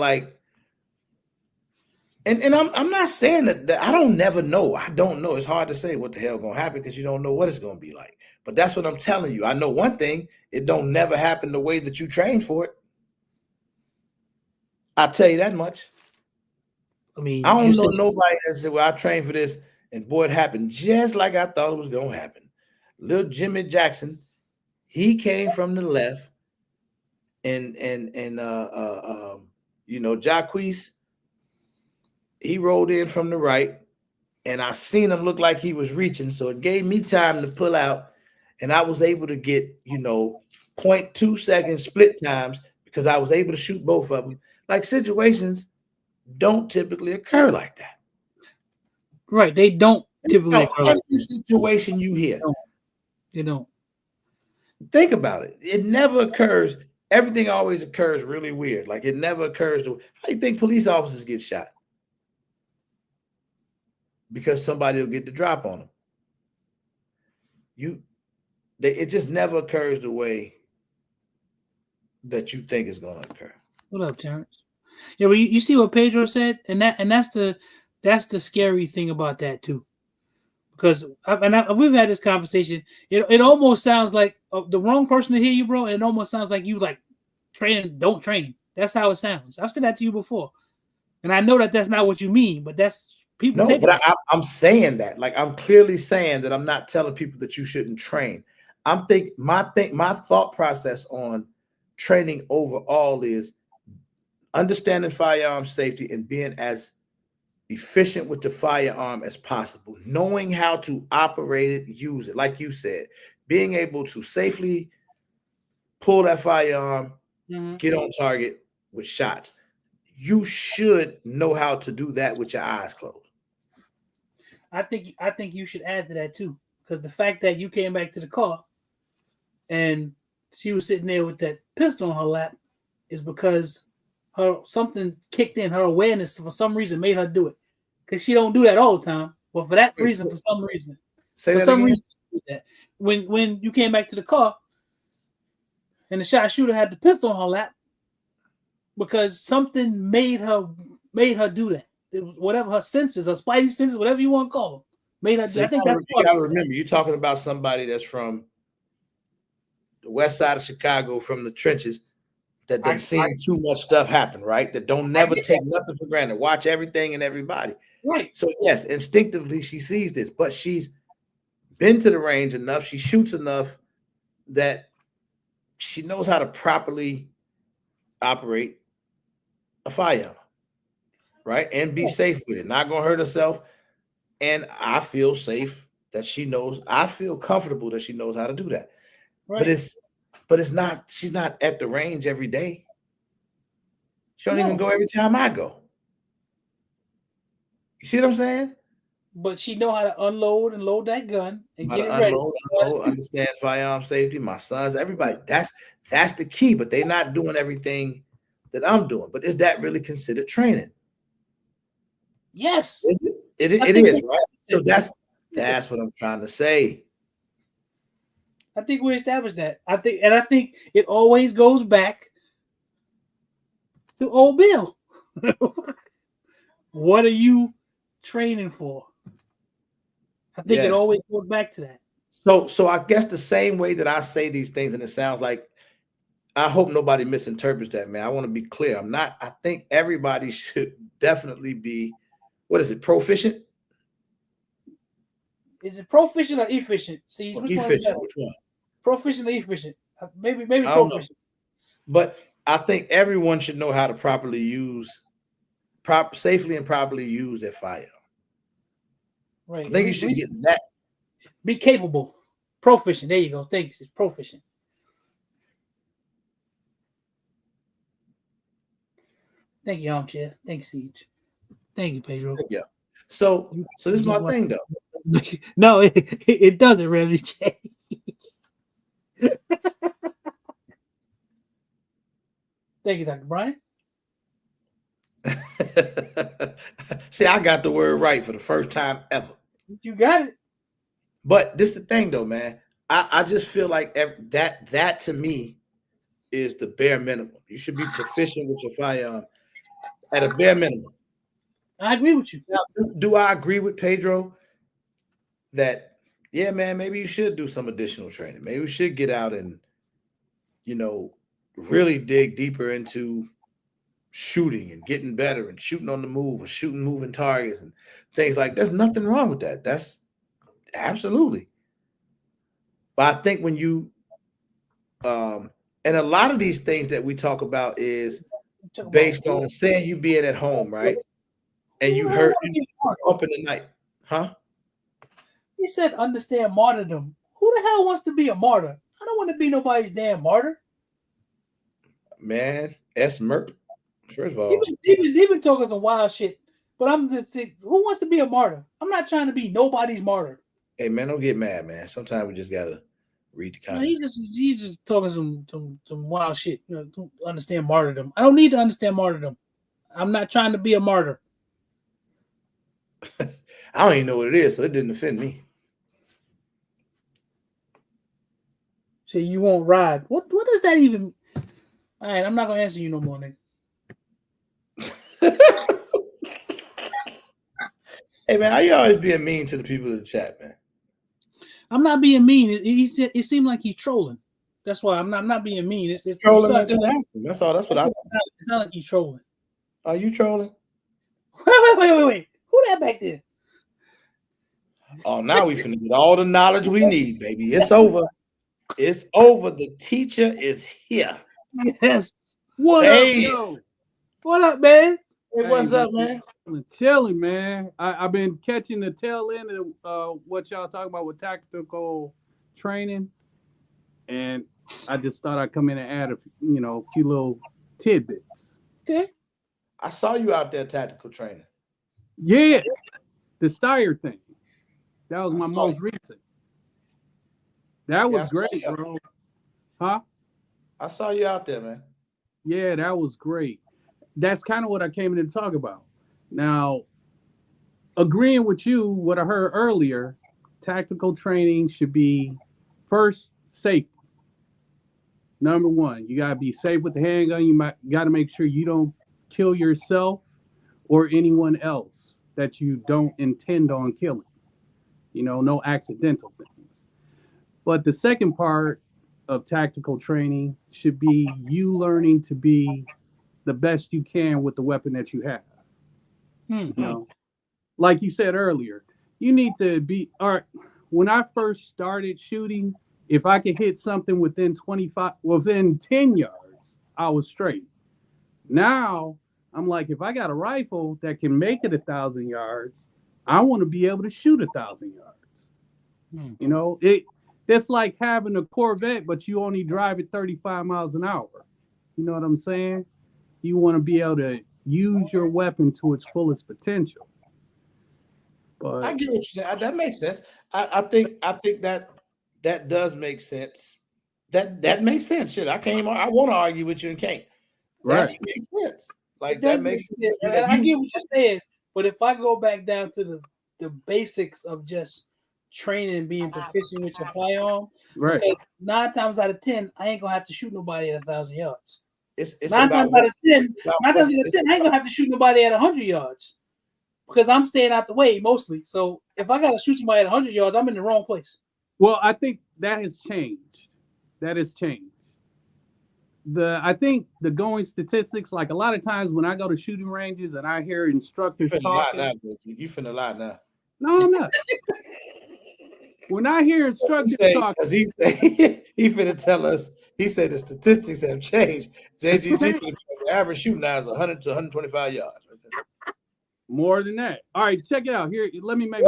and I'm not saying that I don't never know. I don't know. It's hard to say what the hell gonna happen because you don't know what it's gonna be like. But that's what I'm telling you. I know one thing: it don't never happen the way that you train for it. I'll tell you that much. I mean, I don't know nobody that said, "Well, I trained for this," and boy, it happened just like I thought it was gonna happen. Little Jimmy Jackson, he came from the left, and Jacquees, he rolled in from the right, and I seen him look like he was reaching, so it gave me time to pull out, and I was able to get 0.2 seconds split times because I was able to shoot both of them. Like situations don't typically occur like that. Right, they don't typically occur. Every situation you hear, they don't. Think about it. It never occurs. Everything always occurs really weird. Like it never occurs to. How do you think police officers get shot? Because somebody will get the drop on them. It just never occurs the way that you think is going to occur. What up, Terrence? Yeah, well, you see what Pedro said, and that's the scary thing about that too, because we've had this conversation. It almost sounds like the wrong person to hear you, bro. And it almost sounds like you like don't train. That's how it sounds. I've said that to you before, and I know that that's not what you mean, but that's people. No, but I'm saying that. Like I'm clearly saying that I'm not telling people that you shouldn't train. My thought process on training overall is understanding firearm safety and being as efficient with the firearm as possible, knowing how to operate it, use it, like you said, being able to safely pull that firearm, get on target with shots. You should know how to do that with your eyes closed. I think you should add to that too, because the fact that you came back to the car and she was sitting there with that pistol on her lap is because something kicked in. Her awareness for some reason made her do it, because she don't do that all the time. But for that reason, for some reason, when you came back to the car and the shot shooter had the pistol on her lap, because something made her do that. It was whatever her senses, her spidey senses, whatever you want to call them, made her. So I think you gotta remember, you're talking about somebody that's from the west side of Chicago, from the trenches, that doesn't see too much stuff happen, right? That don't never take nothing for granted, watch everything and everybody. Right. So yes, instinctively she sees this, but she's been to the range enough, she shoots enough that she knows how to properly operate a firearm, right? And be safe with it, not gonna hurt herself. And I feel safe that she knows, I feel comfortable that she knows how to do that. Right. But it's not, she's not at the range every day. She don't even go every time I go. You see what I'm saying? But she know how to unload and load that gun and get it ready. Unload, understand firearm safety. My sons, everybody. That's the key. But they're not doing everything that I'm doing. But is that really considered training? Yes. Is it? It is, right? So that's what I'm trying to say. I think we established that. I think it always goes back to old Bill. What are you training for? I think it always goes back to that. So I guess the same way that I say these things, and it sounds like, I hope nobody misinterprets that, man. I want to be clear. I think everybody should definitely be, what is it, proficient? Is it proficient or efficient? See, which efficient. Which one? Proficient or efficient? Maybe proficient. But I think everyone should know how to properly use, safely and properly use their firearm. Right. I think you should get that. Be capable. Proficient. There you go. Thanks. It's proficient. Thank you, Armchair. Thanks, Siege. Thank you, Pedro. Yeah. So this is my thing, though. No, it doesn't, Remy J. Thank you, Dr. Brian. See, I got the word right for the first time ever. You got it. But this is the thing, though, man. I just feel like that to me is the bare minimum. You should be proficient with your firearm at a bare minimum. I agree with you. Now, do I agree with Pedro that, yeah, man, maybe you should do some additional training. Maybe we should get out and, really dig deeper into shooting and getting better and shooting on the move or shooting moving targets and things like that. There's nothing wrong with that. That's absolutely. But I think when you and a lot of these things that we talk about is based on saying you being at home, right? And you hurt up in the night. Huh? You said understand martyrdom. Who the hell wants to be a martyr? I don't want to be nobody's damn martyr. Man, S. Merp. First of all, they've been talking some wild shit. But I'm just saying, who wants to be a martyr? I'm not trying to be nobody's martyr. Hey man, don't get mad, man. Sometimes we just gotta read the comments. He's just talking some wild shit. To understand martyrdom. I don't need to understand martyrdom. I'm not trying to be a martyr. I don't even know what it is, so it didn't offend me. So you won't ride. What does that even mean? All right, I'm not gonna answer you no more, nigga. Hey man, how you always being mean to the people in the chat, man? I'm not being mean. It seemed like he's trolling. That's why I'm not being mean. It's trolling. That's all. That's what I. It's not like you trolling. Are you trolling? Wait. Who that back there? Oh, now we finna get all the knowledge we need, baby. It's over. It's over. The teacher is here. Yes. What up, yo? What up, man? Hey, what's up, man? Chilling, man. I've been catching the tail end of what y'all talking about with tactical training, and I just thought I'd come in and add a few little tidbits. Okay. I saw you out there tactical training. Yeah, the Steyer thing. That was my most recent. That was great, bro. Huh? I saw you out there, man. Yeah, that was great. That's kind of what I came in to talk about. Now, agreeing with you, what I heard earlier, tactical training should be first safety. Number one, you gotta be safe with the handgun. You gotta make sure you don't kill yourself or anyone else that you don't intend on killing. No accidental things. But the second part of tactical training should be you learning to be the best you can with the weapon that you have. Like you said earlier, you need to be all right. When I first started shooting, if I could hit something within 10 yards, I was straight. Now I'm like, if I got a rifle that can make it 1,000 yards, I want to be able to shoot 1,000 yards. It's like having a Corvette, but you only drive it 35 miles an hour. You know what I'm saying? You want to be able to use your weapon to its fullest potential. But I get what you're saying. That makes sense. I think that does make sense. That makes sense. Shit, I want to argue with you and can't. That makes sense. Like that makes sense. And I get what you're saying, but if I go back down to the basics of just training and being proficient with your firearm, right? 9 times out of 10, I ain't gonna have to shoot nobody at 1,000 yards. It's 9 times out of 10, I ain't gonna have to shoot nobody at 100 yards because I'm staying out the way mostly. So if I gotta shoot somebody at 100 yards, I'm in the wrong place. Well, I think that has changed. I think the going statistics, like a lot of times when I go to shooting ranges and I hear instructors talking. You finna lie now. No, I'm not. When I hear instructors talking, he finna tell us. He said the statistics have changed. JGG, the average shooting now is 100 to 125 yards. More than that. All right, check it out. Here, let me make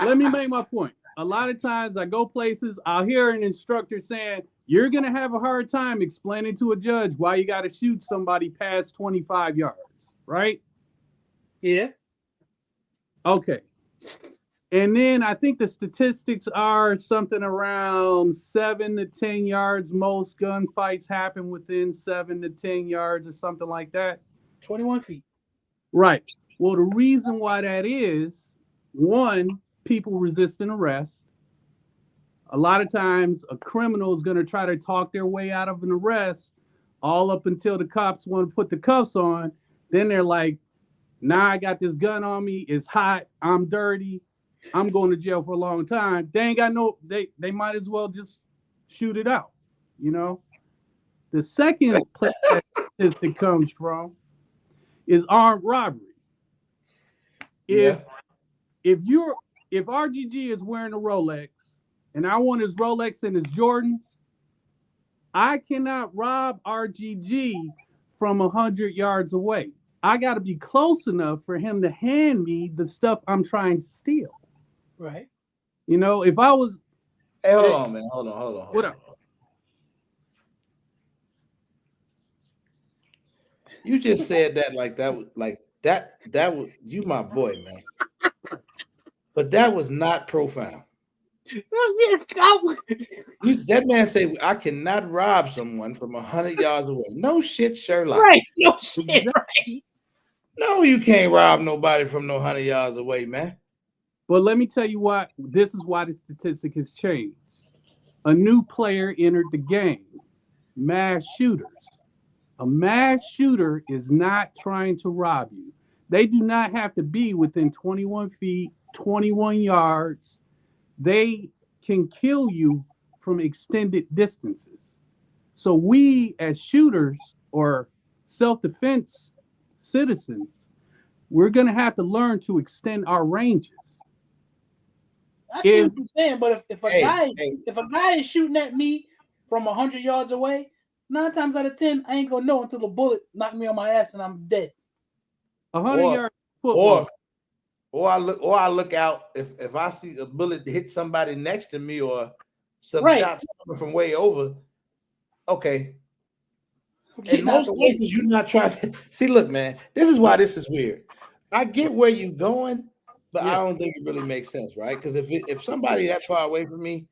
Let me make my point. A lot of times I go places, I'll hear an instructor saying, you're going to have a hard time explaining to a judge why you got to shoot somebody past 25 yards, right? Yeah. Okay. And then I think the statistics are something around 7 to 10 yards. Most gunfights happen within 7 to 10 yards or something like that. 21 feet. Right. Well, the reason why that is, one, people resisting arrest. A lot of times a criminal is going to try to talk their way out of an arrest all up until the cops want to put the cuffs on. Then they're like, nah, I got this gun on me. It's hot. I'm dirty. I'm going to jail for a long time. They ain't got they might as well just shoot it out. The second place that statistic comes from is armed robbery. If RGG is wearing a Rolex and I want his Rolex and his Jordans, I cannot rob RGG from 100 yards away. I got to be close enough for him to hand me the stuff I'm trying to steal. Right. If I was... Hey, hold on, man. Hold on. What up? You just said that that was you, my boy, man. But that was not profound. That man said, I cannot rob someone from 100 yards away. No shit, Sherlock. Right. No shit, right. No, you can't rob nobody from no 100 yards away, man. But let me tell you why. This is why the statistic has changed. A new player entered the game. Mass shooters. A mass shooter is not trying to rob you. They do not have to be within 21 feet, 21 yards. They can kill you from extended distances. So we as shooters or self-defense citizens, we're going to have to learn to extend our ranges. I see what you're saying, but if a guy is shooting at me from 100 yards away, 9 times out of 10, I ain't gonna know until a bullet knocked me on my ass and I'm dead. 100 yards football. Or I look out if I see a bullet hit somebody next to me or some shots coming from way over. Okay. In most cases, you're not trying to see. Look, man, this is why this is weird. I get where you're going, but I don't think it really makes sense, right? Because if somebody that far away from me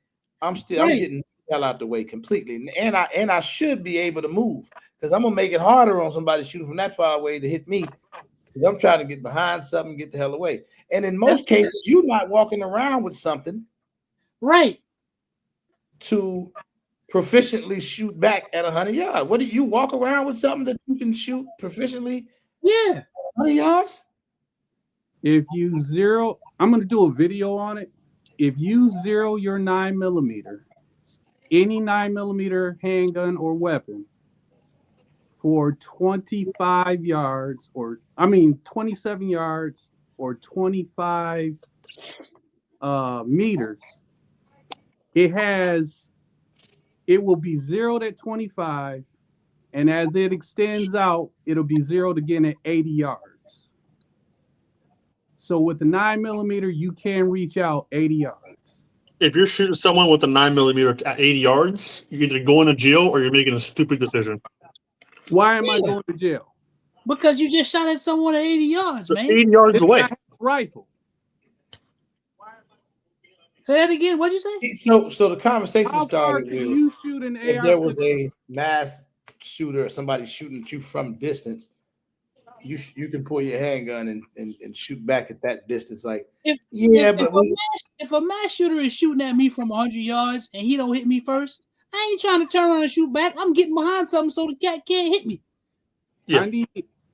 I'm getting the hell out the way completely, and I should be able to move because I'm gonna make it harder on somebody shooting from that far away to hit me because I'm trying to get behind something, get the hell away. And in most cases, you're not walking around with something, right, to proficiently shoot back at 100 yards. What do you walk around with something that you can shoot proficiently? Yeah, 100 yards. If you zero, I'm going to do a video on it. If you zero your 9mm, any 9mm handgun or weapon for 25 yards, 27 yards or 25 meters, it will be zeroed at 25, and as it extends out, it'll be zeroed again at 80 yards. So with the 9mm, you can reach out 80 yards. If you're shooting someone with a 9mm at 80 yards, you're either going to jail or you're making a stupid decision. Why am I going to jail? Because you just shot at someone at 80 yards, man. 80 yards away. I have a rifle. Say that again. What'd you say? So the conversation How far started can with you shoot an AR? if there was a mass shooter, somebody shooting at you from distance, you can pull your handgun and shoot back at that distance. Like, if a mass shooter is shooting at me from 100 yards and he don't hit me first, I ain't trying to turn around and shoot back. I'm getting behind something so the cat can't hit me. Yeah.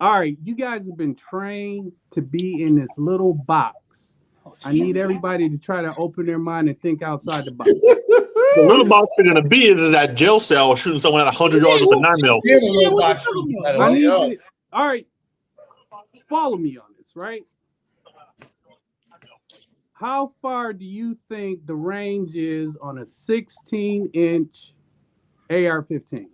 All right, you guys have been trained to be in this little box. I need everybody to try to open their mind and think outside the box. The little box they're going to be is that jail cell shooting someone at 100 yards with a 9mm. All right, follow me on this, right? How far do you think the range is on a 16-inch AR-15?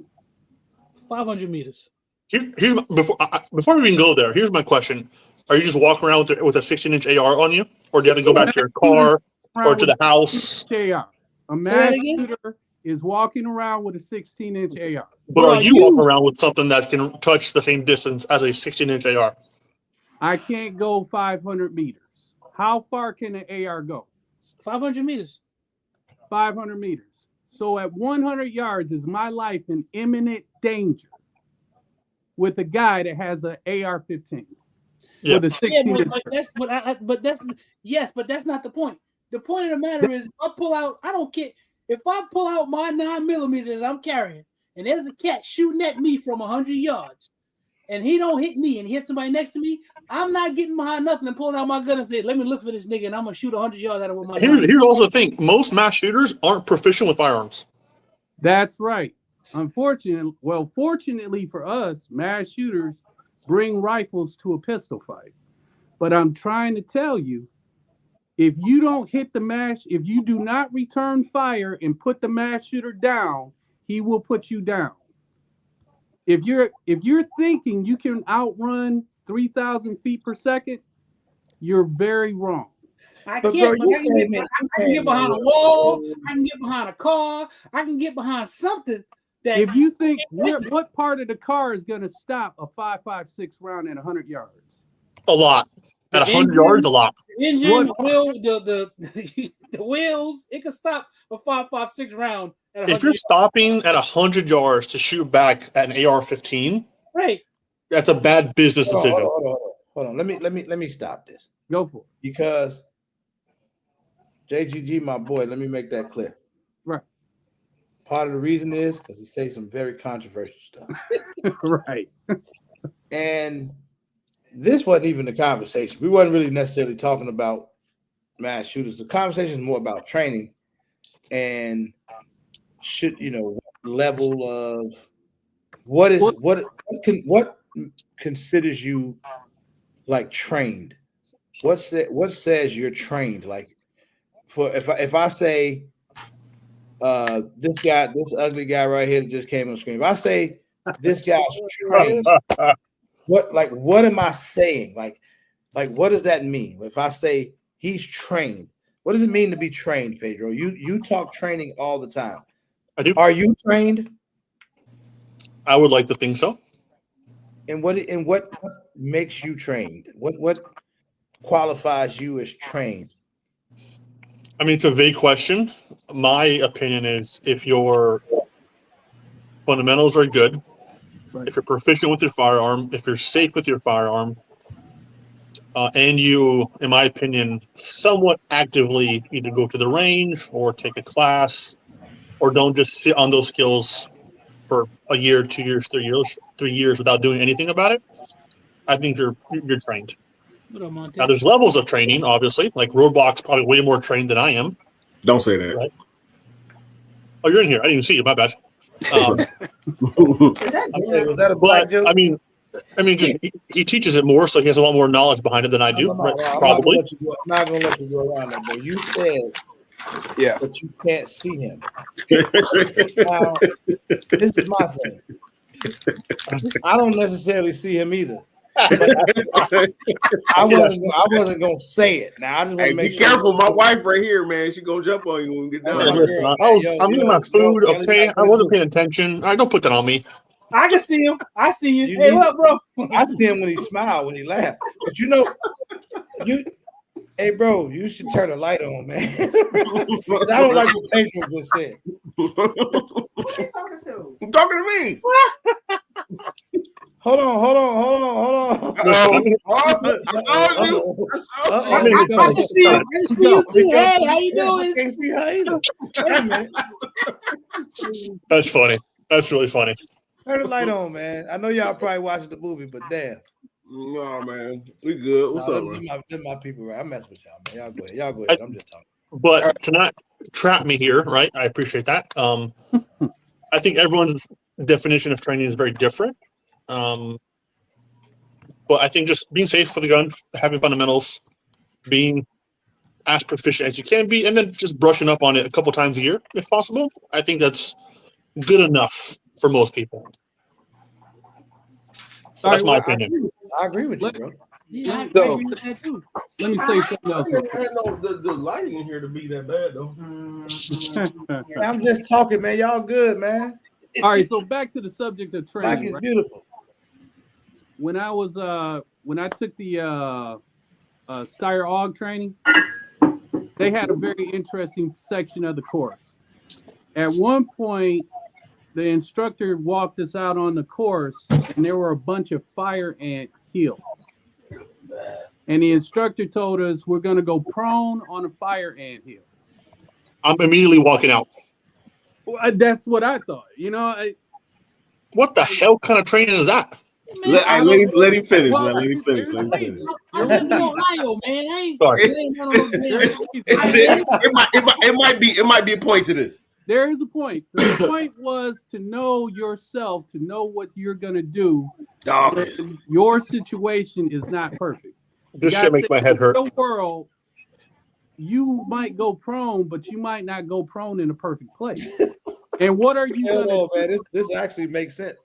500 meters. Before we even go there, here's my question. Are you just walking around with a 16-inch AR on you? Or do you have to go back to your car or to the house? AR. A mass shooter is walking around with a 16-inch AR. But are you walking around with something that can touch the same distance as a 16-inch AR? I can't go 500 meters. How far can an AR go? 500 meters. 500 meters. So at 100 yards is my life in imminent danger with a guy that has an AR-15. Yes. But that's not the point. The point of the matter is, I don't care if I pull out my 9mm that I'm carrying, and there's a cat shooting at me from 100 yards, and he don't hit me and hit somebody next to me. I'm not getting behind nothing and pulling out my gun and saying, "Let me look for this nigga," and I'm gonna shoot 100 yards at him with my. Here's also the thing: most mass shooters aren't proficient with firearms. That's right. Fortunately for us, mass shooters bring rifles to a pistol fight. But I'm trying to tell you, if you don't hit if you do not return fire and put the mass shooter down, he will put you down. If you're thinking you can outrun 3,000 feet per second, you're very wrong. I can't. I can get behind a wall. I can get behind a car. I can get behind something. If you think what part of the car is going to stop a 5.56 round at 100 yards? A lot. At 100 yards, a lot. The engine, the wheels, it can stop a 5.56 round. If you're stopping at 100 yards to shoot back at an AR-15, right, that's a bad business decision. Hold on. Let me stop this. Go for it. Because JGG, my boy, let me make that clear. Right. Part of the reason is because he says some very controversial stuff. Right. And this wasn't even the conversation. We wasn't really necessarily talking about mass shooters. The conversation is more about training and level of what considers you like trained. What says you're trained? Like, for if I say this ugly guy right here that just came on the screen, if I say this guy's trained, what am I saying? Like what does that mean? If I say he's trained, what does it mean to be trained, Pedro? You talk training all the time. I do. Are you trained? I would like to think so. And what makes you trained? What qualifies you as trained? I mean, it's a vague question. my opinion is if your fundamentals are good, Right. if you're proficient with your firearm, if you're safe with your firearm, and you, in my opinion, somewhat actively either go to the range or take a class, or don't just sit on those skills for a year, 2 years, 3 years without doing anything about it, I think you're trained. What up, Monte? Now, there's levels of training, obviously. Like Roadblock's probably way more trained than I am. Don't say that. Right? Oh, you're in here. I didn't even see you. My bad. Was that a black But joke? I mean, just he teaches it more, so he has a lot more knowledge behind it than I do. Right? Probably. I'm not gonna let you go around that, but you said, Yeah, but you can't see him. Now, this is my thing. I don't necessarily see him either. But I wasn't gonna say it. Now I just want Hey, to make be sure. careful. My wife right here, man. She gonna jump on you when we get down. Yeah, Listen, I'm eating my food. Okay, I wasn't paying attention. All right, don't put that on me. I can see him. I see you. You Hey, need- what, bro? I see him when he smiled, when he laughed. But hey, bro, you should turn the light on, man. I don't like what Pedro just said. who are you talking to? I'm talking to me. Hold on. I told you. Uh-oh. I can see you. I can see you too. Hey, how you I doing? can't see her either. Wait a minute. That's funny. That's really funny. Turn the light on, man. I know y'all probably watching the movie, but damn. No, man. We good. What's up, man? Them my people, right? I'm messing with y'all, man. Y'all go ahead. I'm just talking. But to not trap me here, right? I appreciate that. I think everyone's definition of training is very different. But I think just being safe for the gun, having fundamentals, being as proficient as you can be, and then just brushing up on it a couple times a year, if possible. I think that's good enough for most people. That's my opinion. I agree with you, bro. Yeah, I agree with that too. Let me say something else. The lighting in here to be that bad though. I'm just talking, man. Y'all good, man. All right, so back to the subject of Black training. is Right? beautiful. When I took the Steyr AUG training, they had a very interesting section of the course. At one point, the instructor walked us out on the course, and there were a bunch of fire ant hills. And the instructor told us we're going to go prone on a fire ant hill. I'm immediately walking out. Well, that's what I thought. What the hell kind of training is that? Let him finish, man. Let him finish. I live in Ohio, man. Sorry. It might be a point to this. There is a point. The point was to know yourself, to know what you're going to do. Your situation is not perfect. This shit makes my head hurt. In the world, you might go prone, but you might not go prone in a perfect place. And what are you going to do? Man, this actually makes sense.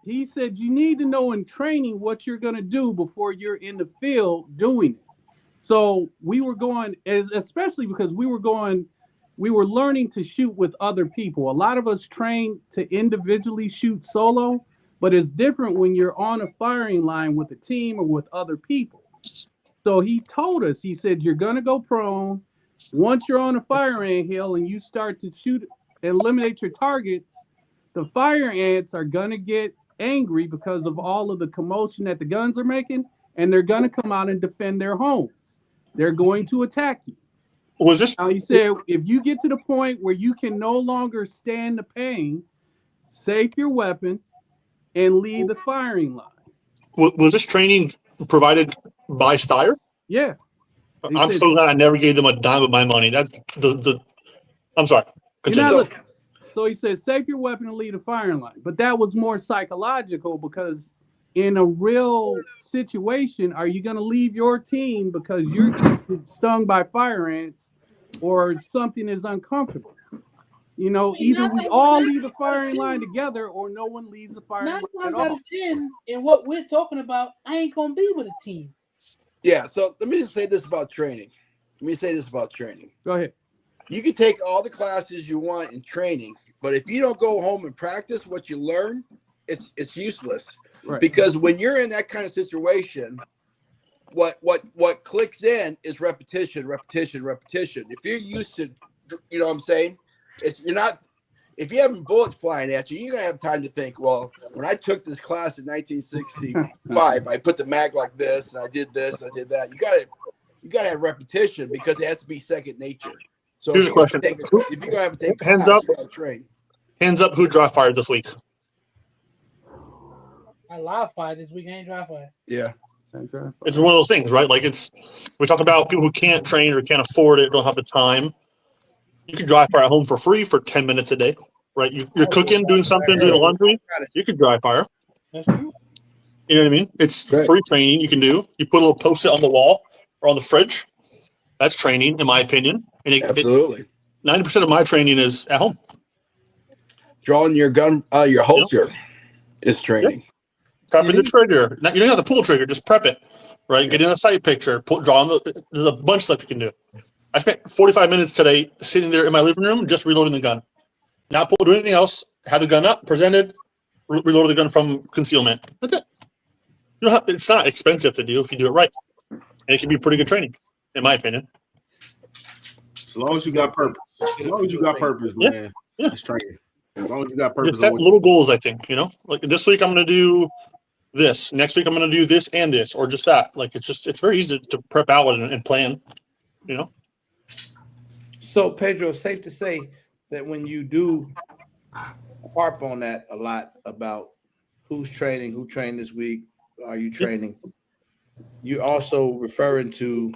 He said you need to know in training what you're going to do before you're in the field doing it. So we were going, especially because we were learning to shoot with other people. A lot of us train to individually shoot solo, but it's different when you're on a firing line with a team or with other people. So he told us, he said, you're going to go prone. Once you're on a fire ant hill and you start to shoot, eliminate your targets, the fire ants are going to get angry because of all of the commotion that the guns are making, and they're going to come out and defend their homes. They're going to attack you. Was this? Now, he said, if you get to the point where you can no longer stand the pain, safe your weapon and leave the firing line. Was this training provided by Steyr? Yeah. I'm so glad I never gave them a dime of my money. That's I'm sorry. Continue. So he said, save your weapon and leave the firing line. But that was more psychological because in a real situation, are you going to leave your team because you're getting stung by fire ants or something is uncomfortable? Either we all leave the firing line together or no one leaves the firing line at all. 9 times out of 10, and what we're talking about, I ain't going to be with a team. Yeah, so let me just say this about training. Go ahead. You can take all the classes you want in training, but if you don't go home and practice what you learn, it's useless. Right. Because when you're in that kind of situation, what clicks in is repetition. If you're used to you know what I'm saying? You're not. If you having bullets flying at you, you're gonna have time to think. Well, when I took this class in 1965, I put the mag like this, and I did this, I did that. You gotta have repetition because it has to be second nature. So Here's a question: if you're gonna have to take hands class, up, you gotta train. Hands up, who dry fired this week? I live fire this week. I ain't dry fire. Yeah. It's one of those things, right? Like we talk about people who can't train or can't afford it, don't have the time. You can dry fire at home for free for 10 minutes a day, right? You're cooking, doing something, doing the laundry. You can dry fire. That's true. You know what I mean? It's free training you can do. You put a little post-it on the wall or on the fridge. That's training, in my opinion. And Absolutely. 90% of my training is at home. Drawing your gun, your holster is training. Prepping the trigger. You don't have to pull the trigger, just prep it, right? Getting a sight picture, drawing there's a bunch of stuff you can do. I spent 45 minutes today sitting there in my living room just reloading the gun. Not do anything else. Have the gun up, presented, reload the gun from concealment. That's it. It's not expensive to do if you do it right. And it can be pretty good training, in my opinion. As long as you got purpose. As long as you got purpose, man. Yeah. It's training. As long as you got purpose. Just set little goals, I think, Like this week I'm going to do this. Next week I'm going to do this and this, or just that. Like it's very easy to prep out and plan, So Pedro, it's safe to say that when you do harp on that a lot about who's training, who trained this week, are you training? You also referring to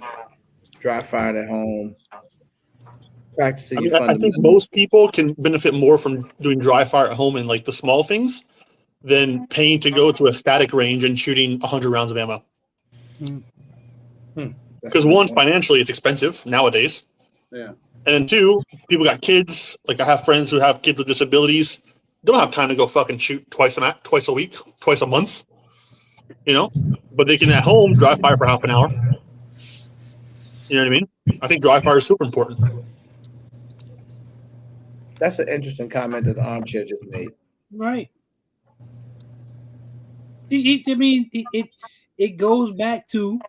dry firing at home, practicing your fundamentals. I think most people can benefit more from doing dry fire at home and like the small things than paying to go to a static range and shooting 100 rounds of ammo. Because one, financially, it's expensive nowadays. Yeah. And then two, people got kids. Like I have friends who have kids with disabilities. They don't have time to go fucking shoot twice a week, twice a month. But they can at home dry fire for half an hour. You know what I mean? I think dry fire is super important. That's an interesting comment that the armchair just made. Right. I mean, it goes back to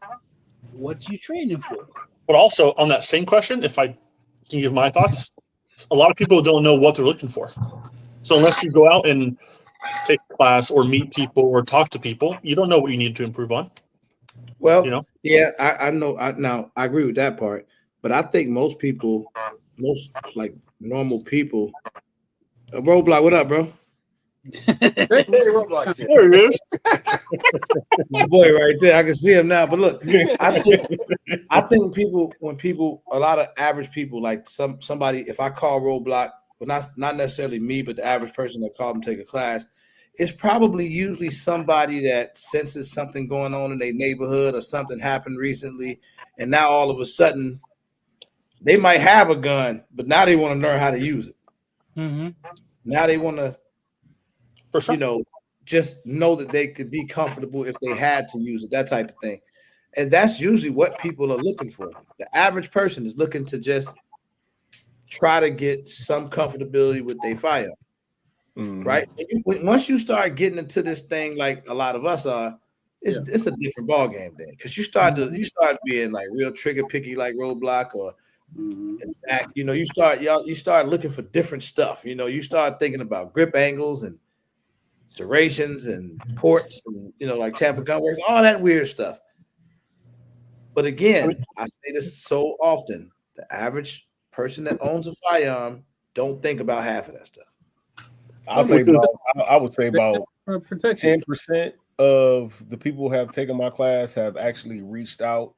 what you training for. But also on that same question, if I can give my thoughts, a lot of people don't know what they're looking for. So unless you go out and take a class or meet people or talk to people, you don't know what you need to improve on. Well, yeah, I know. I agree with that part, but I think most like normal people. Roadblock, what up, bro? Hey, Roblox. There he is. My boy right there. I can see him now. But look, I think a lot of average people, like somebody, if I call Roadblock, well, not necessarily me, but the average person that called him take a class, it's probably usually somebody that senses something going on in their neighborhood or something happened recently, and now all of a sudden they might have a gun, but now they want to learn how to use it. Mm-hmm. Now they want to, For sure. just know that they could be comfortable if they had to use it, that type of thing. And that's usually what people are looking for. The average person is looking to just try to get some comfortability with their firearm. Right? Once you start getting into this thing, like a lot of us are, it's a different ball game then, because you start being like real trigger picky, like Roadblock or Zach. You start looking for different stuff. You start thinking about grip angles and serrations and ports, and like Tampa Gun Works, all that weird stuff. But again, I say this so often: the average person that owns a firearm don't think about half of that stuff. I would say about 10% of the people who have taken my class have actually reached out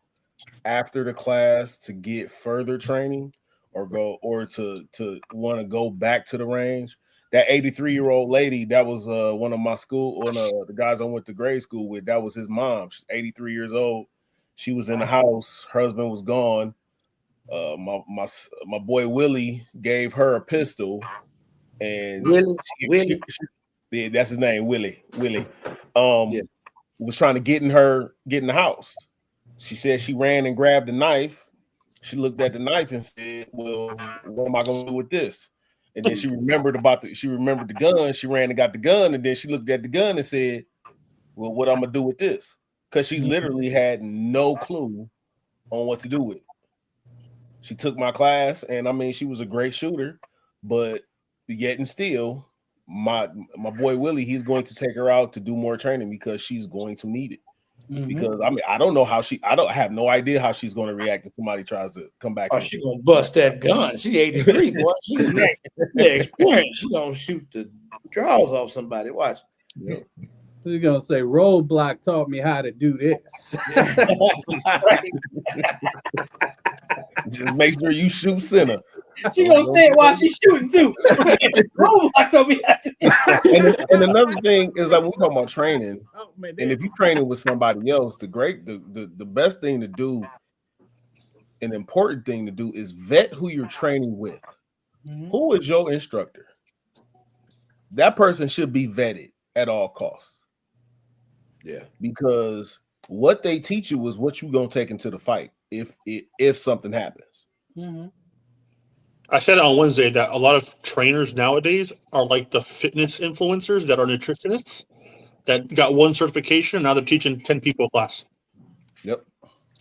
after the class to get further training or to want to go back to the range. That 83-year-old lady, that was one of the guys I went to grade school with. That was his mom. She's 83 years old. She was in the house. Her husband was gone. My boy Willie gave her a pistol. And Willie? Yeah, that's his name, Willie. Was trying to get in the house. She said she ran and grabbed the knife. She looked at the knife and said, "Well, what am I going to do with this?" And then she remembered the gun. She ran and got the gun, and then she looked at the gun and said, "Well, what I'm gonna do with this?" Because she literally had no clue on what to do with it. She took my class, and I mean, she was a great shooter, but yet and still, my boy Willie, he's going to take her out to do more training because she's going to need it. Because I mean, I have no idea how she's going to react if somebody tries to come back. Oh, she gonna bust that gun. She 83, boy. She experienced. She gonna shoot the draws off somebody. Watch. Yep. She's gonna say, "Roadblock taught me how to do this." Just make sure you shoot center. She gonna say it while she's shooting too. Roadblock told me how to. And another thing is, like, when we talk about training, and if you're training with somebody else, the best thing to do, an important thing to do, is vet who you're training with. Who is your instructor? That person should be vetted at all costs. Yeah, because what they teach you is what you're gonna take into the fight if something happens. I said on Wednesday that a lot of trainers nowadays are like the fitness influencers that are nutritionists that got one certification. Now they're teaching 10 people a class. Yep.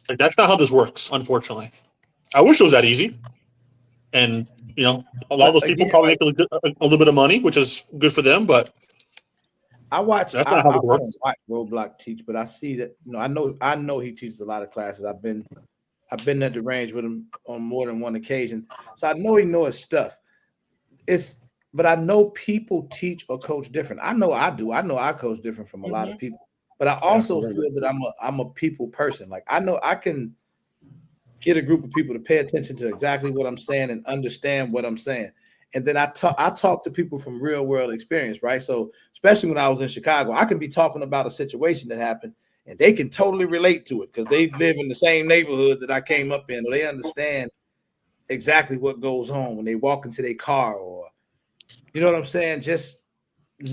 Like, that's not how this works, unfortunately. I wish it was that easy. And, you know, a lot of those people probably make a little bit of money, which is good for them, but I watch. That's not how it works. I watch Roadblock teach, but I see that, you know, I know he teaches a lot of classes. I've been at the range with him on more than one occasion, so I know he knows his stuff. But I know people teach or coach different. I know I do. I know I coach different from a lot of people. But I also feel that I'm a people person. Like, I know I can get a group of people to pay attention to exactly what I'm saying and understand what I'm saying. And then I talk to people from real world experience, right? So especially when I was in Chicago, I could be talking about a situation that happened and they can totally relate to it because they live in the same neighborhood that I came up in, or they understand exactly what goes on when they walk into their car, or, you know what I'm saying? Just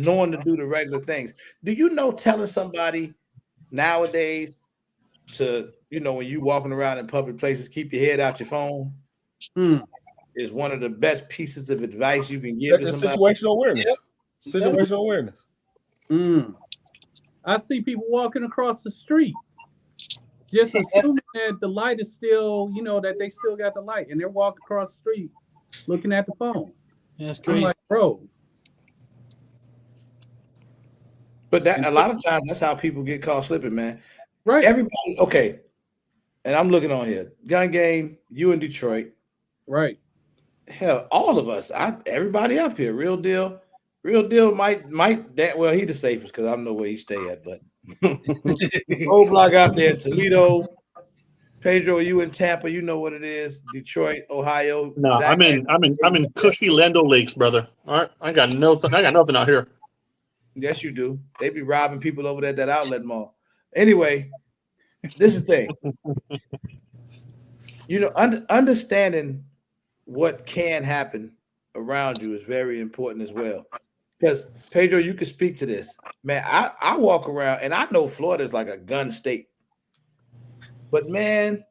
knowing to do the regular things. Do you know, telling somebody nowadays to, you know, when you walking around in public places, keep your head out your phone? Is one of the best pieces of advice you can give to somebody. Situational awareness. Yep. Situational awareness. I see people walking across the street, just assuming that the light is still, you know, that they still got the light, and they're walking across the street looking at the phone. That's crazy. I'm like, bro. But that, a lot of times, that's how people get caught slipping, man. Right. Everybody, okay. And I'm looking on here. Gun Game, you in Detroit. Right. Hell, all of us, everybody up here, real deal might that, well, he the safest because I don't know where he stay at, but Roadblock out there, Toledo, Pedro, you in Tampa, you know what it is, Detroit, Ohio. No, I'm in cushy Land O'Lakes, brother. All right, I got nothing out here. Yes, you do. They be robbing people over there at that outlet mall. Anyway, this is the thing. You know, understanding what can happen around you is very important as well. Because Pedro, you can speak to this. Man, I walk around and I know Florida is like a gun state. But man,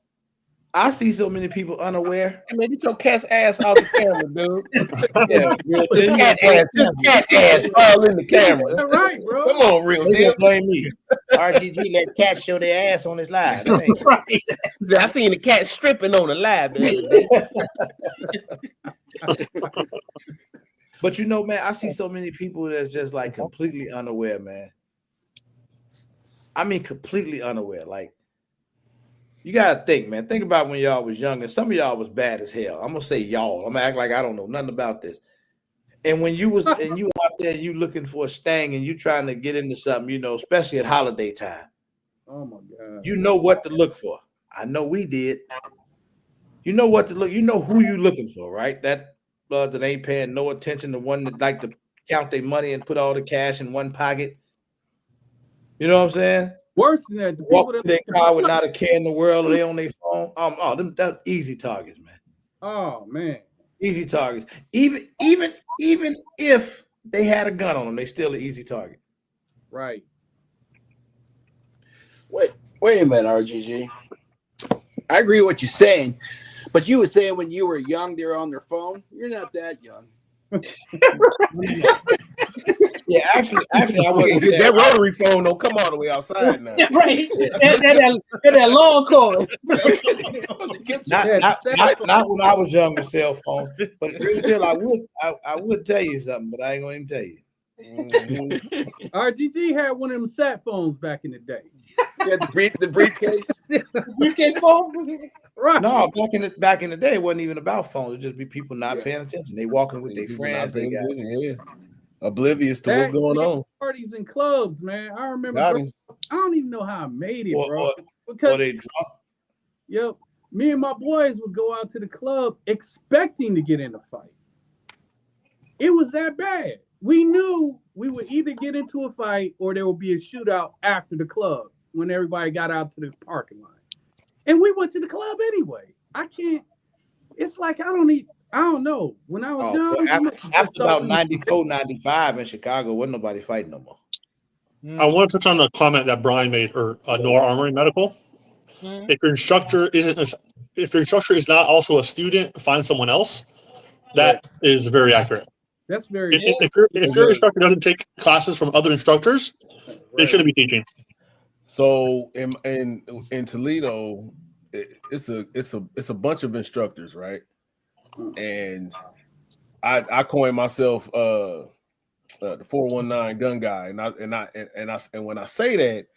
I see so many people unaware. Hey, man, get your cat's ass out the camera, dude. Yeah, this cat ass all in the camera. That's right, bro. Come on, real they deal. blame me. RGG let cats show their ass on his live. That ain't Right. I seen the cat stripping on the live. But you know, man, I see so many people that's just like completely unaware, man. I mean, completely unaware. Like, you gotta think, man. Think about when y'all was young, and some of y'all was bad as hell. I'm gonna say y'all. I'm gonna act like I don't know nothing about this. And when you was out there, you looking for a stang, and you trying to get into something, you know, especially at holiday time. Oh my God. You know what to look for. I know we did. You know what to look. You know who you looking for, right? That that ain't paying no attention, the one that like to count their money and put all the cash in one pocket. You know what I'm saying? Worse than that, the Walk people to their car with not a care in the world, or they on their phone. Them that easy targets, man. Oh man. Easy targets. Even if they had a gun on them, they still an easy target. Right. Wait a minute, RGG. I agree with what you're saying, but you were saying when you were young, they were on their phone. You're not that young. Yeah, actually, I wasn't Hit that rotary phone don't come all the way outside now. Yeah, right. That long cord. Not when I was young with cell phones, but real deal, I would tell you something, but I ain't gonna even tell you. RGG had one of them sat phones back in the day. Yeah, the briefcase. Briefcase phone. Right. No, back in the day, it wasn't even about phones. It just be people not paying attention. They walking with their friends. They got oblivious to what's going on. Parties and clubs, man. I remember. I don't even know how I made it, bro. Because they drunk. Yep. Me and my boys would go out to the club expecting to get in a fight. It was that bad. We knew we would either get into a fight or there would be a shootout after the club when everybody got out to the parking lot. And we went to the club anyway. I can't. It's like I don't know. When I was young, after about 94, 95 in Chicago, wasn't nobody fighting no more. I want to touch on the comment that Brian made, or Nora Armory Medical. If your instructor is not also a student, find someone else. That is very accurate. That's very. If your instructor doesn't take classes from other instructors, they shouldn't be teaching. So in Toledo, it's a bunch of instructors, right? And I coined myself the 419 gun guy, and when I say that,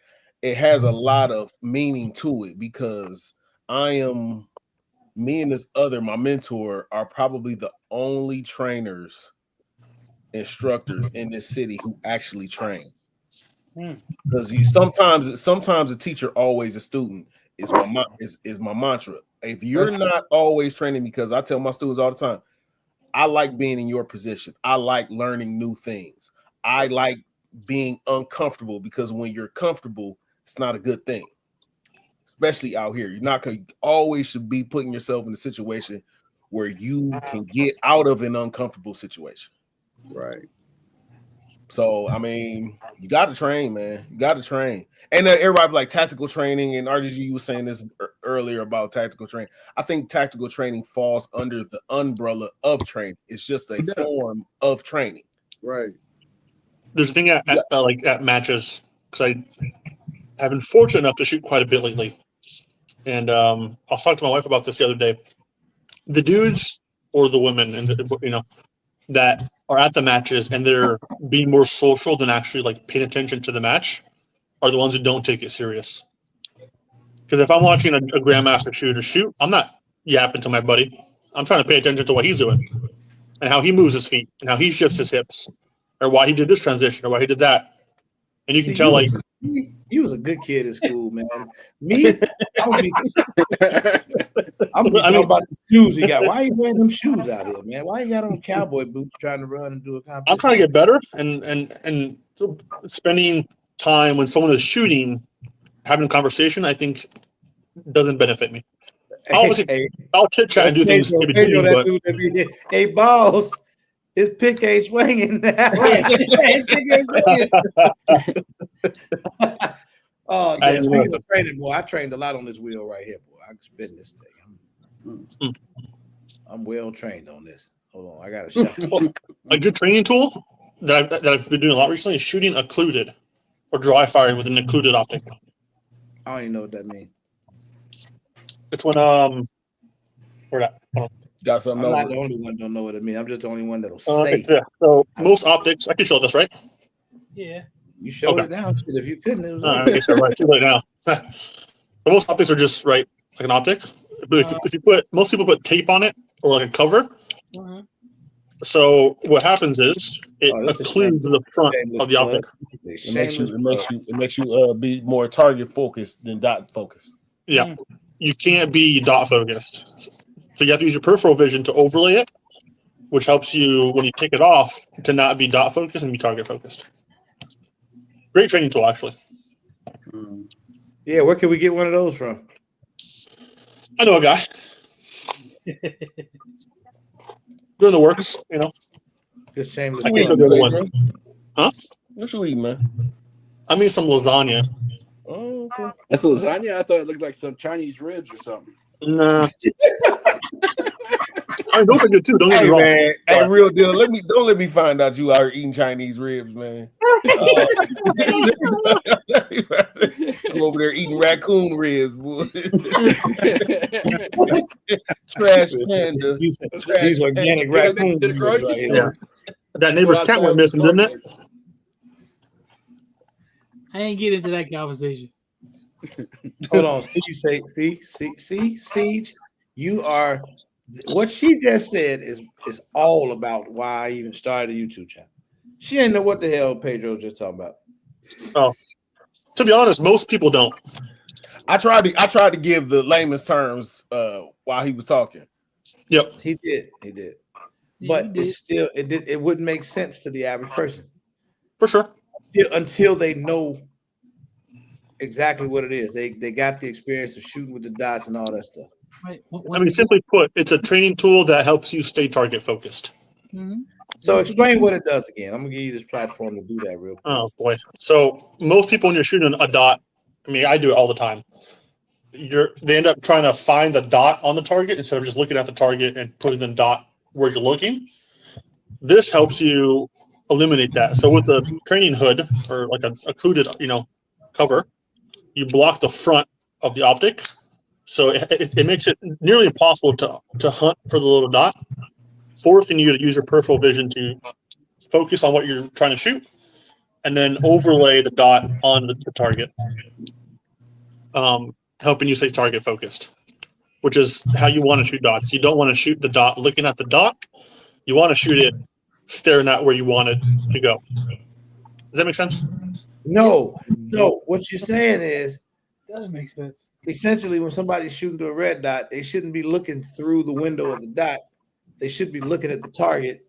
it has a lot of meaning to it because me and this other, my mentor, are probably the only instructors in this city who actually train. Because sometimes a teacher, always a student is my mantra. If you're not always training, because I tell my students all the time, I like being in your position. I like learning new things. I like being uncomfortable because when you're comfortable, it's not a good thing, especially out here. You're not going to always should be putting yourself in a situation where you can get out of an uncomfortable situation. Right. So, I mean, you got to train, man. You got to train. And everybody like tactical training, and RGG, you was saying this earlier about tactical training. I think tactical training falls under the umbrella of training. It's just a form of training. Right. There's a thing at matches, because I have been fortunate enough to shoot quite a bit lately. And I was talking to my wife about this the other day. The dudes or the women, and that are at the matches and they're being more social than actually like paying attention to the match are the ones who don't take it serious. Because if I'm watching a grandmaster shoot, I'm not yapping to my buddy. I'm trying to pay attention to what he's doing and how he moves his feet and how he shifts his hips or why he did this transition or why he did that. And you can tell you was a good kid in school, man. Me, I'm talking about the shoes he got. Why are you wearing them shoes out here, man? Why you got on cowboy boots trying to run and do a competition? I'm trying to get better and spending time when someone is shooting, having a conversation, I think doesn't benefit me. I'll chit chat and do things in between. Hey, balls. His pick ain't swinging now. Oh, yeah. Speaking of training, boy, I trained a lot on this wheel right here, boy. I can spin this thing. I'm well trained on this. Hold on, I got a shot. A good training tool that I've been doing a lot recently is shooting occluded or dry firing with an occluded optic. I don't even know what that means. It's when where that. Got something. I'm not the only one don't know what it means. I'm just the only one that'll say. So most optics, I can show this, right? Yeah. You showed it down. If you couldn't, it was I guess I'm right. Too late now. So most optics are just like an optic. But if you most people put tape on it or like a cover. So what happens is it occludes the front of the optic. It makes you be more target focused than dot focused. Yeah, you can't be dot focused. So you have to use your peripheral vision to overlay it, which helps you when you take it off to not be dot focused and be target focused. Great training tool, actually. Yeah, where can we get one of those from? I know a guy. Doing the works, Just shameless. I can't go the other one. Huh? What you eating, man? I mean some lasagna. Oh, okay. That's lasagna? I thought it looked like some Chinese ribs or something. Nah. I mean, those are good too. Don't get me Hey wrong. man, hey, real deal. Don't let me find out you out here eating Chinese ribs, man. I'm over there eating raccoon ribs, boy. Trash panda. These organic raccoon ribs right here. Yeah. That neighbor's cat went missing, didn't it? I ain't get into that conversation. Hold on. See, Siege, you are what she just said is all about why I even started a YouTube channel. She didn't know what the hell Pedro was just talking about. Oh, to be honest, most people don't. I tried to give the layman's terms while he was talking. Yep, he did. But it wouldn't make sense to the average person. For sure. Until they know exactly what it is. They got the experience of shooting with the dots and all that stuff. Right. I mean, simply put, it's a training tool that helps you stay target focused. Mm-hmm. So explain what it does again. I'm gonna give you this platform to do that real quick. Oh boy. So most people, when you're shooting a dot, I mean, I do it all the time. They end up trying to find the dot on the target instead of just looking at the target and putting the dot where you're looking. This helps you eliminate that. So with a training hood or like a occluded, cover, you block the front of the optic. So it makes it nearly impossible to hunt for the little dot, forcing you to use your peripheral vision to focus on what you're trying to shoot, and then overlay the dot on the target, helping you stay target focused, which is how you want to shoot dots. You don't want to shoot the dot looking at the dot. You want to shoot it staring at where you want it to go. Does that make sense? No. What you're saying is, doesn't make sense. Essentially, when somebody's shooting to a red dot, they shouldn't be looking through the window of the dot. They should be looking at the target,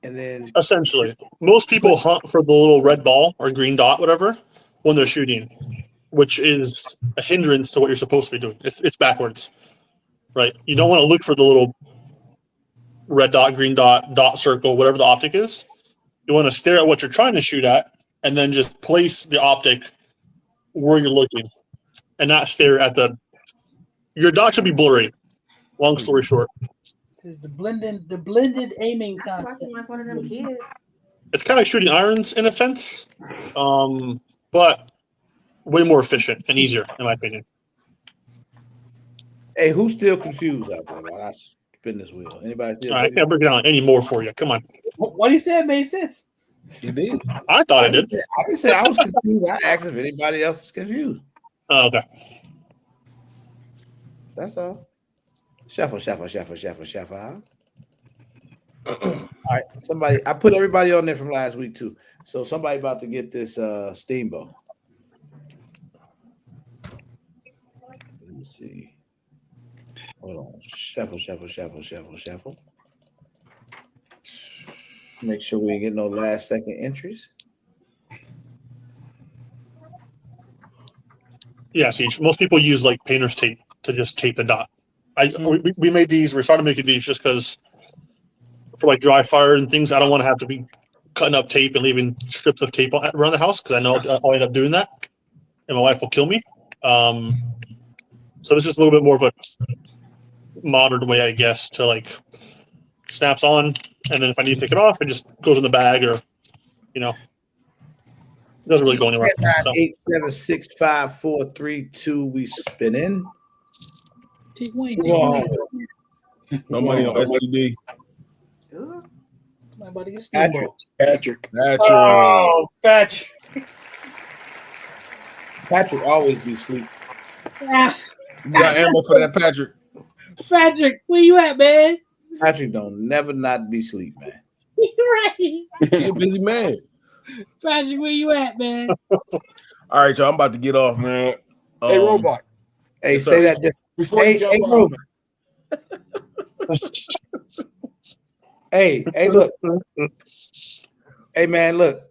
and then essentially, most people hunt for the little red ball or green dot, whatever, when they're shooting, which is a hindrance to what you're supposed to be doing. It's backwards, right? You don't want to look for the little red dot, green dot, dot circle, whatever the optic is. You want to stare at what you're trying to shoot at, and then just place the optic where you're looking, and not stare at your dot should be blurry. Long story short. The blended aiming concept. Like one of them kids. It's kind of like shooting irons in a sense, but way more efficient and easier, in my opinion. Hey, who's still confused out there while I spin this wheel? Anybody? I can't break it down any more for you. Come on. What he said made sense. He did. I thought it did. I didn't say I was confused. I asked if anybody else is confused. Oh, okay. That's all. Shuffle. All right, somebody. I put everybody on there from last week too. So somebody about to get this steamboat. Let me see. Hold on. Shuffle. Make sure we ain't get no last second entries. Yeah, see, most people use like painter's tape to just tape the dot. We made these. We started making these just because for like dry fire and things, I don't want to have to be cutting up tape and leaving strips of tape around the house because I know I'll end up doing that, and my wife will kill me. So this is a little bit more of a modern way, I guess, to like snaps on, and then if I need to take it off, it just goes in the bag, or it doesn't really go anywhere. 8, 7, 6, 5, 4, 3, 2. We spin in. No money on STD. Patrick. Oh, Patrick. Patrick always be asleep. You got ammo for that, Patrick? Patrick, where you at, man? Patrick don't never not be asleep, man. You're right. He a busy man. Patrick, where you at, man? All right, y'all. I'm about to get off, man. Hey, Robot. Hey, say that different. Hey, Robot. Hey, look. Hey, man, look.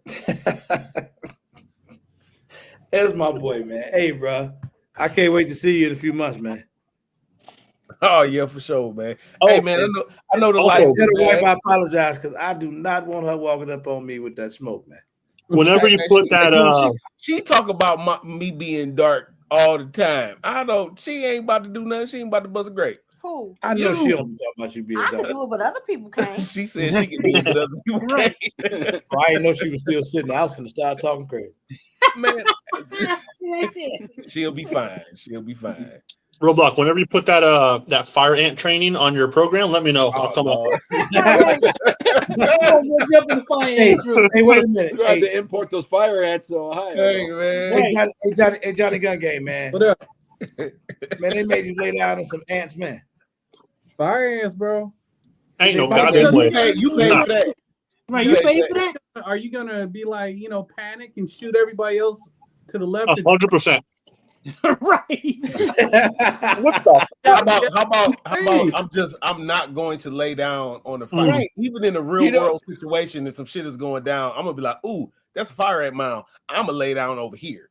There's my boy, man. Hey, bro. I can't wait to see you in a few months, man. Oh yeah, for sure, man. Hey, man, I know the light. Wife, I apologize because I do not want her walking up on me with that smoke, man. Whenever you put that, she talk about me being dark all the time. I know she ain't about to do nothing. She ain't about to bust a grape. Who? I know You. she don't be talking about you being I can dumb. do it, but other people can't. She said she can do it, but other people Right. can't. I didn't know she was still sitting. I was finna start talking crazy. Man, Right there. she'll be fine. She'll be fine. Roblox, whenever you put that fire ant training on your program, let me know. I'll come up. Hey, wait a minute. You have to import those fire ants to Ohio. Hey, man. Hey, Johnny Gun Game, man. What up? Man, they made you lay down in some ants, man. Fire ants, bro. Ain't no They goddamn way. You paid for that. Right, you paid for that? Are you gonna be like, panic and shoot everybody else to the left? 100%. Right. How about I'm not going to lay down on the fire. Right. Even in a real world situation and some shit is going down, I'm gonna be like, ooh, that's a fire ant mound. I'm gonna lay down over here.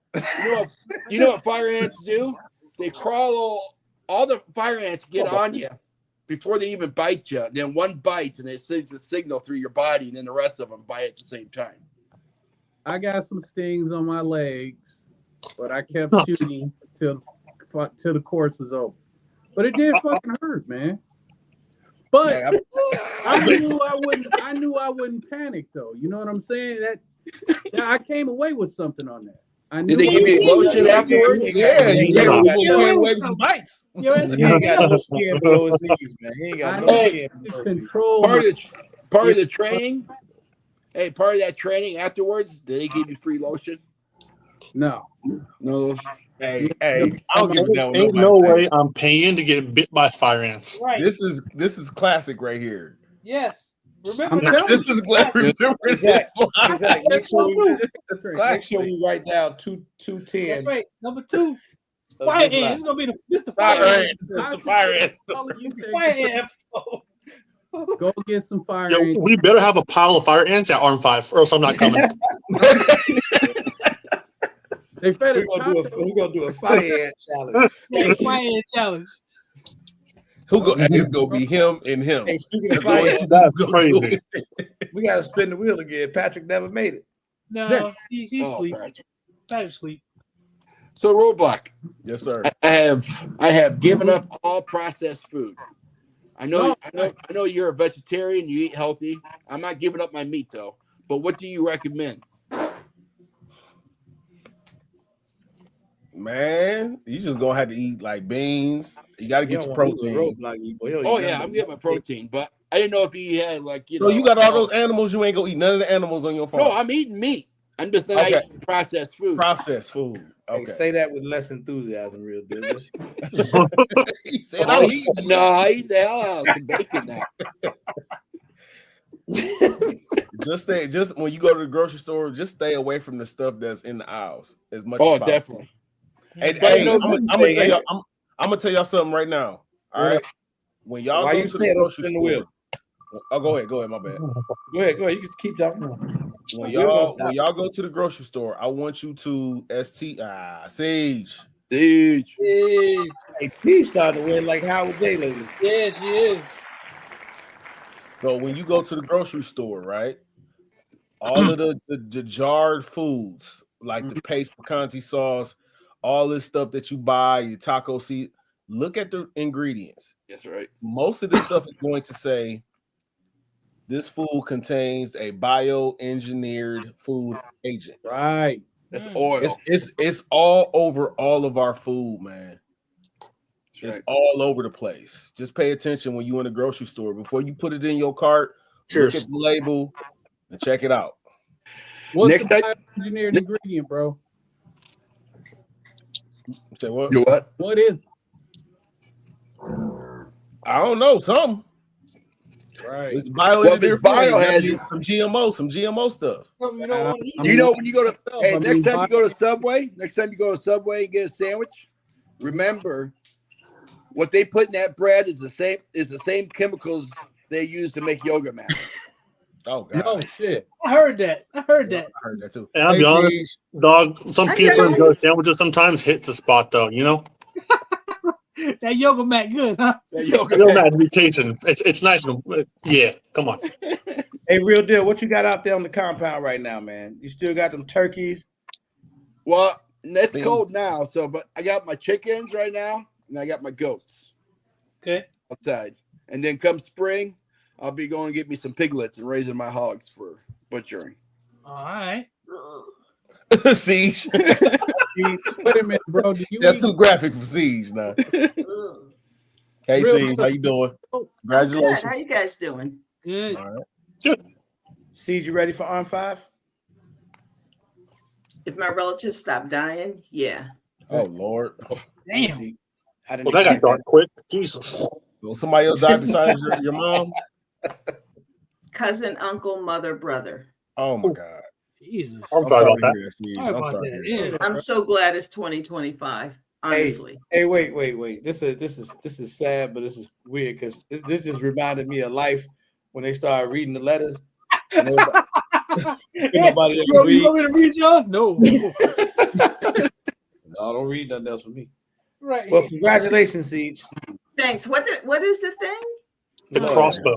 You know what fire ants do? They crawl all the fire ants get on you before they even bite you. Then one bites and it sends a signal through your body, and then the rest of them bite at the same time. I got some stings on my legs, but I kept shooting till the course was over. But it did fucking hurt, man. But I knew I wouldn't panic though. You know what I'm saying? That I came away with something on that. Did they give you lotion afterwards? Yeah, he came away with some bites. He ain't got no skin below his knees, man. He ain't got no skin below his knees. Part of the training. Hey, part of that training afterwards, did they give you free lotion? No. No lotion. Hey, I don't give a damn. Ain't no way I'm paying to get bit by fire ants. Right. This is classic right here. Yes. Remember this is glad. Remember this. Make sure we write down 210. That's right. Number 2. Fire ant. It's gonna be the fire ant. The fire ant. Fire ant episode. Go get some fire Yo, ants. we better have a pile of fire ants at Arm 5, or else I'm not coming. They fed We're gonna do a fire ant challenge. Fire ant challenge. It's gonna be him and him. Hey, speaking of fire ants, Crazy. we gotta spin the wheel again. Patrick never made it. No, he's asleep. Patrick. Sleep. So Roadblock. Yes, sir. I have given up all processed food. I know you're a vegetarian, you eat healthy. I'm not giving up my meat though. But what do you recommend? Man, you just gonna have to eat like beans. You gotta get your protein. Oh yeah, I'm getting my protein, but I didn't know if you had So you got all those animals, you ain't gonna eat none of the animals on your farm. No, I'm eating meat. I'm just saying I eat processed food. Processed food. Okay. Hey, say that with less enthusiasm, real dude. He said, I eat the hell out of some bacon now. Just when you go to the grocery store, just stay away from the stuff that's in the aisles as much. Oh, as possible. definitely. And I'm gonna tell y'all something right now. All right, when y'all go to the grocery store, go ahead. My bad. Go ahead. You can keep talking. When y'all go to the grocery store, I want you to Sage. Hey, Sage starting to win like Howard J lately. Yeah, she is. So when you go to the grocery store, right, all of the jarred foods like the paste picante sauce, all this stuff that you buy, your taco seed, look at the ingredients. That's right. Most of this stuff is going to say this food contains a bioengineered food agent. Right. That's oil. It's all over all of our food, man. It's all over the place. Just pay attention when you're in the grocery store. Before you put it in your cart, look at the label and check it out. What's the bioengineered ingredient, bro? Say what? You what? What is? I don't know. Something. Right. It's bioengineered. Biohazard. Some GMO stuff. You know when you go to next time you go to Subway and get a sandwich, remember what they put in that bread is the same chemicals they use to make yoga mats. Oh God! Oh shit! I heard that too. And I'll be honest, dog. Some people enjoy sandwiches. Sometimes hits the spot though. You know. That yoga mat good, huh? That yoga mat mutation. It's nice. Yeah, come on. Hey, real deal. What you got out there on the compound right now, man? You still got them turkeys? Well, it's cold now, but I got my chickens right now, and I got my goats. Okay. outside. And then come spring, I'll be going to get me some piglets and raising my hogs for butchering. All right. Siege. Wait a minute, bro. That's too graphic for Siege now. Hey, Siege, how you doing? Congratulations. Good. How you guys doing? Good. All right. Good. Siege, you ready for Arm 5? If my relatives stop dying, yeah. Oh, Lord. Damn. Well, that got dark quick. Jesus. Will somebody else die besides your mom? Cousin, uncle, mother, brother. Oh, my God. Jesus. I'm sorry about that. to hear Siege. Sorry I'm about sorry. that. to hear Yeah. that. I'm so glad it's 2025. Honestly. Hey, wait. This is sad, but this is weird because this just reminded me of life when they started reading the letters. And nobody else Bro, read. you want me to read yours? No. No, don't read nothing else for me. Right. Well, congratulations, Siege. Thanks. What is the thing? The Lord, crossbow.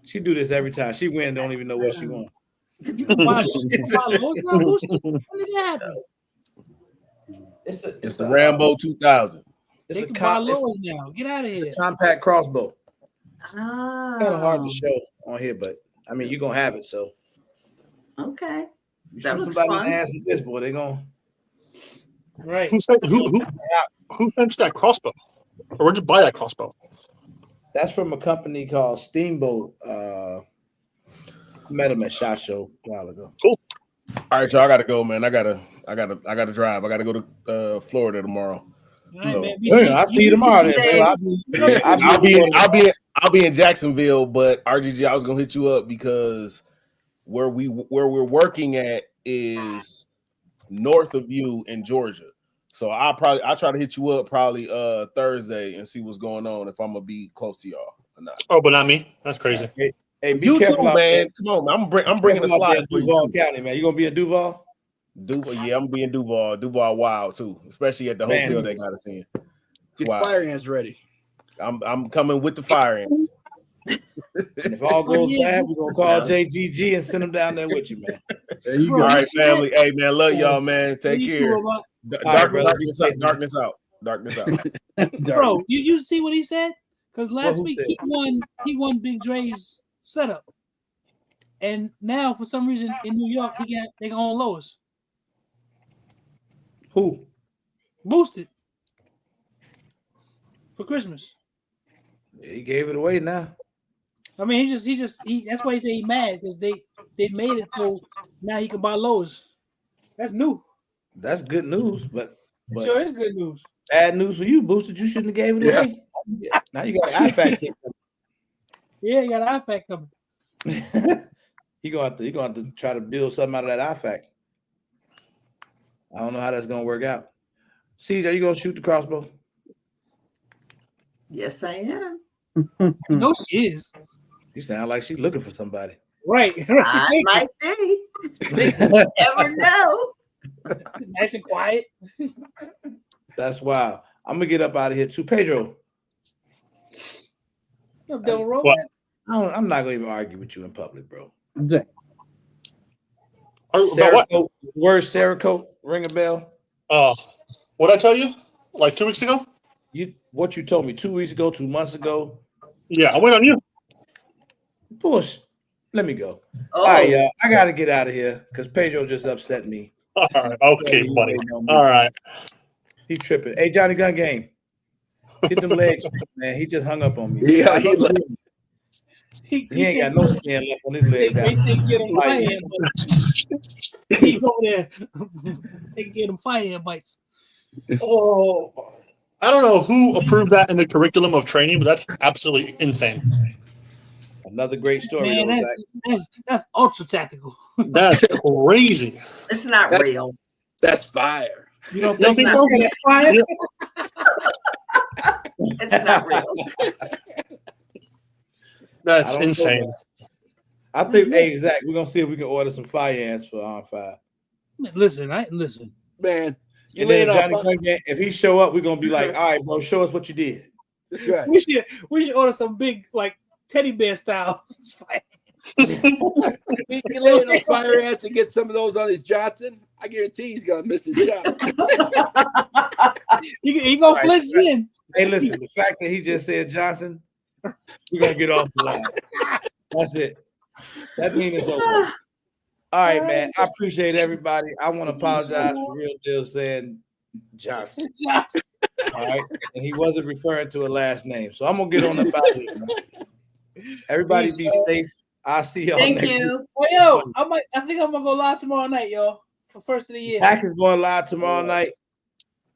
She do this every time. She win, don't even know what she won. When did that happen? It's the Rambo 2000. It's They a can buy it's, Lowe's now. Get out of it's here. a compact crossbow. Oh. Kind of hard to show on here, but I mean, you're gonna have it. So Okay. you That shoot looks somebody fun. in the ass with this, boy, they gonna. Right. Who sent that crossbow? Or where'd you buy that crossbow? That's from a company called Steamboat. Met him at SHOT Show a while ago. Cool. All right, y'all. I gotta go, man. I gotta drive. I gotta go to Florida tomorrow. All right, So- man. Yeah, I'll see you tomorrow, then, bro. I'll be in Jacksonville, but RGG, I was gonna hit you up because where we're working at is north of you in Georgia. So I'll try to hit you up probably Thursday and see what's going on if I'm gonna be close to y'all or not. Oh, but not me. That's crazy. Hey, be You careful too, out man. there. Come on, man. I'm bringing a Careful out there slide in for you Duval too. County, man. You gonna be in Duval? Duval, yeah, I'm being Duval. Duval wild too, especially at the Man. hotel they got us in. Get Wow. fire ants ready. I'm coming with the fire ants. And if all goes bad, we're gonna call JGG and send him down there with you, man. There you Bro, go. All right, family. Hey, man, love y'all, man. Take care. Darkness out. Darkness out. Darkness out. Bro, you see what he said? Because last who week said? he won Big Dre's setup, and now for some reason in New York they gonna own Lois. Who? Boosted for Christmas. Yeah, he gave it away now. I mean, he that's why he said he mad because they made it so now he can buy Lois. That's new. That's good news, but Sure, it's good news. bad news for you, Boosted. You shouldn't have gave it away. Now you got an IFAC. Yeah, you got an IFAC coming. He gonna have to try to build something out of that IFAC. I don't know how that's gonna work out. Siege, are you gonna shoot the crossbow? Yes, I am. No, she is. You sound like she's looking for somebody. Right. I might be. You never know. Nice and quiet. That's wild. I'm gonna get up out of here too. Pedro, What? I'm not gonna even argue with you in public, bro. Jack. About what? Where's Sarah Coat? Ring a bell. What I tell you? Like 2 weeks ago? What you told me 2 weeks ago, 2 months ago. Yeah, I went on you. Bush. Let me go. Oh, All right, y'all. I gotta get out of here because Pedro just upset me. All right. Okay, He buddy. waiting on me. All right. He tripping. Hey, Johnny Gun Game. Get them legs, man. He just hung up on me. Yeah, He ain't got no skin left on his legs. They get him fire ant bites. He go there. They get him fire ant bites. Oh, I don't know who approved that in the curriculum of training, but that's absolutely insane. Another great story. Man, though, that's ultra tactical. That's crazy. it's not real. That's fire. You don't You don't think think so? Fire? It's not real. That's I don't insane. know. I think, hey, Zach, we're gonna see if we can order some fire ants for on 5. Listen. Man, you And then laying if, Johnny off. Gun Game, if he show up, we're gonna be like, all right, bro, show us what you did. That's right. We should order some big like teddy bear style. You laying on fire ants to get some of those on his Johnson. I guarantee he's gonna miss his shot. He gonna Right, flex in. Hey, listen, the fact that he just said Johnson, We're gonna get off the line. That's it. That means it's over. All right, man. I appreciate everybody. I want to apologize for Real Deal saying Johnson. All right, and he wasn't referring to a last name, so I'm gonna get on about it. Everybody be safe. I'll see y'all Thank next you. week. Oh, yo, I think I'm gonna go live tomorrow night, y'all, for first of the year. Pack is going live tomorrow night.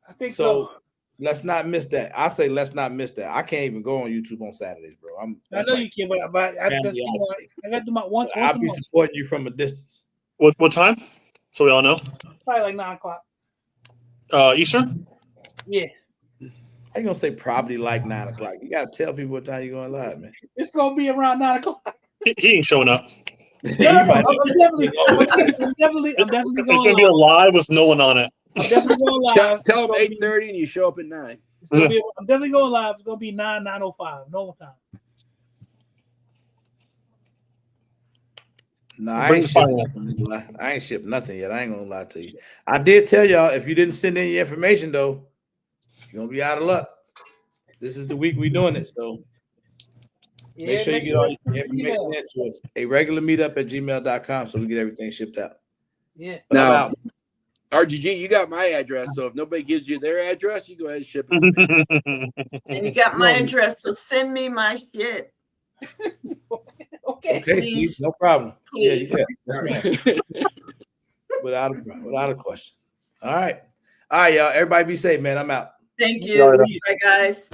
I think so. Let's not miss that. I say let's not miss that. I can't even go on YouTube on Saturdays, bro. I know you can, but I got to do my once I'll a be month. supporting you from a distance. What time? So we all know. Probably like 9 o'clock. Eastern? Yeah. How you gonna say probably like 9 o'clock? You gotta tell people what time you're going live, man. It's gonna be around 9 o'clock. He ain't showing up. I'm definitely going It's gonna be a live with no one on it. I'm definitely going live. Tell them 8:30 and you show up at 9. I'm definitely going live. It's gonna be 9:05. Normal time. No, I ain't shipped nothing yet. I ain't gonna lie to you. I did tell y'all if you didn't send in your information though, you're gonna be out of luck. This is the week we doing it, so make sure you get all your information into us. A regular meetup at gmail.com so we get everything shipped out. Yeah. Now, RGG, you got my address, so if nobody gives you their address, you go ahead and ship it to me. And you got my address, so send me my shit. Okay, please. Steve, no problem. Please. Yeah, without a question. All right, y'all. Everybody be safe, man. I'm out. Thank you. Bye, guys.